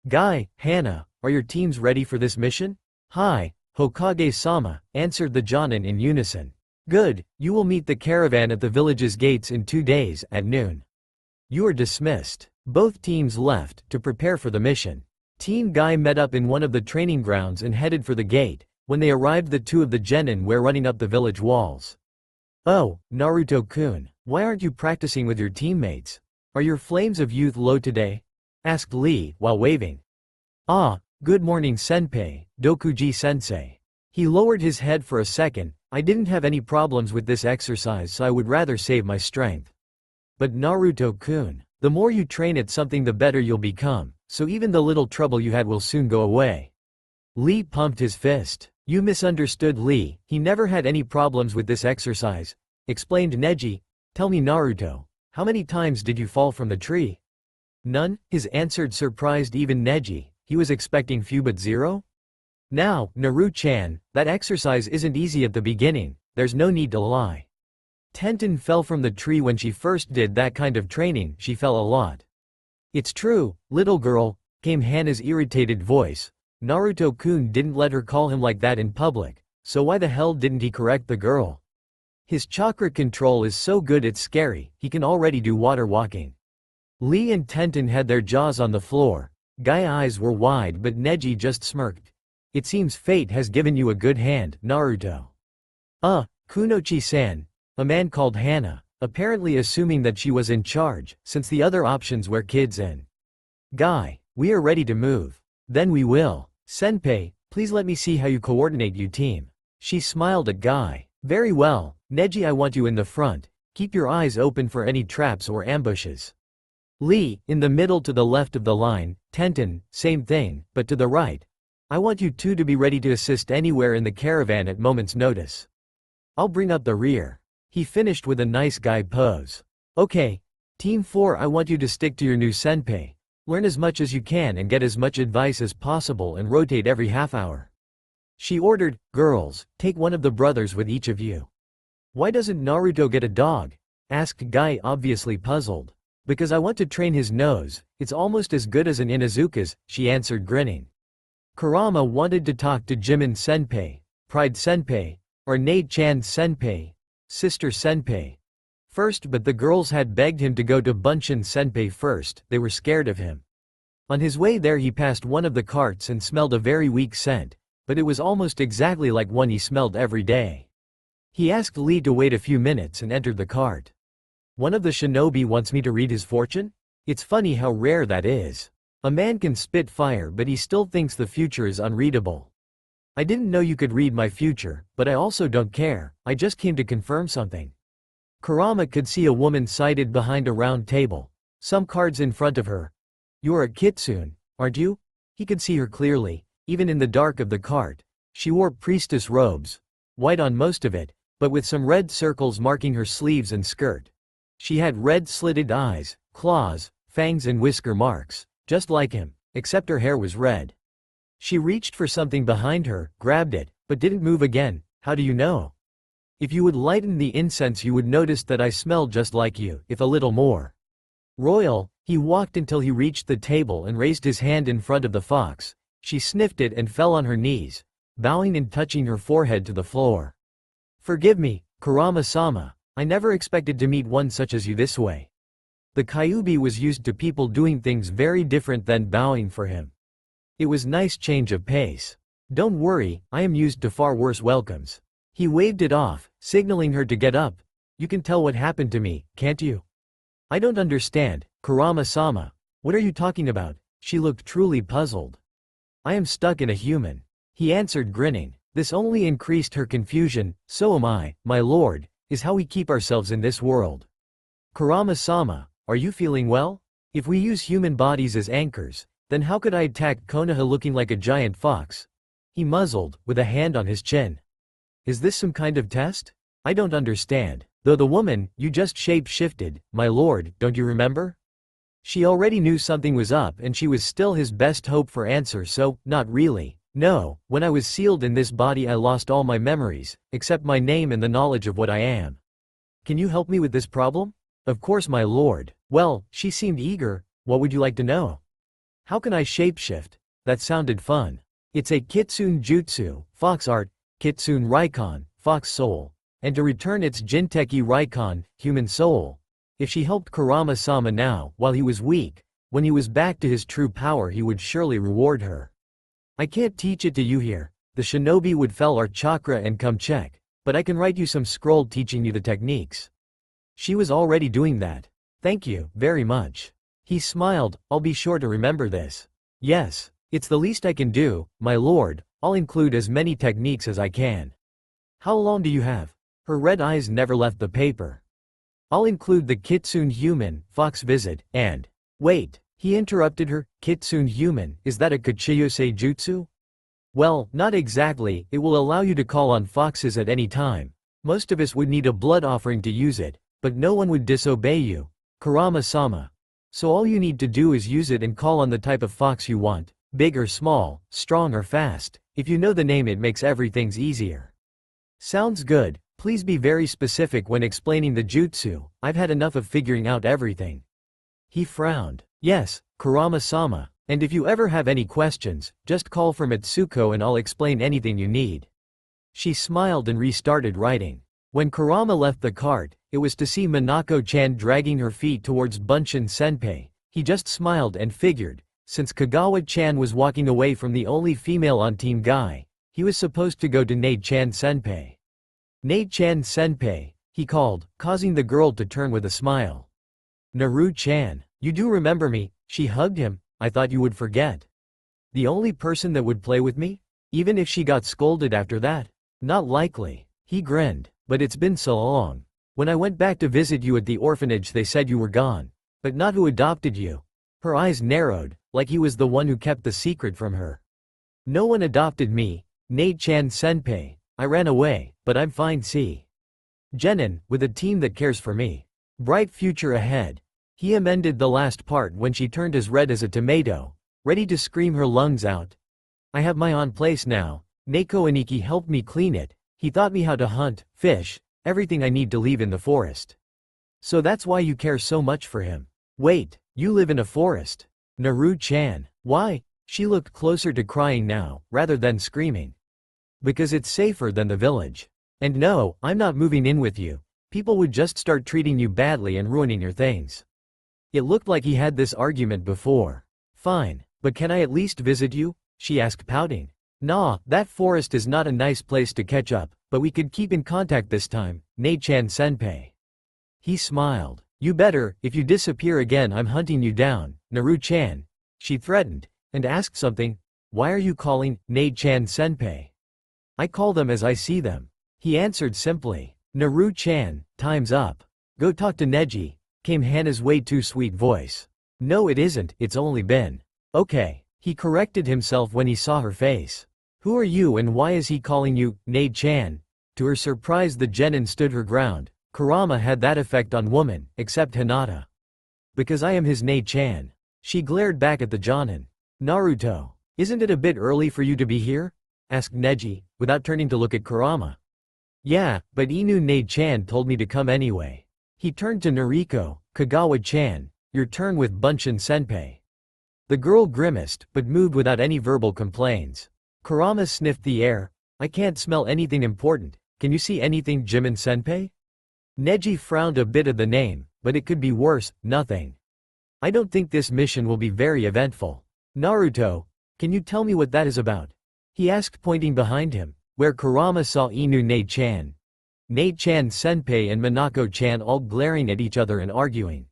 Guy, Hana, are your teams ready for this mission? Hi, Hokage-sama, answered the Jonin in unison. Good, you will meet the caravan at the village's gates in 2 days, at noon. You are dismissed. Both teams left to prepare for the mission. Team Guy met up in one of the training grounds and headed for the gate. When they arrived, the two of the genin were running up the village walls. Oh, Naruto-kun, why aren't you practicing with your teammates? Are your flames of youth low today? Asked Lee, while waving. Ah, good morning Senpai, Dokuji Sensei. He lowered his head for a second. I didn't have any problems with this exercise, so I would rather save my strength. But Naruto-kun, the more you train at something the better you'll become, so even the little trouble you had will soon go away. Lee pumped his fist. You misunderstood Lee, he never had any problems with this exercise, explained Neji. Tell me Naruto, how many times did you fall from the tree? None, his answered surprised even Neji. He was expecting few but 0? Now, Naru-chan, that exercise isn't easy at the beginning, there's no need to lie. Tenten fell from the tree when she first did that kind of training, she fell a lot. It's true, little girl, came Hana's irritated voice. Naruto-kun didn't let her call him like that in public, so why the hell didn't he correct the girl? His chakra control is so good it's scary, he can already do water walking. Lee and Tenten had their jaws on the floor. Guy's eyes were wide but Neji just smirked. It seems fate has given you a good hand, Naruto. Kunoichi-san, a man called Hana, apparently assuming that she was in charge, since the other options were kids and Guy, we are ready to move. Then we will. Senpai, please let me see how you coordinate you team. She smiled at Guy. Very well, Neji, I want you in the front. Keep your eyes open for any traps or ambushes. Lee, in the middle to the left of the line. Tenten, same thing, but to the right. I want you two to be ready to assist anywhere in the caravan at moment's notice. I'll bring up the rear. He finished with a nice guy pose. Okay. Team 4, I want you to stick to your new senpai. Learn as much as you can and get as much advice as possible and rotate every half hour. She ordered. Girls, take one of the brothers with each of you. Why doesn't Naruto get a dog? Asked Guy, obviously puzzled. Because I want to train his nose, it's almost as good as an Inuzuka's, she answered grinning. Kurama wanted to talk to Jimin Senpai, Pride Senpai, or Nate-chan Senpai, Sister Senpai. First, but the girls had begged him to go to Bunshin Senpai first, they were scared of him. On his way there he passed one of the carts and smelled a very weak scent, but it was almost exactly like one he smelled every day. He asked Lee to wait a few minutes and entered the cart. One of the shinobi wants me to read his fortune? It's funny how rare that is. A man can spit fire but he still thinks the future is unreadable. I didn't know you could read my future, but I also don't care, I just came to confirm something. Kurama could see a woman seated behind a round table, some cards in front of her. You're a kitsune, aren't you? He could see her clearly, even in the dark of the cart. She wore priestess robes, white on most of it, but with some red circles marking her sleeves and skirt. She had red slitted eyes, claws, fangs and whisker marks, just like him, except her hair was red. She reached for something behind her, grabbed it, but didn't move again. How do you know? If you would lighten the incense you would notice that I smell just like you, if a little more. Royal, he walked until he reached the table and raised his hand in front of the fox. She sniffed it and fell on her knees, bowing and touching her forehead to the floor. Forgive me, Kurama-sama, I never expected to meet one such as you this way. The Kyuubi was used to people doing things very different than bowing for him. It was nice change of pace. Don't worry, I am used to far worse welcomes. He waved it off, signaling her to get up. You can tell what happened to me, can't you? I don't understand, Kurama-sama. What are you talking about? She looked truly puzzled. I am stuck in a human. He answered grinning. This only increased her confusion. So am I, my lord, is how we keep ourselves in this world. Kurama-sama, are you feeling well? If we use human bodies as anchors, then how could I attack Konoha looking like a giant fox? He muzzled, with a hand on his chin. Is this some kind of test? I don't understand. Though the woman, you just shape-shifted, my lord, don't you remember? She already knew something was up and she was still his best hope for answer so, not really. No, when I was sealed in this body I lost all my memories, except my name and the knowledge of what I am. Can you help me with this problem? Of course my lord. Well, she seemed eager, what would you like to know? How can I shapeshift? That sounded fun. It's a kitsune jutsu, fox art, kitsune raikon, fox soul, and to return its jinteki raikon, human soul. If she helped Kurama-sama now, while he was weak, when he was back to his true power he would surely reward her. I can't teach it to you here, the shinobi would fell our chakra and come check, but I can write you some scroll teaching you the techniques. She was already doing that. Thank you, very much. He smiled, I'll be sure to remember this. Yes, it's the least I can do, my lord, I'll include as many techniques as I can. How long do you have? Her red eyes never left the paper. I'll include the kitsune human, fox visit, and… Wait, he interrupted her, kitsune human, is that a Kuchiyose jutsu? Well, not exactly, it will allow you to call on foxes at any time. Most of us would need a blood offering to use it, but no one would disobey you, Kurama-sama. So all you need to do is use it and call on the type of fox you want, big or small, strong or fast. If you know the name it makes everything's easier. Sounds good, please be very specific when explaining the jutsu, I've had enough of figuring out everything. He frowned. Yes, Kurama-sama, and if you ever have any questions, just call for Mitsuko and I'll explain anything you need. She smiled and restarted writing. When Kurama left the cart, it was to see Minako-chan dragging her feet towards Bunshin Senpai. He just smiled and figured, since Kagawa-chan was walking away from the only female on Team Guy, he was supposed to go to Nate-chan Senpai. Nate-chan Senpai, he called, causing the girl to turn with a smile. Naru-chan, you do remember me, she hugged him, I thought you would forget. The only person that would play with me? Even if she got scolded after that? Not likely. He grinned, but it's been so long. When I went back to visit you at the orphanage they said you were gone. But not who adopted you. Her eyes narrowed, like he was the one who kept the secret from her. No one adopted me, Nate-chan Senpai, I ran away, but I'm fine see. Genin, with a team that cares for me. Bright future ahead. He amended the last part when she turned as red as a tomato, ready to scream her lungs out. I have my own place now, Neko Aniki helped me clean it, he taught me how to hunt, fish, everything I need to leave in the forest. So that's why you care so much for him. Wait, you live in a forest? Naru-chan. Why? She looked closer to crying now, rather than screaming. Because it's safer than the village. And no, I'm not moving in with you. People would just start treating you badly and ruining your things. It looked like he had this argument before. Fine, but can I at least visit you? She asked, pouting. Nah, that forest is not a nice place to catch up, but we could keep in contact this time, Nei-chan senpai. He smiled. You better, if you disappear again I'm hunting you down, Naru-chan. She threatened, and asked something. Why are you calling Nei-chan senpai? I call them as I see them. He answered simply. Naru-chan, time's up. Go talk to Neji, came Hana's way too sweet voice. No it isn't, it's only been. Okay. He corrected himself when he saw her face. Who are you and why is he calling you Nei-chan? To her surprise the genin stood her ground. Kurama had that effect on women, except Hinata. Because I am his Nei-chan. She glared back at the jonin. Naruto, isn't it a bit early for you to be here? Asked Neji, without turning to look at Kurama. Yeah, but Inu Nei-chan told me to come anyway. He turned to Noriko, Kagawa-chan, your turn with Bunshin senpai. The girl grimaced, but moved without any verbal complaints. Kurama sniffed the air. I can't smell anything important. Can you see anything, Jimin senpai? Neji frowned a bit at the name, but it could be worse, nothing. I don't think this mission will be very eventful. Naruto, can you tell me what that is about? He asked, pointing behind him, where Kurama saw Inu Nei-chan. Nei-chan senpai and Minako-chan all glaring at each other and arguing.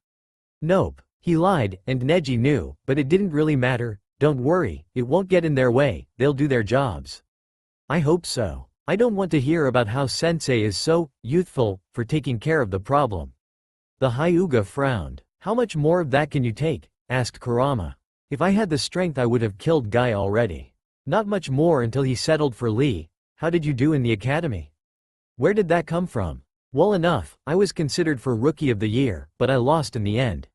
Nope. He lied, and Neji knew, but it didn't really matter. Don't worry, it won't get in their way, they'll do their jobs. I hope so. I don't want to hear about how sensei is so youthful for taking care of the problem. The Hyuga frowned. How much more of that can you take? Asked Kurama. If I had the strength I would have killed Guy already. Not much more until he settled for Lee. How did you do in the academy? Where did that come from? Well enough, I was considered for Rookie of the Year, but I lost in the end.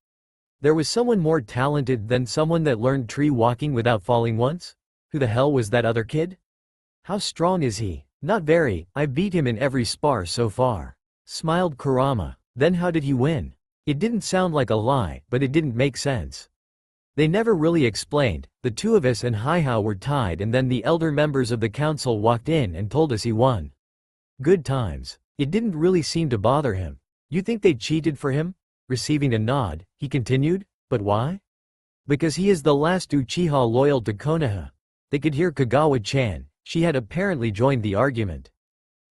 There was someone more talented than someone that learned tree walking without falling once? Who the hell was that other kid? How strong is he? Not very, I've beat him in every spar so far. Smiled Kurama. Then how did he win? It didn't sound like a lie, but it didn't make sense. They never really explained. The two of us and Haihao were tied and then the elder members of the council walked in and told us he won. Good times. It didn't really seem to bother him. You think they cheated for him? Receiving a nod, he continued, but why? Because he is the last Uchiha loyal to Konoha. They could hear Kagawa-chan. She had apparently joined the argument.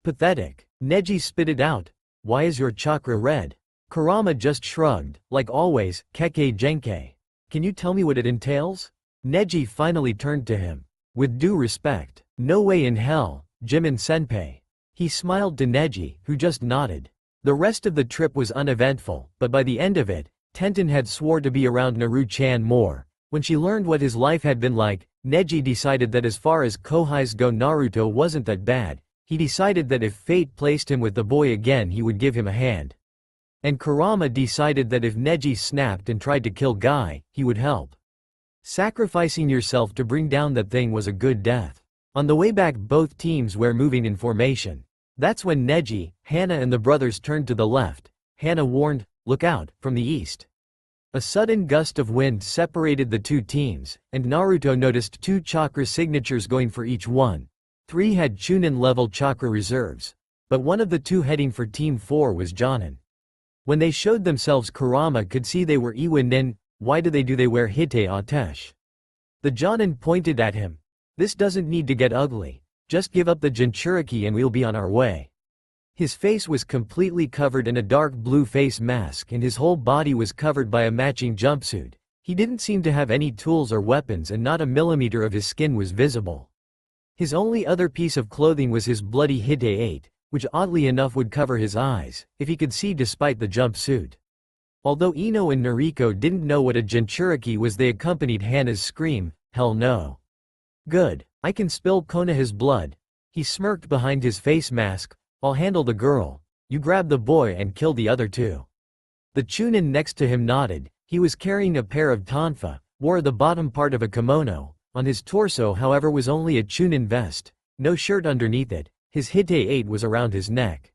Pathetic. Neji spit it out. Why is your chakra red? Kurama just shrugged, like always, Kekkei Genkei. Can you tell me what it entails? Neji finally turned to him. With due respect. No way in hell, Jimin senpai. He smiled to Neji, who just nodded. The rest of the trip was uneventful, but by the end of it, Tenten had swore to be around Naru-chan more. When she learned what his life had been like, Neji decided that as far as Kohais go Naruto wasn't that bad. He decided that if fate placed him with the boy again he would give him a hand. And Kurama decided that if Neji snapped and tried to kill Guy, he would help. Sacrificing yourself to bring down that thing was a good death. On the way back both teams were moving in formation. That's when Neji, Hana and the brothers turned to the left. Hana warned, "Look out," from the east. A sudden gust of wind separated the two teams, and Naruto noticed two chakra signatures going for each one. 3 had Chunin-level chakra reserves. But one of the two heading for Team 4 was Jonin. When they showed themselves Kurama could see they were Iwa-nin. Why do they wear Hite Atesh? The Jonin pointed at him. This doesn't need to get ugly. Just give up the Jinchuriki and we'll be on our way. His face was completely covered in a dark blue face mask and his whole body was covered by a matching jumpsuit. He didn't seem to have any tools or weapons and not a millimeter of his skin was visible. His only other piece of clothing was his bloody Hite 8, which oddly enough would cover his eyes, if he could see despite the jumpsuit. Although Ino and Noriko didn't know what a Jinchuriki was they accompanied Hana's scream, "Hell no." Good. I can spill Konoha's blood. He smirked behind his face mask. I'll handle the girl. You grab the boy and kill the other two. The Chunin next to him nodded. He was carrying a pair of tonfa, wore the bottom part of a kimono. On his torso however was only a Chunin vest. No shirt underneath it. His Hite 8 was around his neck.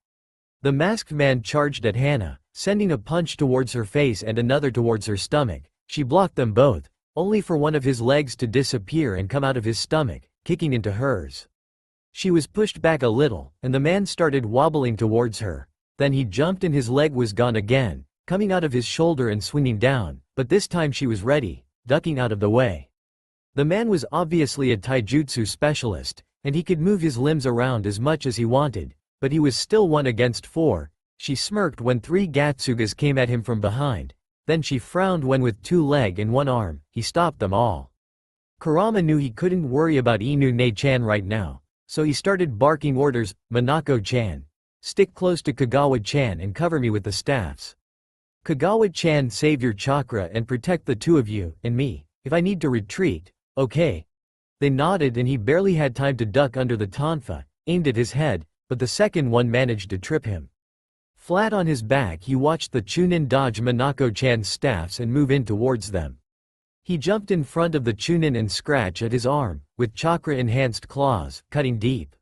The masked man charged at Hana. sending a punch towards her face and another towards her stomach. She blocked them both, only for one of his legs to disappear and come out of his stomach, kicking into hers. She was pushed back a little, and the man started wobbling towards her. Then he jumped and his leg was gone again, coming out of his shoulder and swinging down, but this time she was ready, ducking out of the way. The man was obviously a taijutsu specialist, and he could move his limbs around as much as he wanted, but he was still 1 against 4. She smirked when 3 Gatsugas came at him from behind. Then she frowned when with 2 legs and 1 arm, he stopped them all. Kurama knew he couldn't worry about Inu-ne-chan right now, so he started barking orders. Minako-chan, stick close to Kagawa-chan and cover me with the staffs. Kagawa-chan, save your chakra and protect the 2 of you and me, if I need to retreat, okay? They nodded and he barely had time to duck under the tonfa, aimed at his head, but the second one managed to trip him. Flat on his back he watched the Chunin dodge Minako-chan's staffs and move in towards them. He jumped in front of the Chunin and scratched at his arm, with chakra-enhanced claws, cutting deep.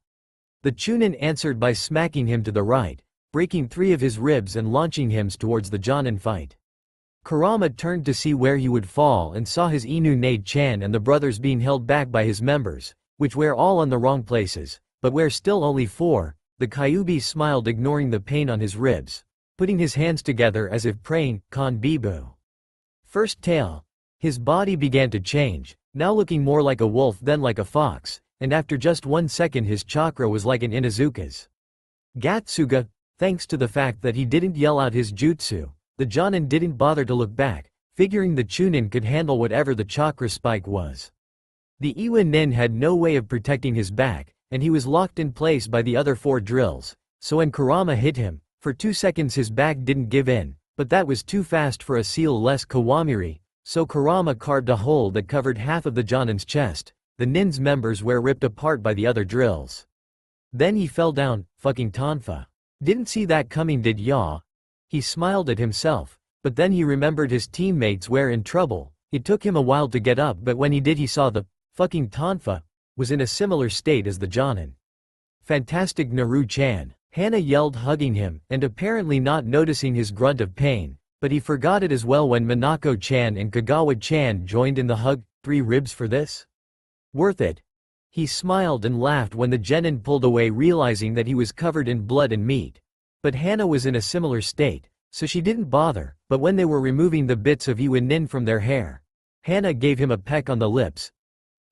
The Chunin answered by smacking him to the right, breaking 3 of his ribs and launching him towards the Jonin fight. Kurama turned to see where he would fall and saw his Inu-ne-chan and the brothers being held back by his members, which were all on the wrong places, but were still only 4. The Kyuubi smiled, ignoring the pain on his ribs, putting his hands together as if praying, Kon Bibu. First tail. His body began to change, now looking more like a wolf than like a fox, and after just 1 second his chakra was like an Inuzuka's. Gatsuga, thanks to the fact that he didn't yell out his jutsu, the Jonin didn't bother to look back, figuring the Chunin could handle whatever the chakra spike was. The Iwa Nin had no way of protecting his back, and he was locked in place by the other 4 drills, so when Kurama hit him, for 2 seconds his back didn't give in, but that was too fast for a seal-less Kawamiri, so Kurama carved a hole that covered half of the Jonin's chest. The Nin's members were ripped apart by the other drills. Then he fell down, fucking tonfa. Didn't see that coming, did ya? He smiled at himself, but then he remembered his teammates were in trouble. It took him a while to get up, but when he did he saw the fucking tonfa was in a similar state as the Jonin. Fantastic Naru-chan, Hana yelled, hugging him, and apparently not noticing his grunt of pain, but he forgot it as well when Minako-chan and Kagawa-chan joined in the hug. 3 ribs for this? Worth it. He smiled and laughed when the genin pulled away, realizing that he was covered in blood and meat. But Hana was in a similar state, so she didn't bother, but when they were removing the bits of Iwa Nin from their hair, Hana gave him a peck on the lips.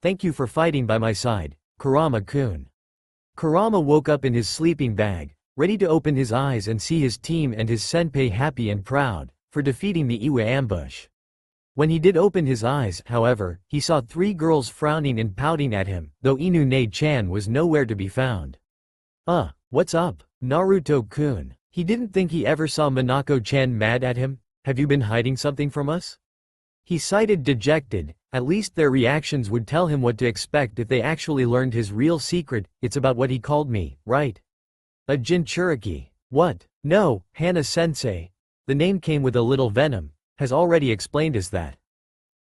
Thank you for fighting by my side, Kurama-kun. Kurama woke up in his sleeping bag, ready to open his eyes and see his team and his senpai happy and proud for defeating the Iwa ambush. When he did open his eyes, however, he saw 3 girls frowning and pouting at him, though Inu-ne-chan was nowhere to be found. What's up, Naruto-kun? He didn't think he ever saw Minako-chan mad at him. Have you been hiding something from us? He sighed dejected. At least their reactions would tell him what to expect if they actually learned his real secret. It's about what he called me, right? A Jinchuriki. What? No, Hana-sensei. The name came with a little venom. Has already explained us that.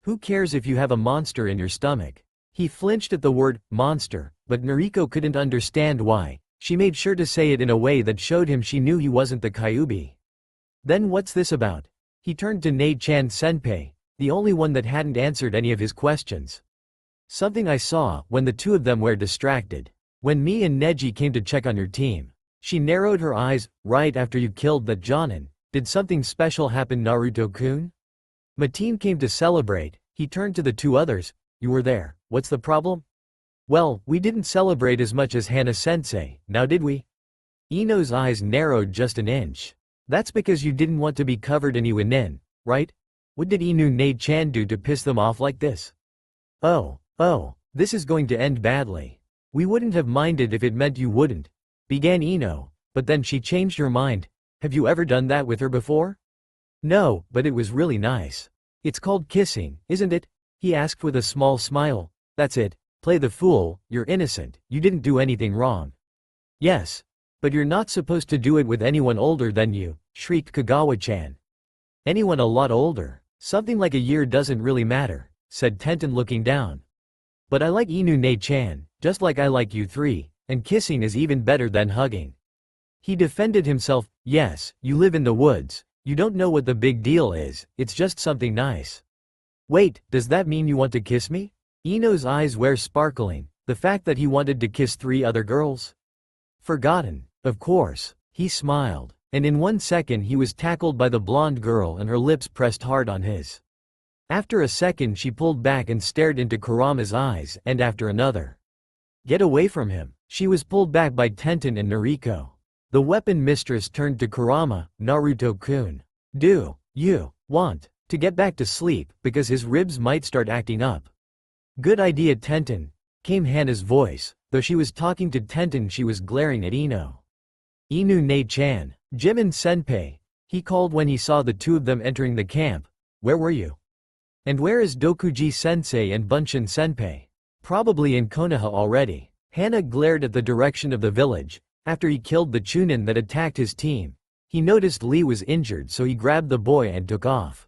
Who cares if you have a monster in your stomach? He flinched at the word monster, but Noriko couldn't understand why. She made sure to say it in a way that showed him she knew he wasn't the Kyuubi. Then what's this about? He turned to Nei-chan senpai, the only one that hadn't answered any of his questions. Something I saw when the 2 of them were distracted. When me and Neji came to check on your team. She narrowed her eyes. Right after you killed that Jonin. Did something special happen, Naruto-kun? My team came to celebrate. He turned to the 2 others. You were there. What's the problem? Well, we didn't celebrate as much as Hana-sensei, now did we? Ino's eyes narrowed just an inch. That's because you didn't want to be covered in Iwa Nin, right? What did Inu-ne-chan do to piss them off like this? Oh, this is going to end badly. We wouldn't have minded if it meant you wouldn't, began Ino, but then she changed her mind. Have you ever done that with her before? No, but it was really nice. It's called kissing, isn't it? He asked with a small smile. That's it. Play the fool, you're innocent, you didn't do anything wrong. Yes. But you're not supposed to do it with anyone older than you, shrieked Kagawa-chan. Anyone a lot older? Something like a year doesn't really matter, said Tenten, looking down. But I like Inu-ne-chan, just like I like you 3, and kissing is even better than hugging. He defended himself. Yes, you live in the woods, You don't know what the big deal is, it's just something nice. Wait, does that mean you want to kiss me? Ino's eyes were sparkling, the fact that he wanted to kiss 3 other girls? Forgotten, of course. He smiled, and in 1 second he was tackled by the blonde girl and her lips pressed hard on his. After a second she pulled back and stared into Kurama's eyes, and after another. Get away from him. She was pulled back by Tenten and Nariko. The weapon mistress turned to Kurama, Naruto-kun. Do you want to get back to sleep, because his ribs might start acting up? Good idea, Tenten, came Hana's voice. Though she was talking to Tenten, she was glaring at Ino. Inu ne-chan, Jimin senpai, he called when he saw the 2 of them entering the camp. Where were you? And where is Dokuji sensei and Bunshin senpai? Probably in Konoha already. Hana glared at the direction of the village. After he killed the Chunin that attacked his team, he noticed Lee was injured, so he grabbed the boy and took off.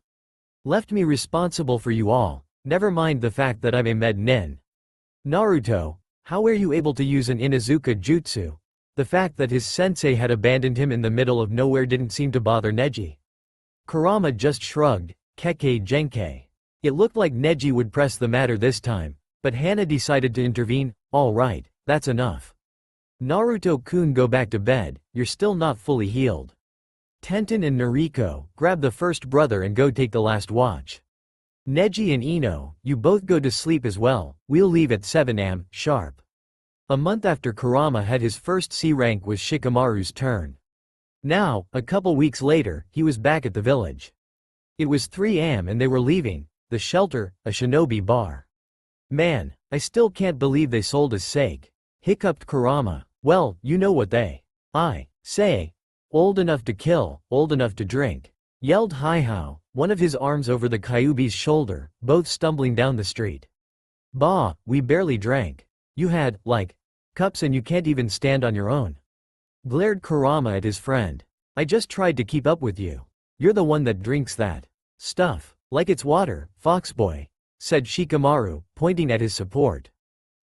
Left me responsible for you all, never mind the fact that I'm a med nin. Naruto, how were you able to use an Inuzuka jutsu? The fact that his sensei had abandoned him in the middle of nowhere didn't seem to bother Neji. Kurama just shrugged, Kekkei Genkei. It looked like Neji would press the matter this time, but Hana decided to intervene. All right, that's enough. Naruto-kun, go back to bed, you're still not fully healed. Tenten and Nariko, grab the first brother and go take the last watch. Neji and Ino, you both go to sleep as well, we'll leave at 7 am, sharp. A month after Kurama had his first C rank was Shikamaru's turn. Now, a couple weeks later, he was back at the village. It was 3 am and they were leaving the shelter, a shinobi bar. Man, I still can't believe they sold his sake, hiccuped Kurama. Well, you know what they say. Old enough to kill, old enough to drink, yelled Haihao, one of his arms over the Kyuubi's shoulder, both stumbling down the street. Bah, we barely drank. You had, like, cups and you can't even stand on your own. Glared Kurama at his friend. I just tried to keep up with you. You're the one that drinks that stuff, like it's water, foxboy, said Shikamaru, pointing at his support.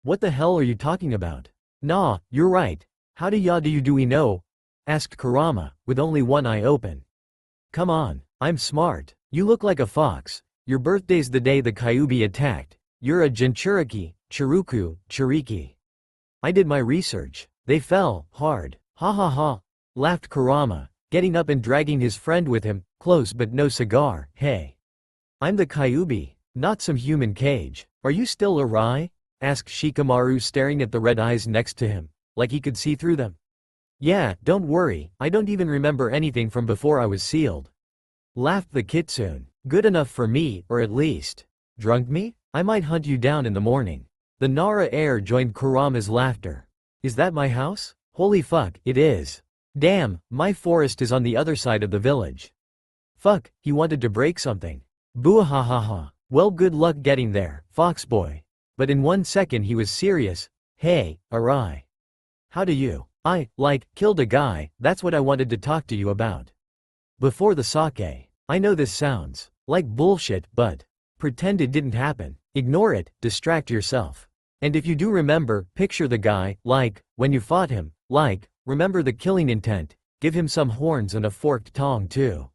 What the hell are you talking about? Nah, you're right. How do you do we know? Asked Kurama, with only one eye open. Come on, I'm smart. You look like a fox. Your birthday's the day the Kyuubi attacked. You're a Jinchuriki, Chiruku, Chiriki. I did my research. They fell hard. Ha ha ha, laughed Kurama, getting up and dragging his friend with him, close but no cigar. Hey. I'm the Kyuubi, not some human cage. Are you still awry? Asked Shikamaru, staring at the red eyes next to him, like he could see through them. Yeah, don't worry, I don't even remember anything from before I was sealed. Laughed the kitsune. Good enough for me, or at least. Drunk me? I might hunt you down in the morning. The Nara heir joined Kurama's laughter. Is that my house? Holy fuck, it is. Damn, my forest is on the other side of the village. Fuck, he wanted to break something. Boo-ha-ha-ha. Well, good luck getting there, foxboy. But in 1 second he was serious. Hey, Arai. How do you? Killed a guy, that's what I wanted to talk to you about. Before the sake. I know this sounds like bullshit, but pretend it didn't happen. Ignore it, distract yourself. And if you do remember, picture the guy, when you fought him, remember the killing intent, give him some horns and a forked tongue too.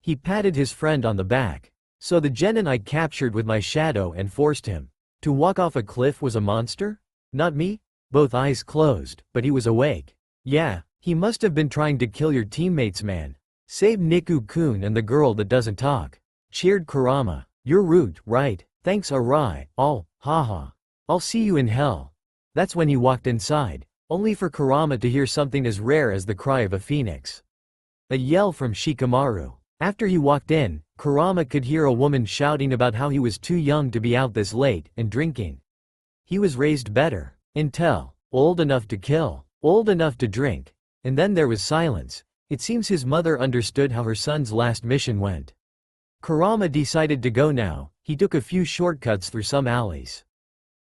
He patted his friend on the back. So the genin I captured with my shadow and forced him to walk off a cliff was a monster? Not me? Both eyes closed, but he was awake. Yeah, he must have been trying to kill your teammates, man. Save Niku-kun and the girl that doesn't talk. Cheered Kurama. You're rude, right? Thanks, Arai. Haha. I'll see you in hell. That's when he walked inside, only for Kurama to hear something as rare as the cry of a phoenix. A yell from Shikamaru. After he walked in, Kurama could hear a woman shouting about how he was too young to be out this late and drinking. He was raised better. Intel. Old enough to kill. Old enough to drink. And then there was silence. It seems his mother understood how her son's last mission went. Kurama decided to go now. He took a few shortcuts through some alleys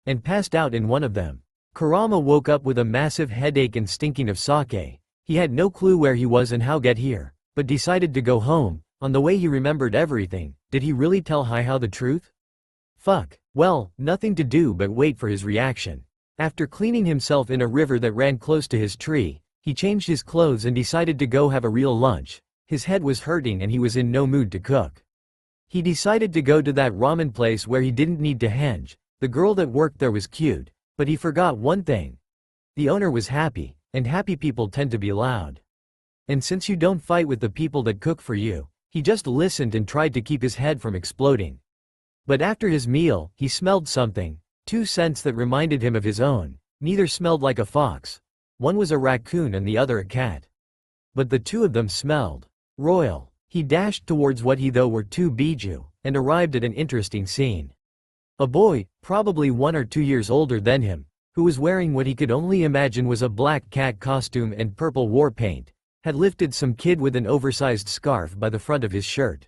and passed out in one of them. Kurama woke up with a massive headache and stinking of sake. He had no clue where he was and how get here, but decided to go home. On the way he remembered everything. Did he really tell Haihao the truth? Fuck. Well, nothing to do but wait for his reaction. After cleaning himself in a river that ran close to his tree, he changed his clothes and decided to go have a real lunch. His head was hurting and he was in no mood to cook. He decided to go to that ramen place where he didn't need to henge. The girl that worked there was cute, but he forgot one thing. The owner was happy, and happy people tend to be loud. And since you don't fight with the people that cook for you, he just listened and tried to keep his head from exploding. But after his meal, he smelled something, 2 scents that reminded him of his own. Neither smelled like a fox. One was a raccoon and the other a cat. But the two of them smelled royal. He dashed towards what he thought were 2 bijou, and arrived at an interesting scene. A boy, probably 1 or 2 years older than him, who was wearing what he could only imagine was a black cat costume and purple war paint, had lifted some kid with an oversized scarf by the front of his shirt.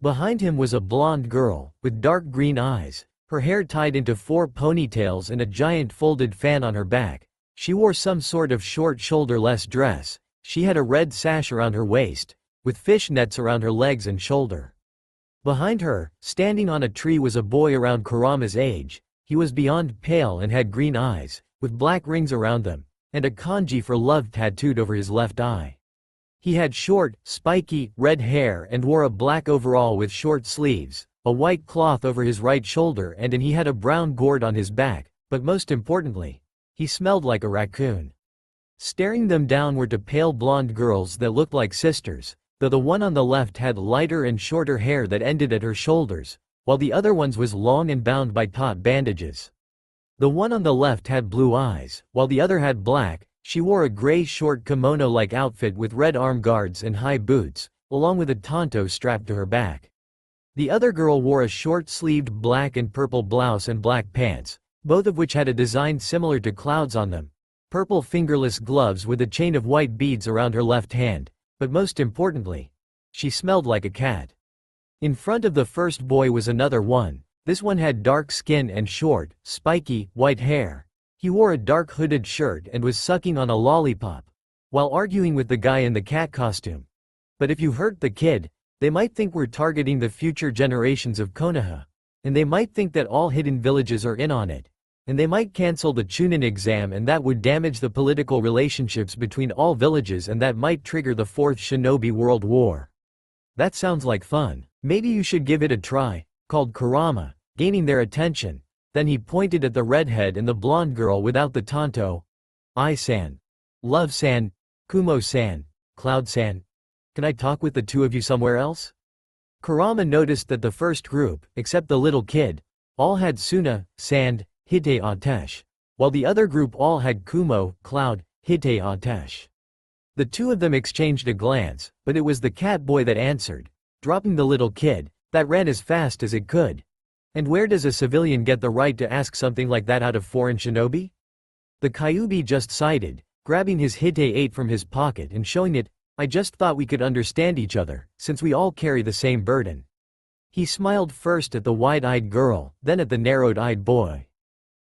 Behind him was a blonde girl, with dark green eyes, her hair tied into 4 ponytails and a giant folded fan on her back. She wore some sort of short shoulder-less dress. She had a red sash around her waist, with fishnets around her legs and shoulder. Behind her, standing on a tree, was a boy around Kurama's age. He was beyond pale and had green eyes, with black rings around them, and a kanji for love tattooed over his left eye. He had short, spiky, red hair and wore a black overall with short sleeves, a white cloth over his right shoulder, and he had a brown gourd on his back, but most importantly, he smelled like a raccoon. Staring them down were 2 pale blonde girls that looked like sisters, though the one on the left had lighter and shorter hair that ended at her shoulders, while the other one's was long and bound by taut bandages. The one on the left had blue eyes, while the other had black. She wore a gray short kimono-like outfit with red arm guards and high boots, along with a tanto strapped to her back. The other girl wore a short-sleeved black and purple blouse and black pants, both of which had a design similar to clouds on them, purple fingerless gloves with a chain of white beads around her left hand, but most importantly, she smelled like a cat. In front of the first boy was another one. This one had dark skin and short, spiky, white hair. He wore a dark hooded shirt and was sucking on a lollipop, while arguing with the guy in the cat costume. But if you hurt the kid, they might think we're targeting the future generations of Konoha. And they might think that all hidden villages are in on it. And they might cancel the Chunin exam, and that would damage the political relationships between all villages, and that might trigger the 4th Shinobi World War. That sounds like fun. Maybe you should give it a try, called Kurama, gaining their attention. Then he pointed at the redhead and the blonde girl without the tanto. I-san. Love-san. Kumo-san. Cloud-san. Can I talk with the 2 of you somewhere else? Kurama noticed that the first group, except the little kid, all had Suna, Sand, Hite Atesh, while the other group all had Kumo, Cloud, Hite Atesh. The 2 of them exchanged a glance, but it was the cat boy that answered, dropping the little kid, that ran as fast as it could. And where does a civilian get the right to ask something like that out of foreign shinobi? The Kyuubi just sighed, grabbing his Hite 8 from his pocket and showing it. I just thought we could understand each other, since we all carry the same burden. He smiled first at the wide-eyed girl, then at the narrowed-eyed boy.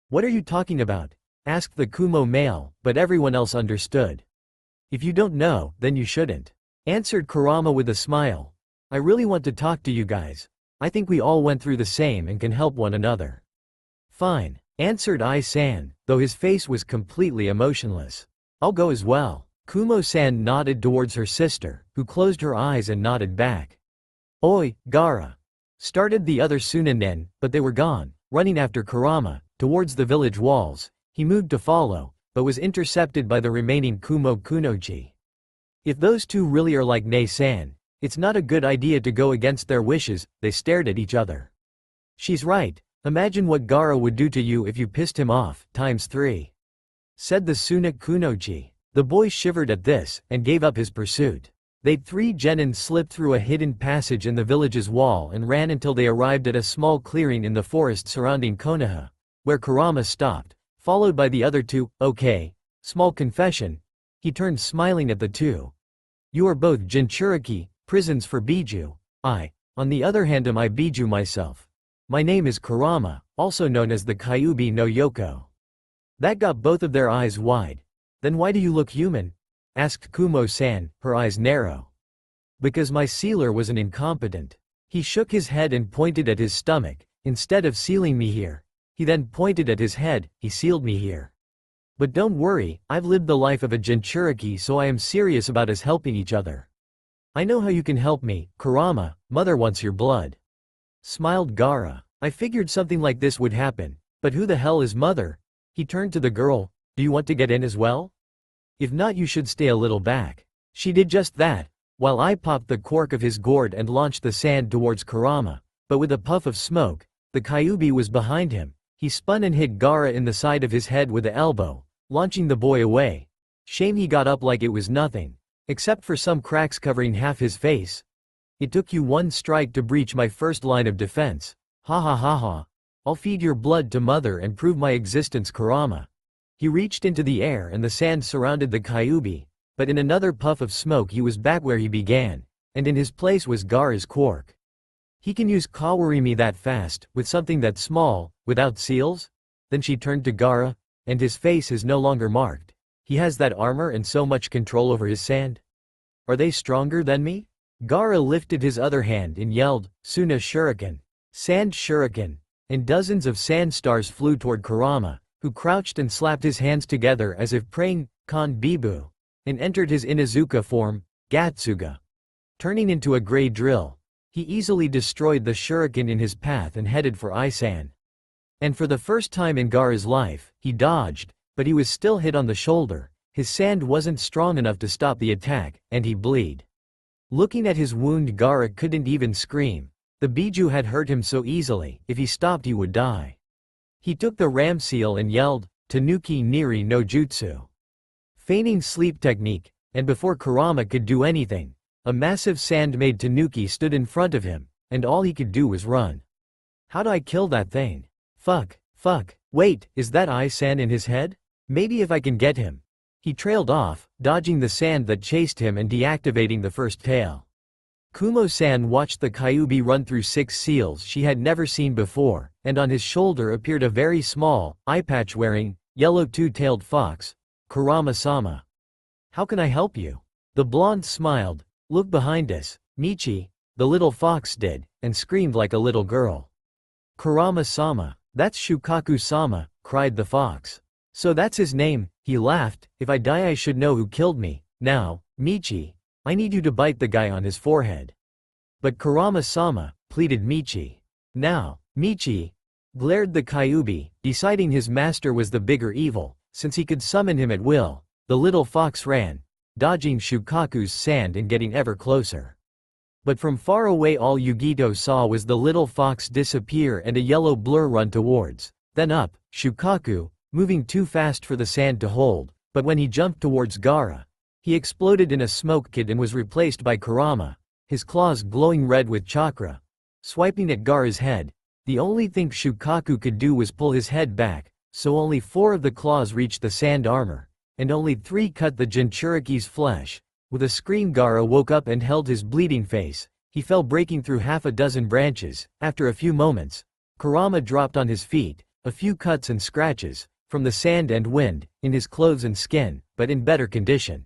What are you talking about? Asked the Kumo male, but everyone else understood. If you don't know, then you shouldn't. Answered Kurama with a smile. I really want to talk to you guys. I think we all went through the same and can help one another. Fine, answered I-san, though his face was completely emotionless. I'll go as well. Kumo-san nodded towards her sister, who closed her eyes and nodded back. Oi, Gara! Started the other Sunanen, but they were gone, running after Kurama, towards the village walls. He moved to follow, but was intercepted by the remaining Kumo Kunoji. If those 2 really are like Nei-san, it's not a good idea to go against their wishes. They stared at each other. She's right. Imagine what Gara would do to you if you pissed him off, ×3. Said the Suna Kunoji. The boy shivered at this, and gave up his pursuit. They 3 genin slipped through a hidden passage in the village's wall and ran until they arrived at a small clearing in the forest surrounding Konoha, where Kurama stopped, followed by the other 2. Okay. Small confession. He turned smiling at the 2. You are both Jinchuriki, prisons for bijou. I, on the other hand, am I bijou myself. My name is Kurama, also known as the Kyuubi no Yoko. That got both of their eyes wide. Then why do you look human? Asked Kumo-san, her eyes narrow. Because my sealer was an incompetent. He shook his head and pointed at his stomach. Instead of sealing me here, he then pointed at his head. He sealed me here. But don't worry, I've lived the life of a Jinchuriki, so I am serious about us helping each other. I know how you can help me, Kurama, mother wants your blood. Smiled Gaara. I figured something like this would happen, but who the hell is mother? He turned to the girl, do you want to get in as well? If not, you should stay a little back. She did just that, while I popped the cork of his gourd and launched the sand towards Kurama, but with a puff of smoke, the Kyuubi was behind him. He spun and hit Gaara in the side of his head with the elbow, launching the boy away. Shame he got up like it was nothing, except for some cracks covering half his face. It took you one strike to breach my first line of defense. Ha ha ha ha. I'll feed your blood to mother and prove my existence, Kurama. He reached into the air and the sand surrounded the Kyuubi, but in another puff of smoke he was back where he began, and in his place was Gaara's cork. He can use Kawarimi that fast, with something that small, without seals? Then she turned to Gaara, and his face is no longer marked. He has that armor and so much control over his sand? Are they stronger than me? Gaara lifted his other hand and yelled, Suna Shuriken. Sand Shuriken. And dozens of sand stars flew toward Kurama, who crouched and slapped his hands together as if praying, Kon Bibu, and entered his Inuzuka form, Gatsuga. Turning into a gray drill, he easily destroyed the shuriken in his path and headed for Isan. And for the first time in Gaara's life, he dodged, but he was still hit on the shoulder. His sand wasn't strong enough to stop the attack, and he bled. Looking at his wound, Gaara couldn't even scream. The Biju had hurt him so easily, if he stopped he would die. He took the ram seal and yelled, Tanuki Niri no Jutsu. Feigning sleep technique, and before Kurama could do anything, a massive sand-made tanuki stood in front of him, and all he could do was run. How'd I kill that thing? Fuck. Wait, is that Isan in his head? Maybe if I can get him. He trailed off, dodging the sand that chased him and deactivating the first tail. Kumo-san watched the Kyuubi run through 6 seals she had never seen before, and on his shoulder appeared a very small, eye-patch-wearing, yellow two-tailed fox, Kurama-sama. How can I help you? The blonde smiled. Look behind us, Michi, the little fox did, and screamed like a little girl. Kurama-sama, that's Shukaku-sama, cried the fox. So that's his name, he laughed, if I die I should know who killed me. Now, Michi, I need you to bite the guy on his forehead. But Kurama-sama, pleaded Michi. Now, Michi, glared the Kyuubi, deciding his master was the bigger evil, since he could summon him at will. The little fox ran, dodging Shukaku's sand and getting ever closer. But from far away all Yugito saw was the little fox disappear and a yellow blur run towards, then up, Shukaku, moving too fast for the sand to hold, but when he jumped towards Gaara, he exploded in a smoke kid and was replaced by Kurama, his claws glowing red with chakra. Swiping at Gaara's head, the only thing Shukaku could do was pull his head back, so only 4 of the claws reached the sand armor, and only 3 cut the Jinchuriki's flesh. With a scream, Gaara woke up and held his bleeding face. He fell, breaking through half a dozen branches. After a few moments, Kurama dropped on his feet, a few cuts and scratches, from the sand and wind, in his clothes and skin, but in better condition.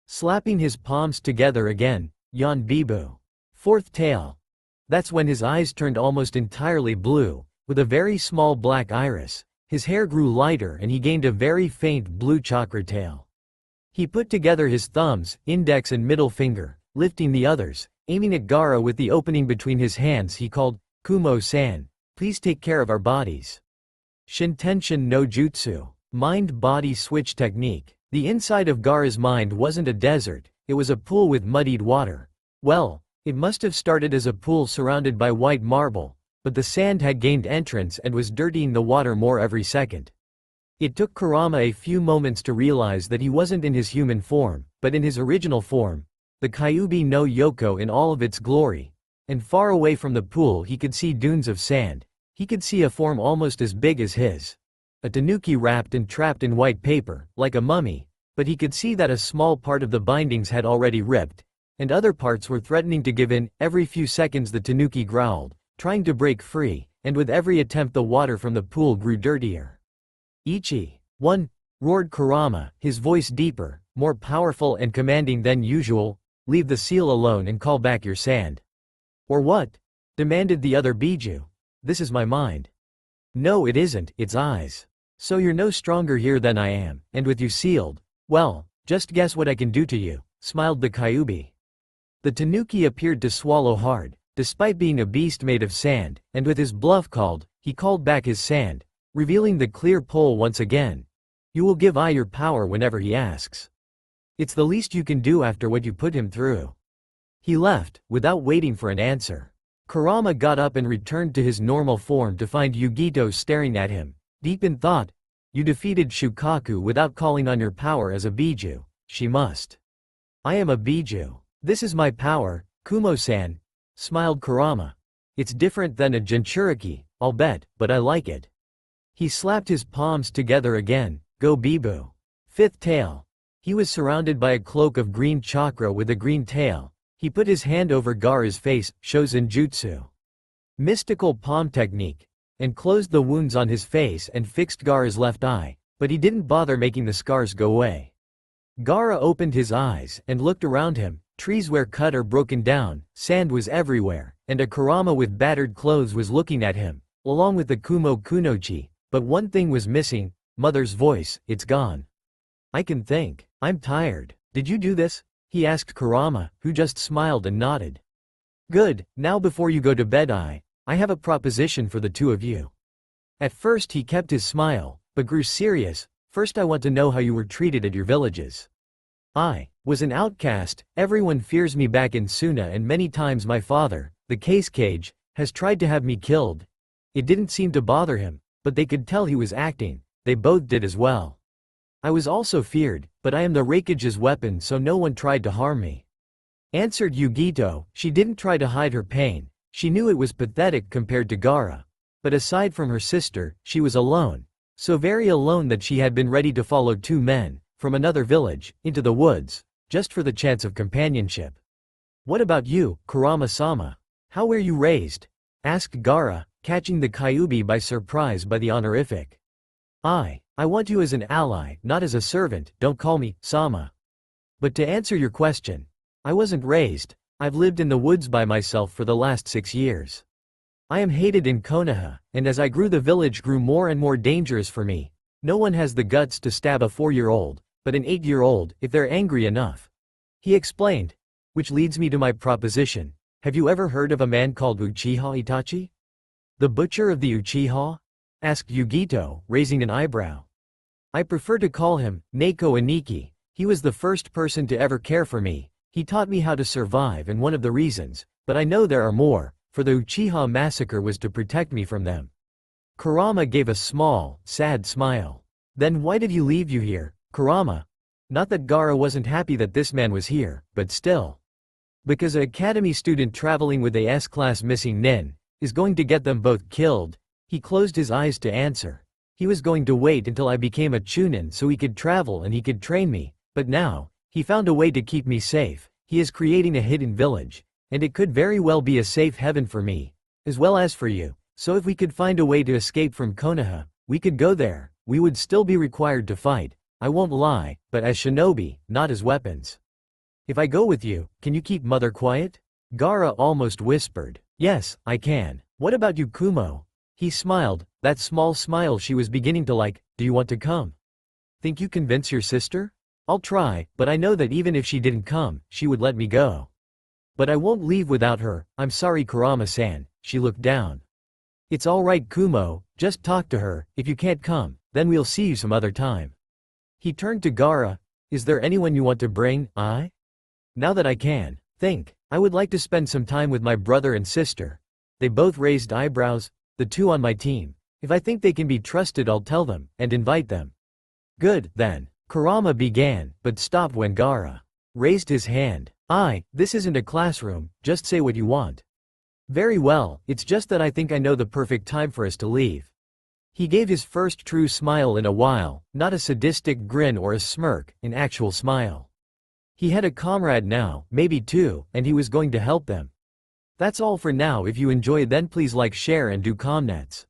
Slapping his palms together again, yawned Bibu. 4th tail. That's when his eyes turned almost entirely blue, with a very small black iris. His hair grew lighter and he gained a very faint blue chakra tail. He put together his thumbs, index and middle finger, lifting the others, aiming at Gaara with the opening between his hands. He called, Kumo-san, please take care of our bodies. Shintenshin no Jutsu, mind-body switch technique. The inside of Gaara's mind wasn't a desert, it was a pool with muddied water. Well, it must have started as a pool surrounded by white marble, but the sand had gained entrance and was dirtying the water more every second. It took Kurama a few moments to realize that he wasn't in his human form, but in his original form, the Kyuubi no Yoko in all of its glory. And far away from the pool he could see dunes of sand. He could see a form almost as big as his. A tanuki wrapped and trapped in white paper, like a mummy, but he could see that a small part of the bindings had already ripped, and other parts were threatening to give in. Every few seconds the tanuki growled, trying to break free, and with every attempt the water from the pool grew dirtier. Ichi! One! Roared Kurama, his voice deeper, more powerful and commanding than usual. Leave the seal alone and call back your sand. Or what? Demanded the other Biju. This is my mind. No, it isn't, it's eyes. So you're no stronger here than I am, and with you sealed, well, just guess what I can do to you, smiled the Kyuubi. The tanuki appeared to swallow hard, despite being a beast made of sand, and with his bluff called, he called back his sand, revealing the clear pole once again. You will give I your power whenever he asks. It's the least you can do after what you put him through. He left, without waiting for an answer. Kurama got up and returned to his normal form to find Yugito staring at him, deep in thought. You defeated Shukaku without calling on your power as a Biju. She must. I am a Biju. This is my power, Kumo-san, smiled Kurama. It's different than a Jinchuriki, I'll bet, but I like it. He slapped his palms together again. Go Bibu. Fifth tail. He was surrounded by a cloak of green chakra with a green tail. He put his hand over Gaara's face, Shozenjutsu. Mystical palm technique, and closed the wounds on his face and fixed Gaara's left eye, but he didn't bother making the scars go away. Gaara opened his eyes and looked around him. Trees were cut or broken down, sand was everywhere, and a Kurama with battered clothes was looking at him, along with the Kumo Kunoichi, but one thing was missing, Mother's voice. It's gone. I can think. I'm tired. Did you do this? He asked Kurama, who just smiled and nodded. Good, now before you go to bed I have a proposition for the two of you. At first he kept his smile, but grew serious. First I want to know how you were treated at your villages. I was an outcast, everyone fears me back in Suna, and many times my father, the case cage, has tried to have me killed. It didn't seem to bother him, but they could tell he was acting. They both did as well. I was also feared, but I am the Raikage's weapon, so no one tried to harm me. Answered Yugito. She didn't try to hide her pain. She knew it was pathetic compared to Gaara. But aside from her sister, she was alone. So very alone that she had been ready to follow two men, from another village, into the woods, just for the chance of companionship. What about you, Kurama-sama? How were you raised? Asked Gaara, catching the Kyuubi by surprise by the honorific. I want you as an ally, not as a servant. Don't call me Sama. But to answer your question, I wasn't raised. I've lived in the woods by myself for the last 6 years. I am hated in Konoha, and as I grew the village grew more and more dangerous for me. No one has the guts to stab a 4-year-old, but an 8-year-old, if they're angry enough. He explained. Which leads me to my proposition. Have you ever heard of a man called Uchiha Itachi? The butcher of the Uchiha? Asked Yugito, raising an eyebrow. I prefer to call him Neko Aniki. He was the first person to ever care for me. He taught me how to survive, and one of the reasons, but I know there are more, for the Uchiha massacre was to protect me from them. Kurama gave a small, sad smile. Then why did he leave you here, Kurama? Not that Gaara wasn't happy that this man was here, but still. Because an academy student traveling with a S-class missing nin is going to get them both killed. He closed his eyes to answer. He was going to wait until I became a chunin so he could travel and he could train me, but now, he found a way to keep me safe. He is creating a hidden village, and it could very well be a safe haven for me, as well as for you, so if we could find a way to escape from Konoha, we could go there. We would still be required to fight, I won't lie, but as shinobi, not as weapons. If I go with you, can you keep mother quiet? Gaara almost whispered. Yes, I can. What about you, Kumo? He smiled, that small smile she was beginning to like. Do you want to come? Think you convince your sister? I'll try, but I know that even if she didn't come, she would let me go. But I won't leave without her. I'm sorry, Kurama-san. She looked down. It's all right, Kumo, just talk to her. If you can't come, then we'll see you some other time. He turned to Gaara. Is there anyone you want to bring? Now that I can think, I would like to spend some time with my brother and sister. They both raised eyebrows. The two on my team. If I think they can be trusted, I'll tell them, and invite them. Good, then. Kurama began, but stopped when Gaara raised his hand. This isn't a classroom, just say what you want. Very well, it's just that I think I know the perfect time for us to leave. He gave his first true smile in a while, not a sadistic grin or a smirk, an actual smile. He had a comrade now, maybe two, and he was going to help them. That's all for now. If you enjoy, then please like, share and do comments.